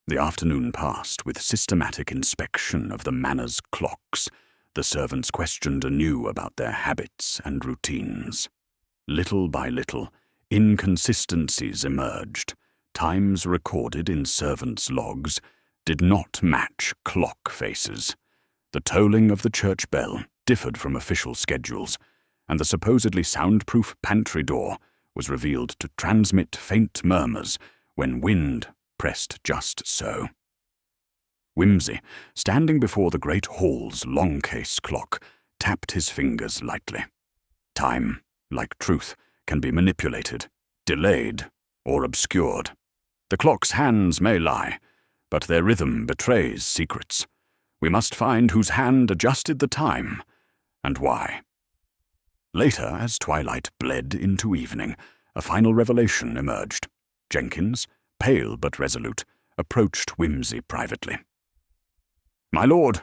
The afternoon passed with systematic inspection of the manor's clocks. The servants questioned anew about their habits and routines. Little by little, inconsistencies emerged. Times recorded in servants' logs did not match clock faces. The tolling of the church bell differed from official schedules, and the supposedly soundproof pantry door was revealed to transmit faint murmurs when wind pressed just so. Whimsy, standing before the great hall's long-case clock, tapped his fingers lightly. Time, like truth, can be manipulated, delayed, or obscured. The clock's hands may lie, but their rhythm betrays secrets. We must find whose hand adjusted the time, and why. Later, as twilight bled into evening, a final revelation emerged. Jenkins, pale but resolute, approached Whimsy privately. My lord,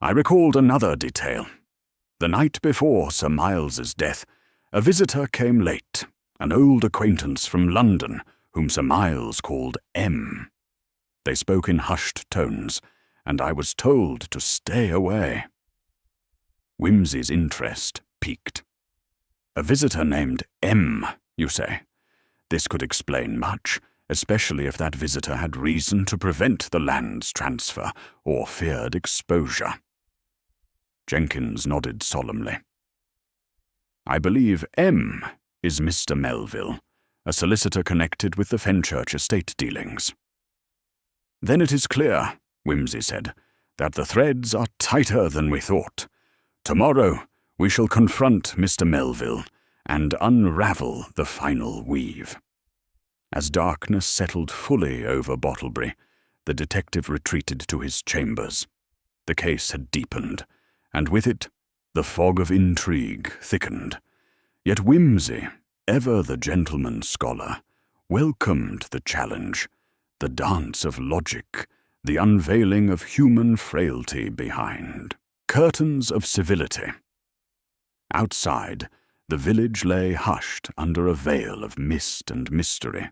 I recalled another detail. The night before Sir Miles's death, a visitor came late, an old acquaintance from London, whom Sir Miles called M. They spoke in hushed tones, and I was told to stay away. Whimsy's interest piqued. A visitor named M, you say? This could explain much, especially if that visitor had reason to prevent the land's transfer or feared exposure. Jenkins nodded solemnly. I believe M is Mr. Melville, a solicitor connected with the Fenchurch estate dealings. Then it is clear, Whimsy said, that the threads are tighter than we thought. Tomorrow we shall confront Mr. Melville and unravel the final weave. As darkness settled fully over Bottleby, the detective retreated to his chambers. The case had deepened, and with it, the fog of intrigue thickened. Yet Whimsy, ever the gentleman scholar, welcomed the challenge, the dance of logic, the unveiling of human frailty behind. Curtains of civility. Outside, the village lay hushed under a veil of mist and mystery,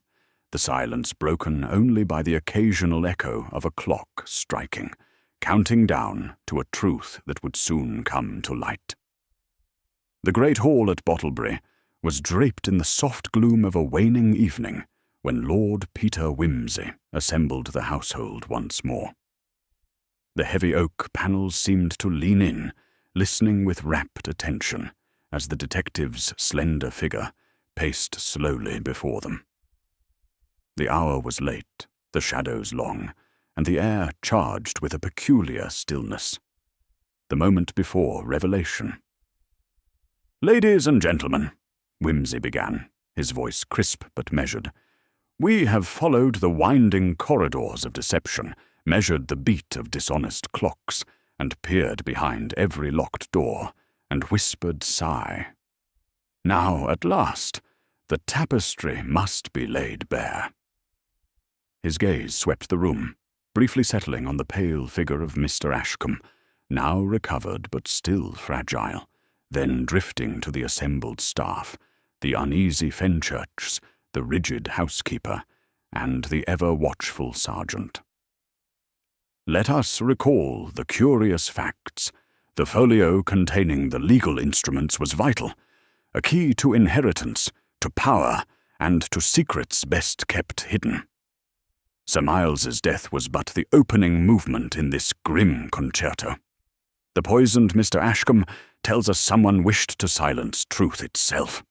the silence broken only by the occasional echo of a clock striking, counting down to a truth that would soon come to light. The great hall at Bottleby was draped in the soft gloom of a waning evening when Lord Peter Whimsy assembled the household once more. The heavy oak panels seemed to lean in, listening with rapt attention as the detective's slender figure paced slowly before them. The hour was late, the shadows long, and the air charged with a peculiar stillness. The moment before revelation. Ladies and gentlemen, Whimsy began, his voice crisp but measured, we have followed the winding corridors of deception, measured the beat of dishonest clocks, and peered behind every locked door, and whispered sigh. Now, at last, the tapestry must be laid bare. His gaze swept the room, briefly settling on the pale figure of Mr. Ashcombe, now recovered but still fragile, then drifting to the assembled staff, the uneasy Fenchurchs, the rigid housekeeper, and the ever-watchful sergeant. Let us recall the curious facts, The folio containing the legal instruments was vital, a key to inheritance, to power, and to secrets best kept hidden. Sir Miles's death was but the opening movement in this grim concerto. The poisoned Mr. Ashcombe tells us someone wished to silence truth itself.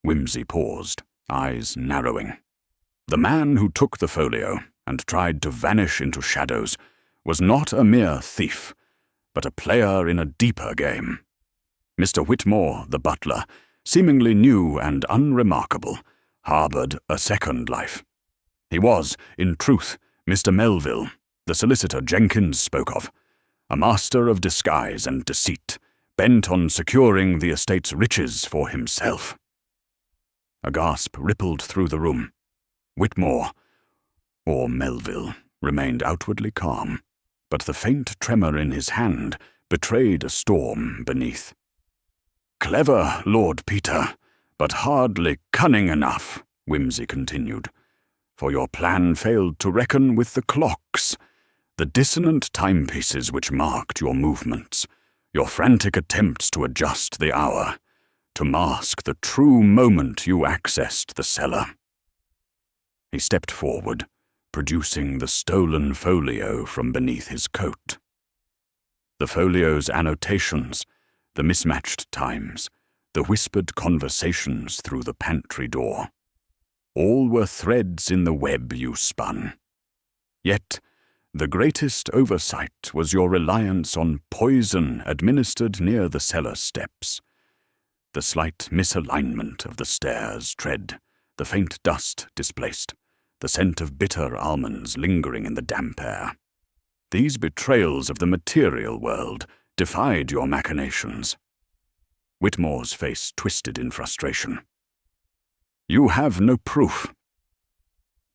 Wimsey paused, eyes narrowing. The man who took the folio and tried to vanish into shadows was not a mere thief, but a player in a deeper game. Mr. Whitmore, the butler, seemingly new and unremarkable, harboured a second life. He was, in truth, Mr. Melville, the solicitor Jenkins spoke of, a master of disguise and deceit, bent on securing the estate's riches for himself. A gasp rippled through the room. Whitmore, or Melville, remained outwardly calm, but the faint tremor in his hand betrayed a storm beneath. "Clever, Lord Peter, but hardly cunning enough," Wimsey continued, "for your plan failed to reckon with the clocks, the dissonant timepieces which marked your movements, your frantic attempts to adjust the hour, to mask the true moment you accessed the cellar." He stepped forward, producing the stolen folio from beneath his coat. The folio's annotations, the mismatched times, the whispered conversations through the pantry door, all were threads in the web you spun. Yet, the greatest oversight was your reliance on poison administered near the cellar steps. The slight misalignment of the stairs tread, the faint dust displaced, the scent of bitter almonds lingering in the damp air. These betrayals of the material world defied your machinations. Whitmore's face twisted in frustration. "You have no proof."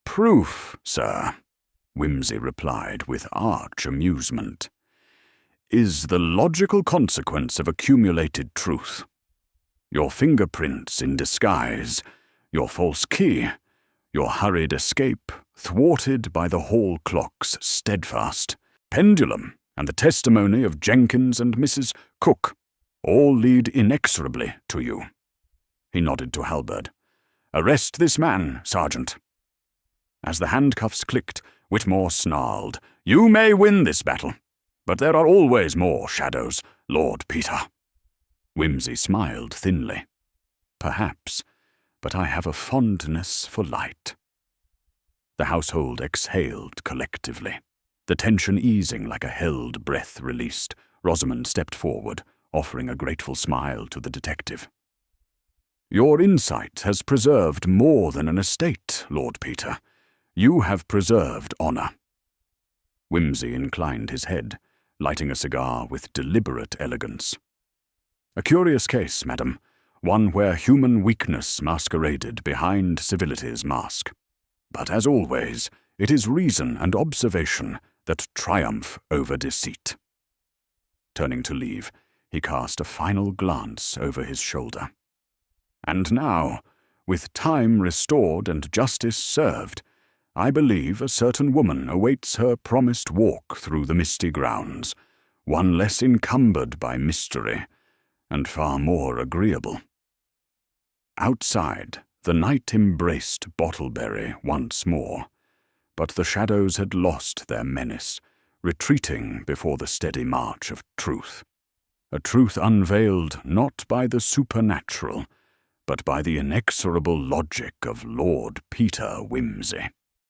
"Proof, sir," Wimsey replied with arch amusement, "is the logical consequence of accumulated truth. Your fingerprints in disguise, your false key, your hurried escape, thwarted by the hall clock's steadfast pendulum, and the testimony of Jenkins and Mrs. Cook, all lead inexorably to you." He nodded to Halberd. "Arrest this man, Sergeant." As the handcuffs clicked, Whitmore snarled, "You may win this battle, but there are always more shadows, Lord Peter." Wimsey smiled thinly. "Perhaps, but I have a fondness for light." The household exhaled collectively. The tension easing like a held breath released, Rosamond stepped forward, offering a grateful smile to the detective. "Your insight has preserved more than an estate, Lord Peter. You have preserved honour." Wimsey inclined his head, lighting a cigar with deliberate elegance. "A curious case, madam, one where human weakness masqueraded behind civility's mask. But as always, it is reason and observation that triumph over deceit." Turning to leave, he cast a final glance over his shoulder. "And now, with time restored and justice served, I believe a certain woman awaits her promised walk through the misty grounds, one less encumbered by mystery, and far more agreeable." Outside, the night embraced Bottleberry once more, but the shadows had lost their menace, retreating before the steady march of truth. A truth unveiled not by the supernatural, but by the inexorable logic of Lord Peter Wimsey.